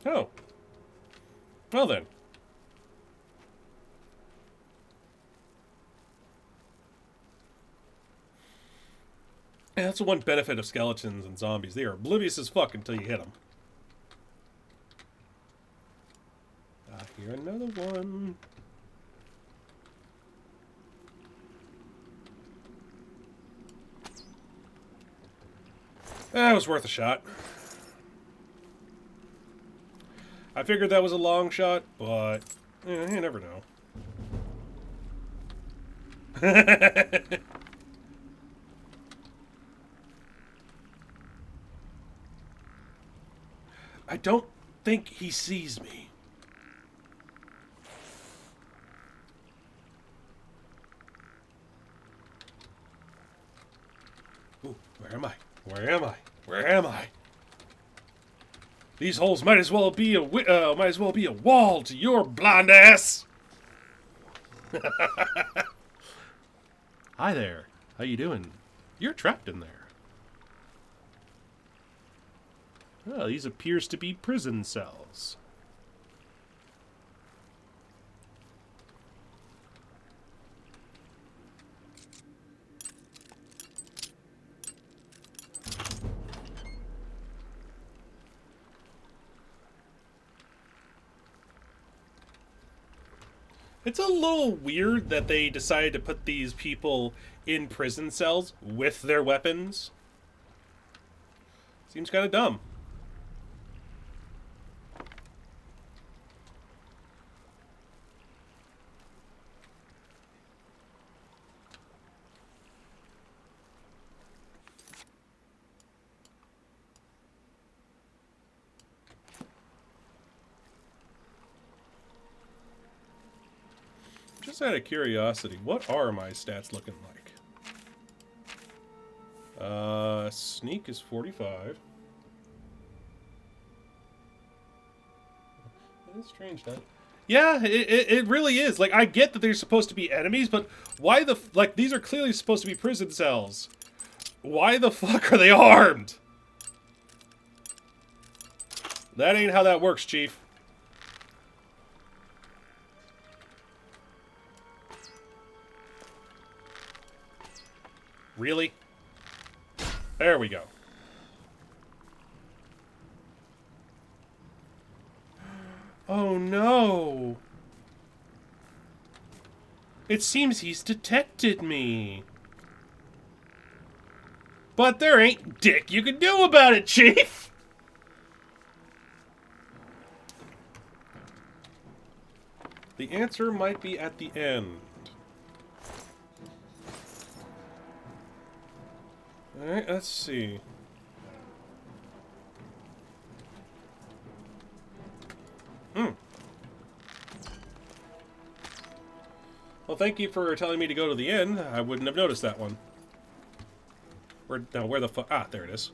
Oh. Well then. Yeah, that's the one benefit of skeletons and zombies. They are oblivious as fuck until you hit them. I hear another one. That was worth a shot. I figured that was a long shot, but you never know. I don't think he sees me. Ooh, where am I? Where am I? Where am I? These holes might as well be a wall to your blind ass. Hi there. How you doing? You're trapped in there. Oh, these appears to be prison cells. It's a little weird that they decided to put these people in prison cells with their weapons. Seems kind of dumb. Just out of curiosity, what are my stats looking like? Sneak is 45. That's strange, that. Yeah, it really is. Like, I get that they're supposed to be enemies, but why the... Like, these are clearly supposed to be prison cells. Why the fuck are they armed? That ain't how that works, Chief. Really? There we go. Oh no! It seems he's detected me. But there ain't dick you can do about it, Chief! The answer might be at the end. Alright, let's see. Well, thank you for telling me to go to the inn. I wouldn't have noticed that one. Where the fuck? Ah, there it is.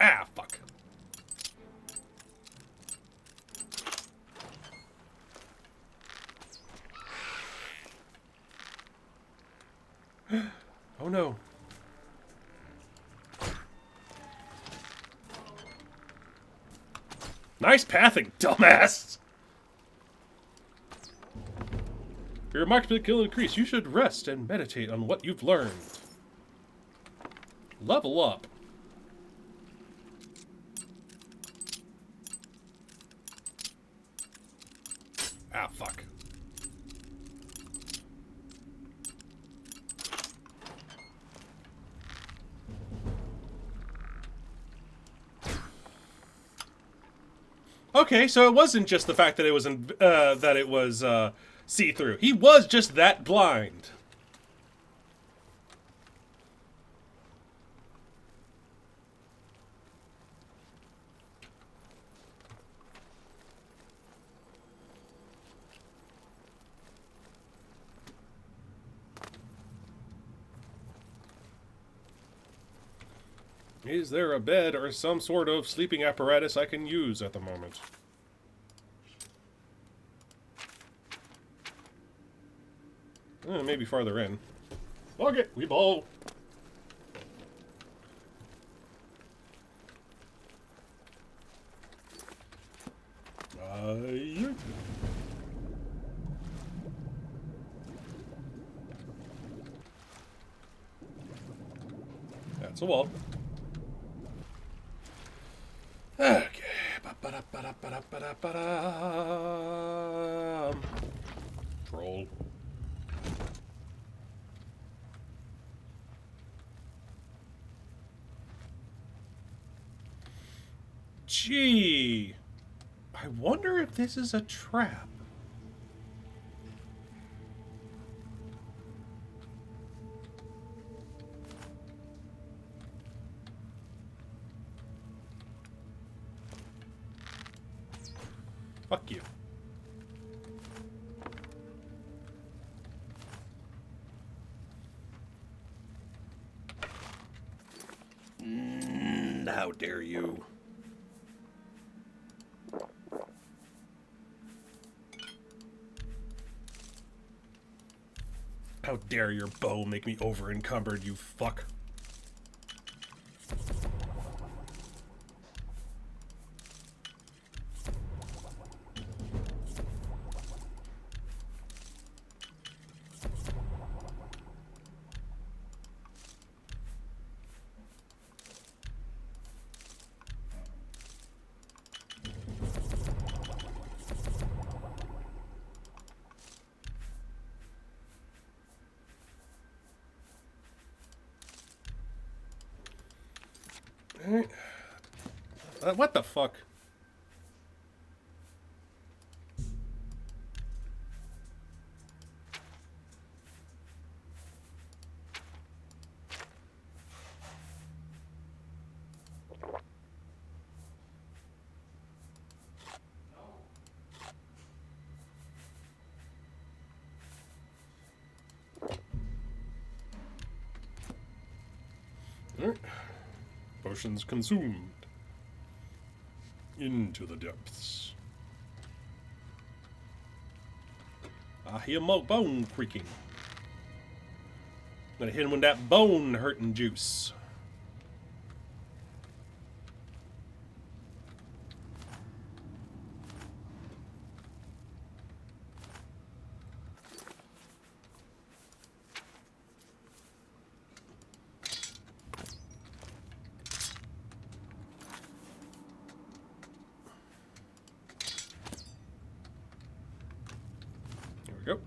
Ah, fuck. Oh no. Nice pathing, dumbass! For your marksman skill increase, you should rest and meditate on what you've learned. Level up. Ah, fuck. Okay, so it wasn't just the fact that it was see-through. He was just that blind. Is there a bed or some sort of sleeping apparatus I can use at the moment? Maybe farther in. Okay, we ball. Yeah. That's a wall. Okay. Troll. Gee. I wonder if this is a trap. Fuck you. How dare you? How dare your bow make me over-encumbered, you fuck. What the fuck? Potions consumed. Into the depths. I hear more bone creaking. Gonna hit him with that bone hurting juice. There we go.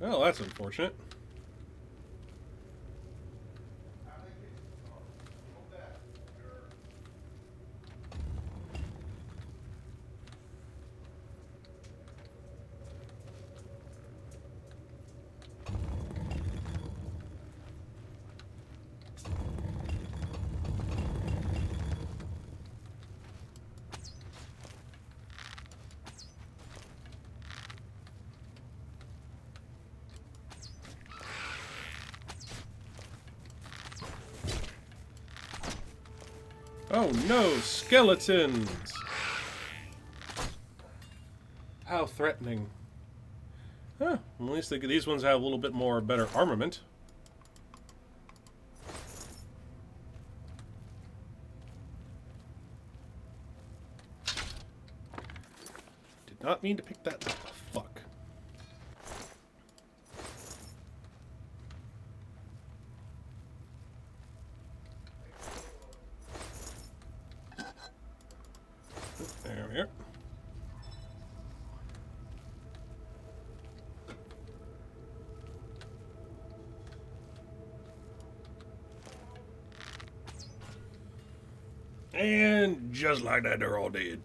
Well, that's unfortunate. Oh no, skeletons! How threatening. Huh, at least these ones have a little bit more better armament. Did not mean to pick that up. Fuck. There we are. And just like that, they're all dead.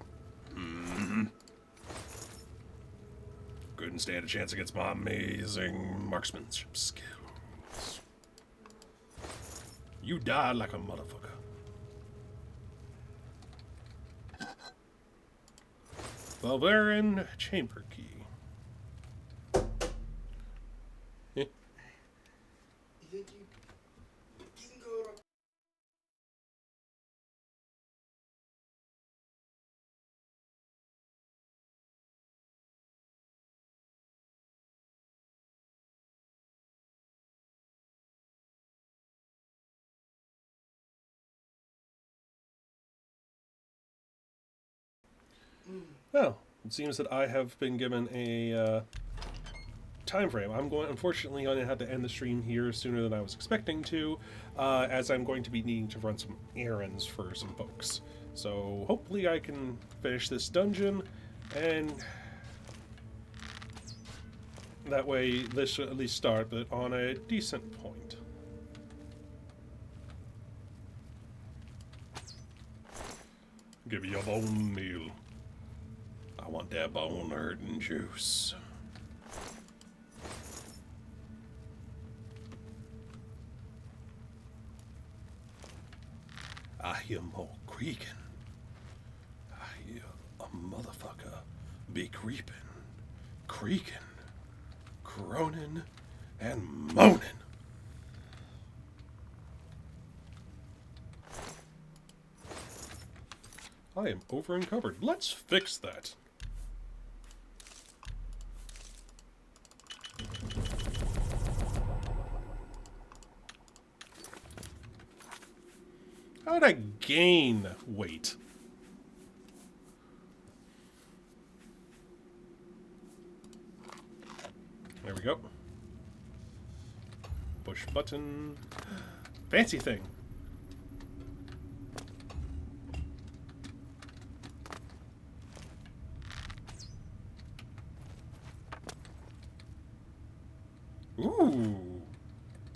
Couldn't stand a chance against my amazing marksmanship skills. You died like a motherfucker. Valerian chamber key. Well, it seems that I have been given a time frame. I'm unfortunately, going to have to end the stream here sooner than I was expecting to, as I'm going to be needing to run some errands for some folks. So hopefully I can finish this dungeon, and that way this should at least start, but on a decent point. Give me a bone meal. I want that bone hurting juice. I hear more creaking. I hear a motherfucker be creeping, creaking, groaning, and moaning. I am over encumbered. Let's fix that. How would I gain weight? There we go. Push button. Fancy thing. Ooh.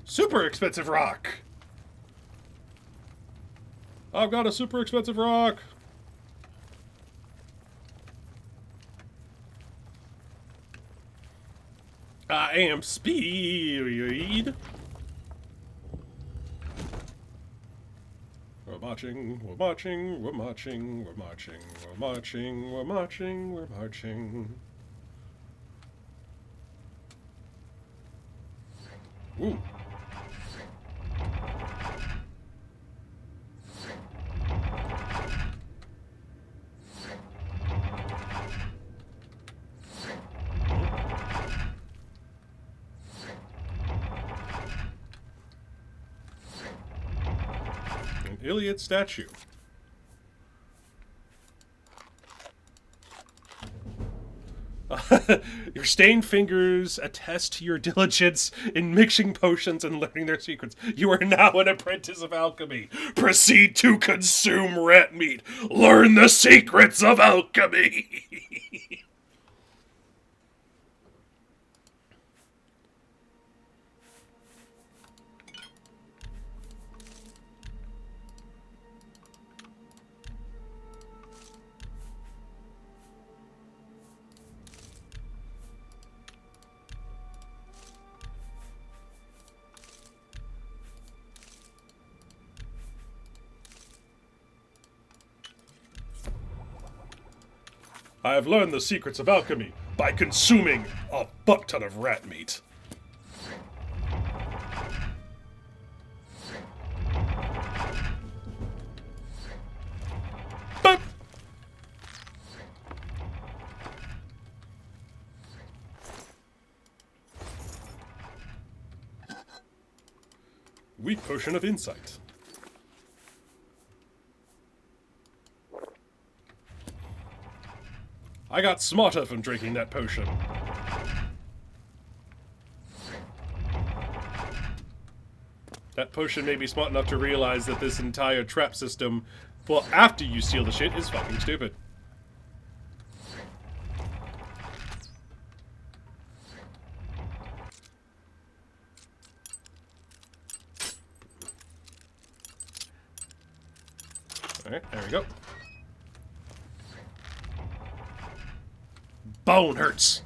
Super expensive rock. I've got a super expensive rock. I am speed. We're marching, we're marching, we're marching, we're marching, we're marching, we're marching, we're marching. Ooh. An Iliad statue. Your stained fingers attest to your diligence in mixing potions and learning their secrets. You are now an apprentice of alchemy. Proceed to consume rat meat. Learn the secrets of alchemy. I have learned the secrets of alchemy by consuming a butt ton of rat meat. Boop. Weak potion of insight. I got smarter from drinking that potion. That potion made me smart enough to realize that this entire trap system, well, after you steal the shit, is fucking stupid. Alright, there we go. Bone hurts.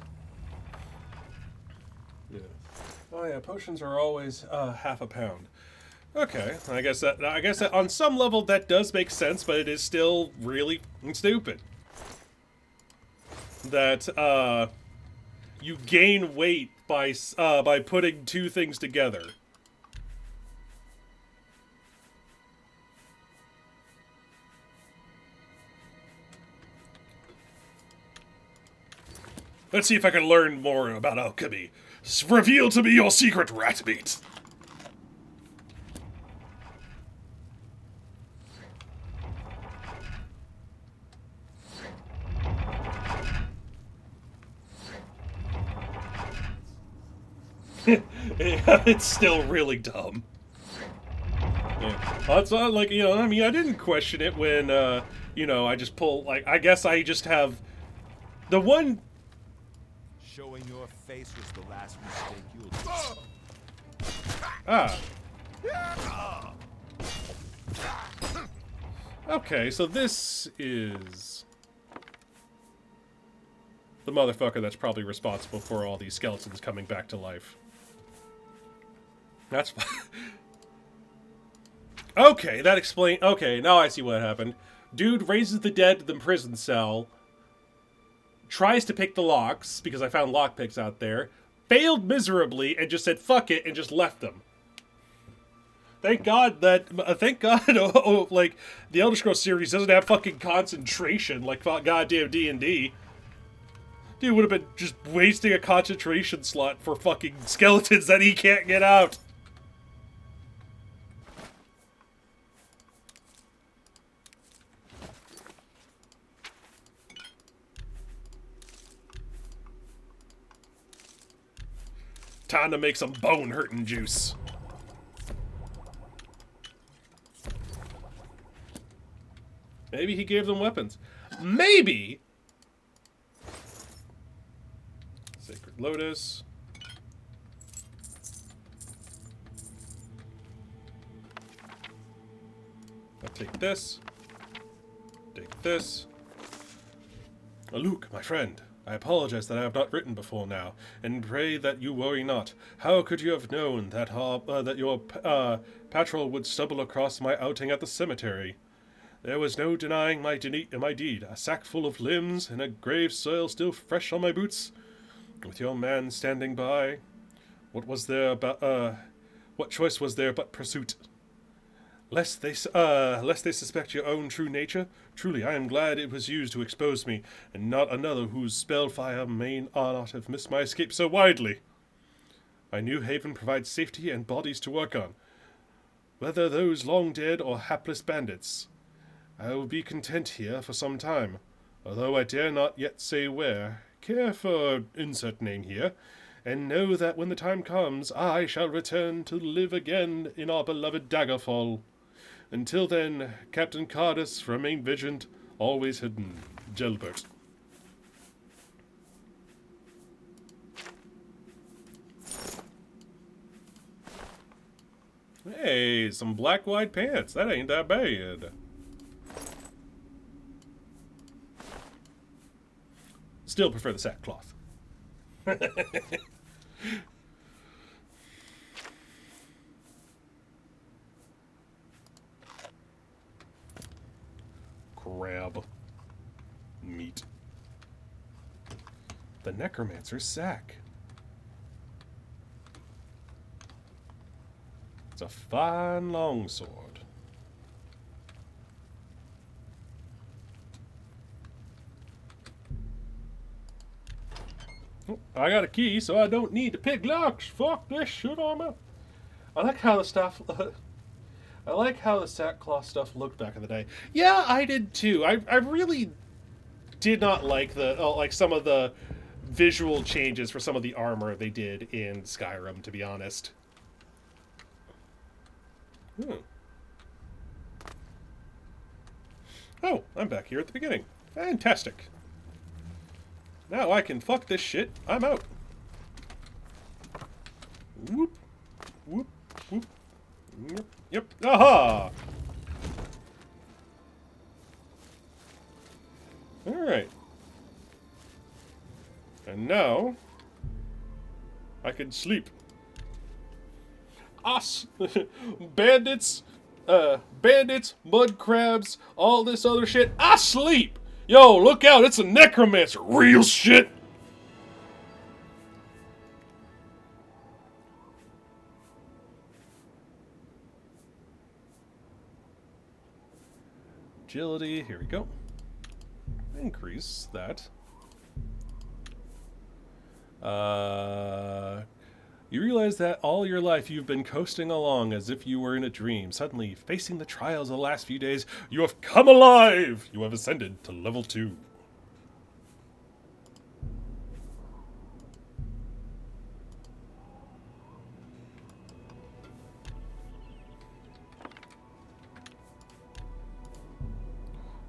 Yeah. Oh yeah, potions are always half a pound. Okay, I guess that on some level that does make sense, but it is still really stupid. That you gain weight by putting two things together. Let's see if I can learn more about alchemy. Reveal to me your secret, rat meat. It's still really dumb. Yeah. Well, it's not like, I mean, I didn't question it when, I just pull, like, I guess I just have the one. Showing your face was the last mistake you'll do. Ah. Okay, so this is the motherfucker that's probably responsible for all these skeletons coming back to life. That's okay, that explains. Okay, now I see what happened. Dude raises the dead to the prison cell, tries to pick the locks, because I found lockpicks out there, failed miserably, and just said fuck it, and just left them. Thank God that, like, the Elder Scrolls series doesn't have fucking concentration like goddamn D&D. Dude would have been just wasting a concentration slot for fucking skeletons that he can't get out. Time to make some bone-hurting juice. Maybe he gave them weapons. Maybe! Sacred Lotus. I'll take this. Take this. Oh, Luke, my friend. I apologize that I have not written before now, and pray that you worry not. How could you have known that your patrol would stumble across my outing at the cemetery? There was no denying my deed. A sack full of limbs, and a grave soil still fresh on my boots. With your man standing by, what choice was there but pursuit? Lest they suspect your own true nature, truly I am glad it was used to expose me, and not another whose spellfire may not have missed my escape so widely. My new haven provides safety and bodies to work on, whether those long dead or hapless bandits. I will be content here for some time, although I dare not yet say where. Care for insert name here, and know that when the time comes, I shall return to live again in our beloved Daggerfall. Until then, Captain Cardus, remain vigilant, always hidden. Gilbert. Hey, some black wide pants. That ain't that bad. Still prefer the sackcloth. Crab. Meat. The Necromancer's sack. It's a fine longsword. Oh, I got a key, so I don't need to pick locks. Fuck this shit on me. I like how the stuff. I like how the sackcloth stuff looked back in the day. Yeah, I did too. I really did not like like some of the visual changes for some of the armor they did in Skyrim, to be honest. Oh, I'm back here at the beginning. Fantastic. Now I can fuck this shit. I'm out. Whoop. Whoop. Whoop. Yep. Yep. Aha! Alright. And now I can sleep. Us! Bandits, mud crabs, all this other shit. I sleep! Yo, look out, it's a necromancer. Real shit! Agility, here we go. Increase that. You realize that all your life you've been coasting along as if you were in a dream. Suddenly, facing the trials of the last few days, you have come alive! You have ascended to level 2.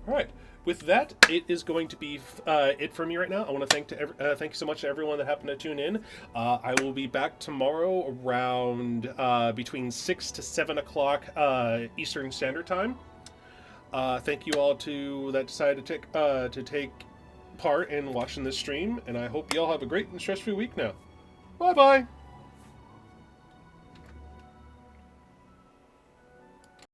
Alright. With that, it is going to be it for me right now. I want to thank you so much to everyone that happened to tune in. I will be back tomorrow around between 6 to 7 o'clock Eastern Standard Time. Thank you all that decided to take part in watching this stream, and I hope you all have a great and stress-free week now. Bye-bye!